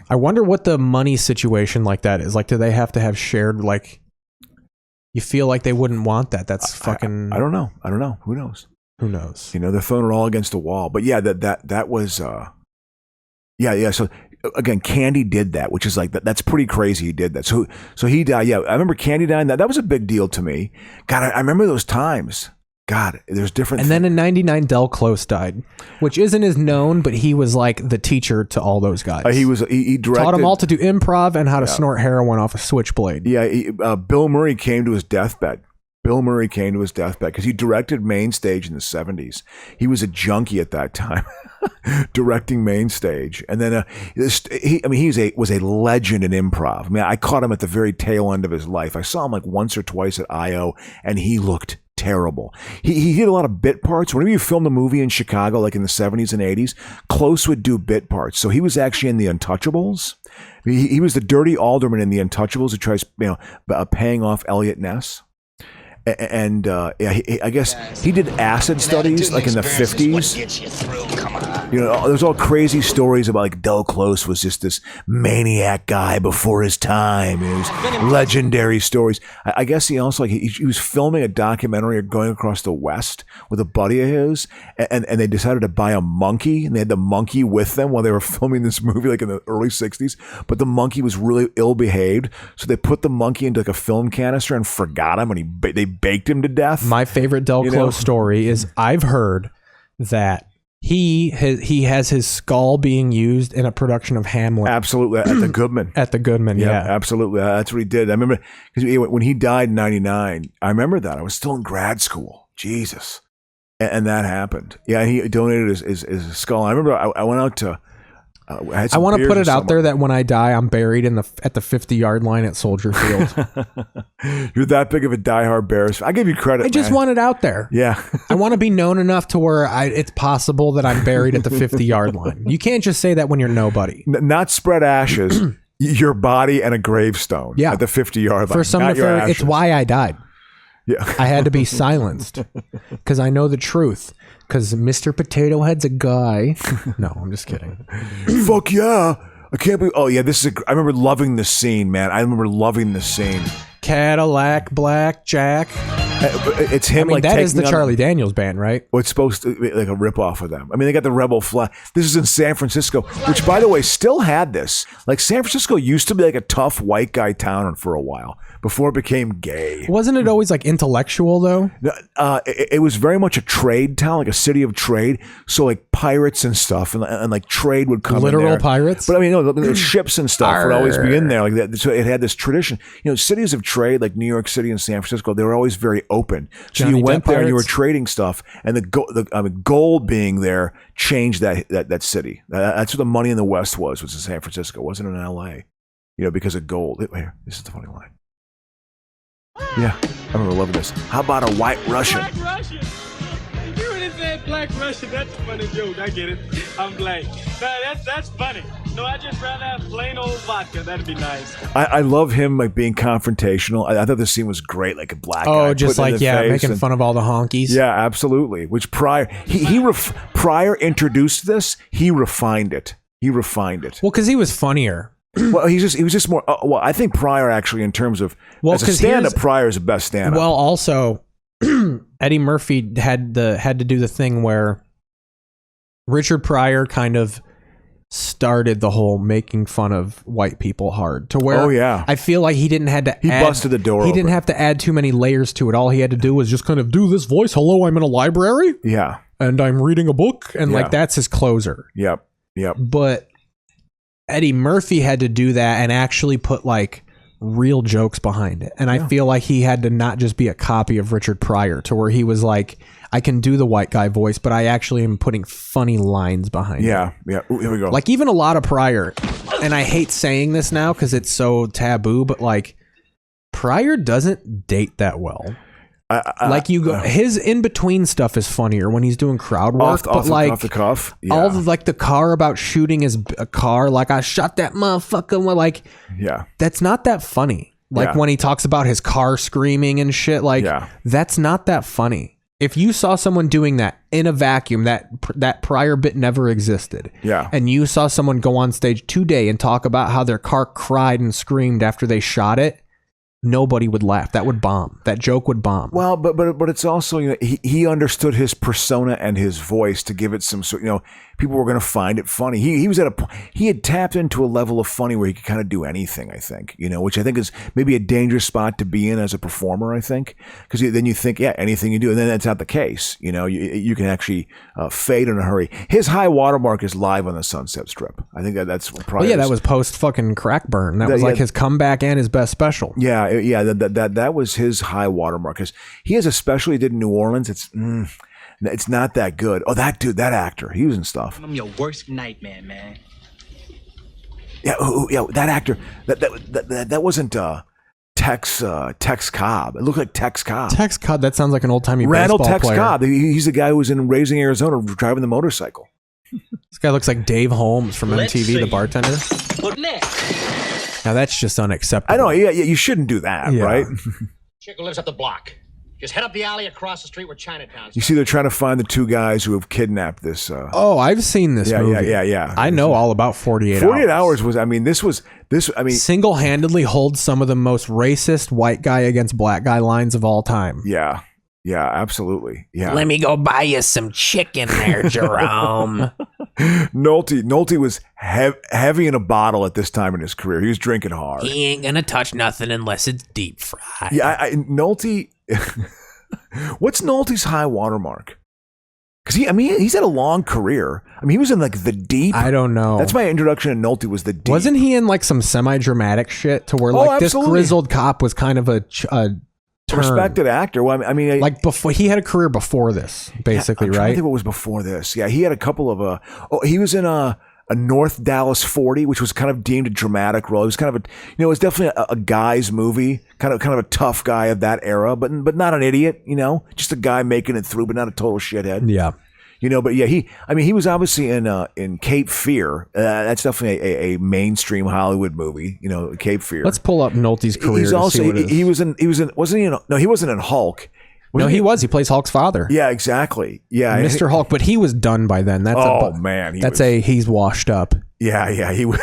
I wonder what the money situation like that is. Like, do they have to have shared like you feel like they wouldn't want that. That's fucking. I don't know. Who knows? Who knows? You know, they're throwing it all against the wall. But yeah, that was. Yeah. So again, Candy did that, which is like that's pretty crazy. He did that. So he died. Yeah, I remember Candy dying. That was a big deal to me. God, I remember those times. God, there's different. And then in '99, Del Close died, which isn't as known, but he was like the teacher to all those guys. He directed, taught them all to do improv and how to snort heroin off a switchblade. Yeah, Bill Murray came to his deathbed. Because he directed Main Stage in the 70s. He was a junkie at that time, directing Main Stage. And then he was a legend in improv. I mean, I caught him at the very tail end of his life. I saw him like once or twice at I.O., and he looked terrible. He did a lot of bit parts. Whenever you filmed a movie in Chicago, like in the 70s and 80s, Close would do bit parts. So he was actually in The Untouchables. He was the dirty alderman in The Untouchables who tries, paying off Elliot Ness. And I guess he did acid studies like in the 50s. You know, there's all crazy stories about like Del Close was just this maniac guy before his time. It was legendary stories. I guess he also he was filming a documentary going across the West with a buddy of his, and they decided to buy a monkey, and they had the monkey with them while they were filming this movie like in the early 60s. But the monkey was really ill behaved, so they put the monkey into like a film canister and forgot him, and they baked him to death. My favorite Del Close story is I've heard that he has his skull being used in a production of Hamlet. Absolutely, at the Goodman. At the Goodman, yeah. Absolutely. That's what he did. I remember because when he died in '99. I remember that I was still in grad school. Jesus, and that happened. Yeah, he donated his skull. I remember I went out to. I want to put it out there that when I die, I'm buried at the 50-yard line at Soldier Field. You're that big of a diehard Bears. I give you credit. I just want it out there. Yeah. I want to be known enough to where it's possible that I'm buried at the 50-yard line. You can't just say that when you're nobody. Not spread ashes, your body and a gravestone at the 50-yard line. For some nefarious, it's why I died. Yeah. I had to be silenced because I know the truth. Because Mr. Potato Head's a guy. No, I'm just kidding. Fuck yeah. I can't believe. Oh, yeah. I remember loving the scene, man. I remember loving the scene. Cadillac Blackjack. It's him. That is the Charlie Daniels band, right? Well, it's supposed to be like a ripoff of them. I mean, they got the Rebel flag. This is in San Francisco, which, by the way, still had this. Like, San Francisco used to be like a tough white guy town for a while before it became gay. Wasn't it always like intellectual though? It was very much a trade town, like a city of trade. So like pirates and stuff, and like trade would come. Literal in there. Pirates. But I mean, no, ships and stuff would always be in there like that. So it had this tradition. You know, cities of trade like New York City and San Francisco, they were always very open. So you went there and you were trading stuff, and the gold being there changed that city. That's what the money in the West was in San Francisco. It wasn't in L.A. You know, because of gold. Here, this is the funny line. Yeah, I remember loving this. How about a white Russian? Black Russian. You really said black Russian. That's a funny joke. I get it. I'm black. No, that's funny. No, I just rather have plain old vodka. That'd be nice. I love him like being confrontational. I thought the scene was great, like a black guy. Oh, just like making fun of all the honkies. Yeah, absolutely. Which Pryor Pryor introduced this. He refined it. Well, because he was funnier. Well, he was just more. Well, I think Pryor actually, in terms of as a stand-up, Pryor is the best stand-up. Well, also Eddie Murphy had to do the thing where Richard Pryor kind of started the whole making fun of white people hard to where I feel like he didn't have to busted the door. He didn't have to add too many layers to it. All he had to do was just kind of do this voice. Hello, I'm in a library. Yeah. And I'm reading a book, and like that's his closer. Yep. But Eddie Murphy had to do that and actually put like real jokes behind it. And I feel like he had to not just be a copy of Richard Pryor to where he was like, I can do the white guy voice, but I actually am putting funny lines behind it. Yeah. Ooh, here we go. Like even a lot of Pryor, and I hate saying this now because it's so taboo, but like Pryor doesn't date that well. His in between stuff is funnier when he's doing crowd work, off the cuff. Yeah. All the car about shooting his car, like I shot that motherfucker. Like, that's not that funny. Like when he talks about his car screaming and shit, like that's not that funny. If you saw someone doing that in a vacuum, that Pryor bit never existed. Yeah. And you saw someone go on stage today and talk about how their car cried and screamed after they shot it, nobody would laugh. That would bomb. That joke would bomb. Well, but it's also, you know, he understood his persona and his voice to give it some sort, you know, people were going to find it funny. He was he had tapped into a level of funny where he could kind of do anything, I think, you know, which I think is maybe a dangerous spot to be in as a performer, I think, because then you think, yeah, anything you do, and then that's not the case. You know, you can actually fade in a hurry. His high watermark is Live on the Sunset Strip. I think that's probably. Well, yeah, that was post fucking Crackburn. That was like his comeback and his best special. Yeah, that was his high watermark. Because he has a special he did in New Orleans. It's not that good. Oh, that dude, that actor, he was in stuff. I'm your worst nightmare, man. Yeah, that actor. That wasn't Tex Cobb. It looked like Tex Cobb. Tex Cobb. That sounds like an old timey Randall baseball Tex player. Cobb. He's the guy who was in Raising Arizona driving the motorcycle. This guy looks like Dave Holmes from Let's MTV, see. the bartender. What next? Now that's just unacceptable. I know. Yeah, you shouldn't do that, Yeah. right? Chick who lives up the block. Just head up the alley across the street where Chinatown's. You see, they're trying to find the two guys who have kidnapped this. Oh, I've seen this movie. Yeah. I know all about 48 Hours. 48 Hours was. I mean, this. I mean, single-handedly holds some of the most racist white guy against black guy lines of all time. Yeah, absolutely. Yeah. Let me go buy you some chicken there, Jerome. Nolte was heavy in a bottle at this time in his career. He was drinking hard. He ain't gonna touch nothing unless it's deep fried. Yeah, Nolte. What's Nolte's high watermark? Because he's had a long career. I mean, he was in like The Deep. I don't know. That's my introduction to Nolte was The Deep. Wasn't he in like some semi-dramatic shit to where like this grizzled cop was kind of a turn. Respected actor. Well, I mean, like before he had a career before this, basically, I'm trying to right? think what was before this. Yeah, he had a couple of he was in a North Dallas 40, which was kind of deemed a dramatic role. It was kind of it was definitely a guy's movie, kind of a tough guy of that era, but not an idiot, you know, just a guy making it through, but not a total shithead. Yeah. You know, but yeah, he was obviously in Cape Fear. That's definitely a mainstream Hollywood movie. You know, Cape Fear. Let's pull up Nolte's career. He's also to see what it is. he was in wasn't he in, no, he wasn't in Hulk. No, he was. He plays Hulk's father. Yeah, exactly. Yeah, Mr. Hulk, but he was done by then. That's man, he's washed up. Yeah, he was.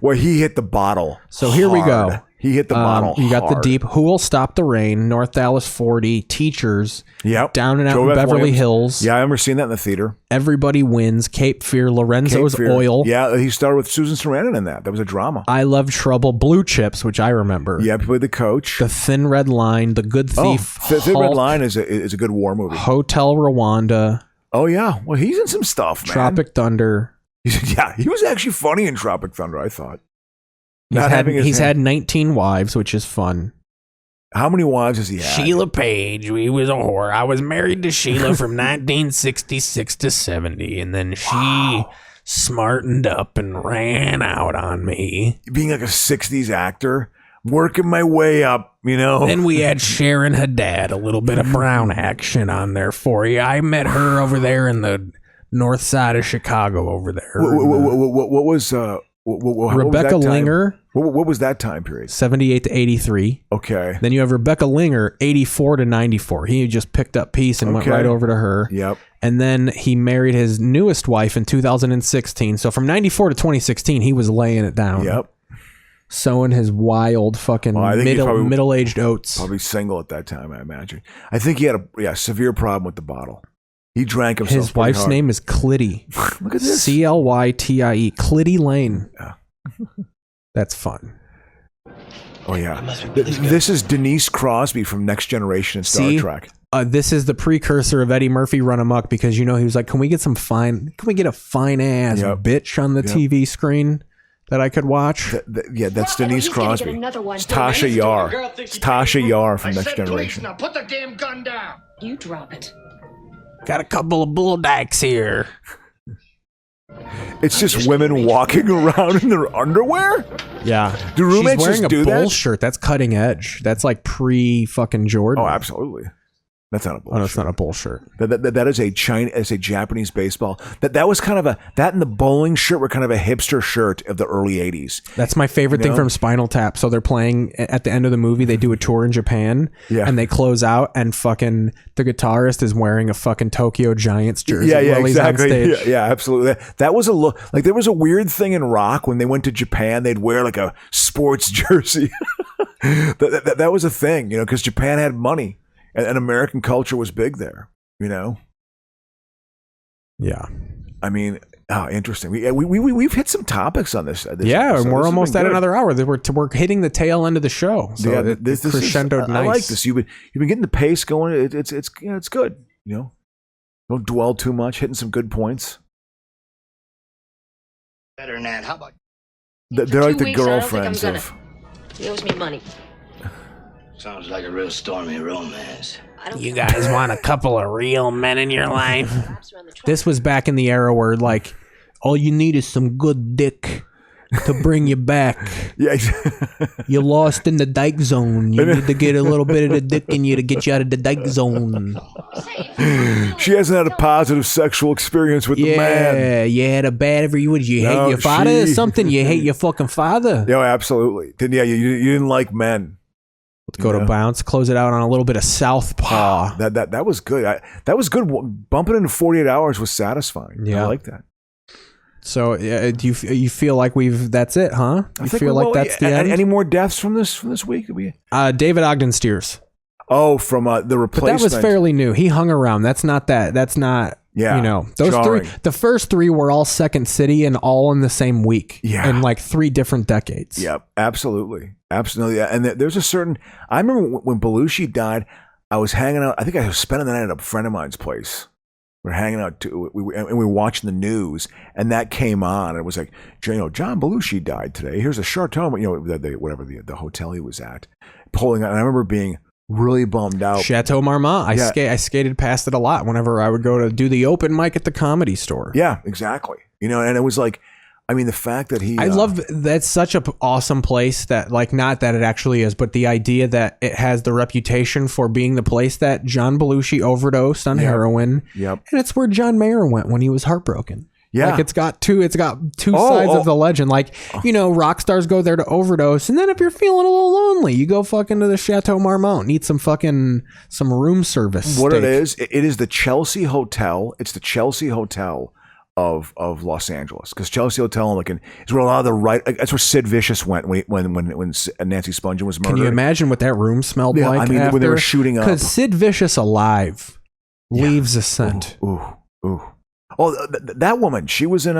Well, he hit the bottle. So here we go. He hit the bottle. You got hard. The Deep. Who Will Stop the Rain? North Dallas 40. Teachers. Yep. Down and Out Joe in F. Beverly Williams. Hills. Yeah, I remember seeing that in the theater. Everybody Wins. Cape Fear. Lorenzo's Cape Fear. Oil. Yeah, he starred with Susan Sarandon in that. That was a drama. I Love Trouble. Blue Chips, which I remember. Yeah, he played the coach. The Thin Red Line. The Good Thief. Thin Red Line is a good war movie. Hotel Rwanda. Oh yeah, well he's in some stuff, man. Tropic Thunder. Yeah, he was actually funny in Tropic Thunder, I thought. He's had 19 wives, which is fun. How many wives has he had? Sheila Page, we was a whore. I was married to Sheila from 1966 to 70, and then she smartened up and ran out on me. Being like a 60s actor, working my way up, you know. Then we had Sharon Haddad, a little bit of brown action on there for you. I met her over there in the north side of Chicago over there. What was Rebecca Linger? What was that time period? 78 to 83. Okay. Then you have Rebecca Linger, 84 to 94. He just picked up peace and went right over to her. Yep. And then he married his newest wife in 2016. So from 94 to 2016, he was laying it down. Yep. Sowing his wild fucking middle-aged oats. Probably single at that time, I imagine. I think he had a severe problem with the bottle. He drank himself. His wife's hard. name is Clitty. Look at this. Clytie. Clitty Lane. Yeah. That's fun. Oh, yeah. This is Denise Crosby from Next Generation and Star Trek. This is the precursor of Eddie Murphy Run Amok because, he was like, can we get a fine ass bitch on the TV screen that I could watch? That's Denise Crosby. It's Tasha Yar. It's Tasha Yar from Next Generation. Now put the damn gun down. You drop it. Got a couple of bull dykes here. It's just women walking around in their underwear? Yeah. Do roommates She's wearing just do a bull that? shirt. That's cutting edge. That's like pre-fucking Jordan. Oh, absolutely. That's not a bull shirt. shirt. It's not a bull shirt. That is a Japanese baseball. That was kind of that and the bowling shirt were kind of a hipster shirt of the early 80s. That's my favorite thing from Spinal Tap. So they're playing at the end of the movie. They do a tour in Japan. Yeah. And they close out and fucking the guitarist is wearing a fucking Tokyo Giants jersey. Yeah, while he's on exactly. stage. Yeah, absolutely. That was a look. Like there was a weird thing in rock when they went to Japan. They'd wear like a sports jersey. That was a thing, because Japan had money and American culture was big there, Yeah. I mean, interesting. We've hit some topics on this. Yeah, episode. and we're This has almost been at good. another hour. We're hitting the tail end of the show. So Yeah, this crescendoed I nice. like this. You've been getting the pace going. It's good. Don't dwell too much. Hitting some good points. Better than that. How about They're like the girlfriends of. He owes me money. Sounds like a real stormy romance. You guys want a couple of real men in your life? This was back in the era where all you need is some good dick to bring you back. Yeah, you're lost in the dyke zone. You need to get a little bit of the dick in you to get you out of the dyke zone. She hasn't had a positive sexual experience with the man. Yeah, you had a bad. You hate your father or something? You hate your fucking father? Yeah, absolutely. Then you didn't like men. Let's go to Bounce. Close it out on a little bit of Southpaw. That was good. That was good. Bumping into 48 hours was satisfying. Yeah. I like that. So do you feel like that's it, huh? You feel like that's the end? Any more deaths from this week? David Ogden Steers. Oh, from the replacement. But that was fairly new. He hung around. That's not. Yeah, those jarring. the first three were all Second City and all in the same week. Yeah. In 3 different decades. Yep, absolutely. Yeah. And there's a certain, I remember when Belushi died, I was hanging out, I think I was spending the night at a friend of mine's place. We're hanging out and we were watching the news, and that came on, and it was like, John Belushi died today. Here's a Chateau, whatever the hotel he was at, pulling out, and I remember being really bummed out. Chateau Marmont. I skated past it a lot whenever I would go to do the open mic at the Comedy Store. Yeah, exactly. And it was like, the fact that he... I love that's such an awesome place that, not that it actually is, but the idea that it has the reputation for being the place that John Belushi overdosed on heroin. Yep. And it's where John Mayer went when he was heartbroken. Yeah. It's got two sides of the legend. Rock stars go there to overdose, and then if you're feeling a little lonely, you go fucking to the Chateau Marmont and eat some room service. What steak. it is the Chelsea Hotel. It's the Chelsea Hotel of Los Angeles, because Chelsea Hotel is where a lot of that's where Sid Vicious went when Nancy Spungen was murdered. Can you imagine what that room smelled like? When they were shooting up, because Sid Vicious alive leaves a scent. Ooh. Oh, that woman. She was in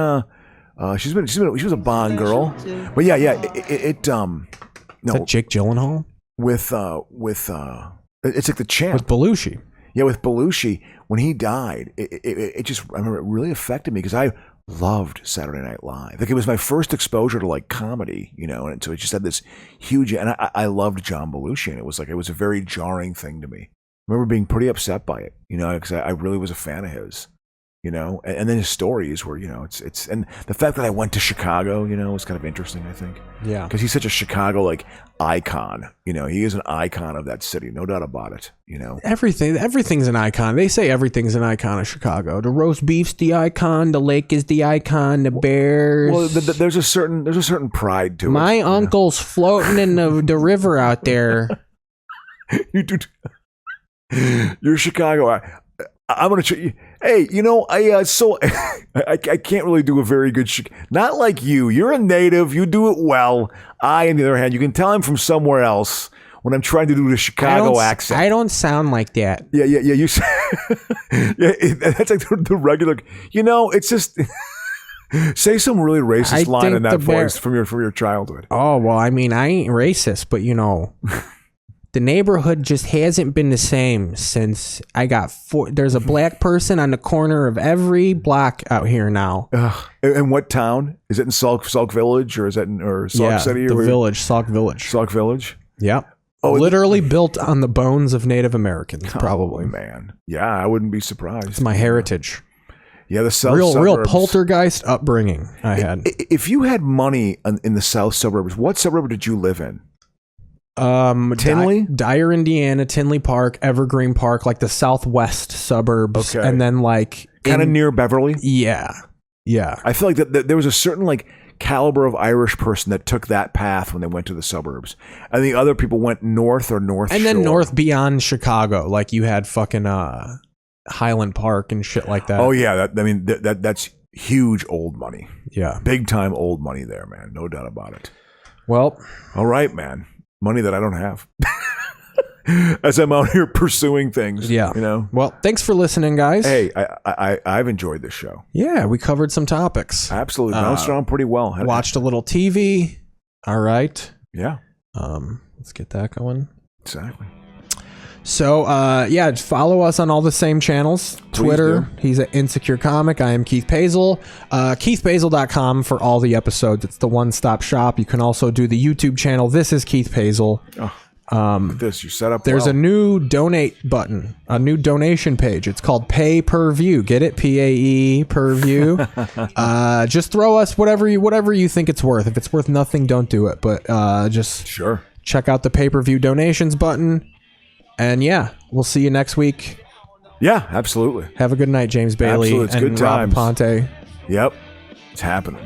she was a Bond girl. But yeah. No. Is that Jake Gyllenhaal? With it's like the champ. With Belushi. Yeah, with Belushi, when he died, it just, I remember it really affected me because I loved Saturday Night Live. It was my first exposure to comedy, and so it just had this huge, and I loved John Belushi, and it was a very jarring thing to me. I remember being pretty upset by it, because I really was a fan of his. And then his stories were, it's and the fact that I went to Chicago, was kind of interesting, I think. Yeah. Because he's such a Chicago icon. He is an icon of that city, no doubt about it. Everything's an icon. They say everything's an icon of Chicago. The roast beef's the icon. The lake is the icon. The Bears. Well, there's a certain pride to it. My uncle's floating in the river out there. You're Chicago. I'm gonna show you. Hey, I can't really do a very good not like you. You're a native. You do it well. I, on the other hand, you can tell I'm from somewhere else when I'm trying to do the Chicago accent. I don't sound like that. Yeah. You that's like the regular. It's just say some really racist line in that voice from your childhood. Oh well, I ain't racist, but the neighborhood just hasn't been the same since I got there's a black person on the corner of every block out here now. And what town? Is it in Sauk Village, or is that in Sauk City? The village, Sauk Village. Sauk Village? Yep. Literally built on the bones of Native Americans, probably. Oh, man. Yeah, I wouldn't be surprised. It's my heritage. Yeah, the South real suburbs. poltergeist upbringing I had. If you had money in the South suburbs, what suburb did you live in? Tinley, Dyer, Indiana, Tinley Park, Evergreen Park, the southwest suburbs, okay. And then kind of near Beverly. Yeah. I feel like that there was a certain caliber of Irish person that took that path when they went to the suburbs, and the other people went north or north, and shore. then north beyond Chicago, you had fucking Highland Park and shit like that. Oh yeah, that's huge old money. Yeah, big time old money there, man. No doubt about it. Well, all right, man. money that I don't have. As I'm out here pursuing things. Yeah. You know? Well, thanks for listening, guys. Hey, I've enjoyed this show. Yeah, we covered some topics. Absolutely. Bounced around pretty well. Watched a little TV. All right. Yeah. Let's get that going. Exactly. So, follow us on all the same channels. Please Twitter, do. he's at Insecure Comic. I am Keith Pazel. KeithPazel.com for all the episodes. It's the one-stop shop. You can also do the YouTube channel. This is Keith Pazel. Look at this. You're set up There's well. a new donate button, a new donation page. It's called Pay Per View. Get it? PAE per view. Just throw us whatever you think it's worth. If it's worth nothing, don't do it. But just check out the pay-per-view donations button. And yeah, we'll see you next week. Yeah, absolutely. Have a good night, James Bailey. Absolutely. It's and good Rob times. Ponte. Yep. It's happening.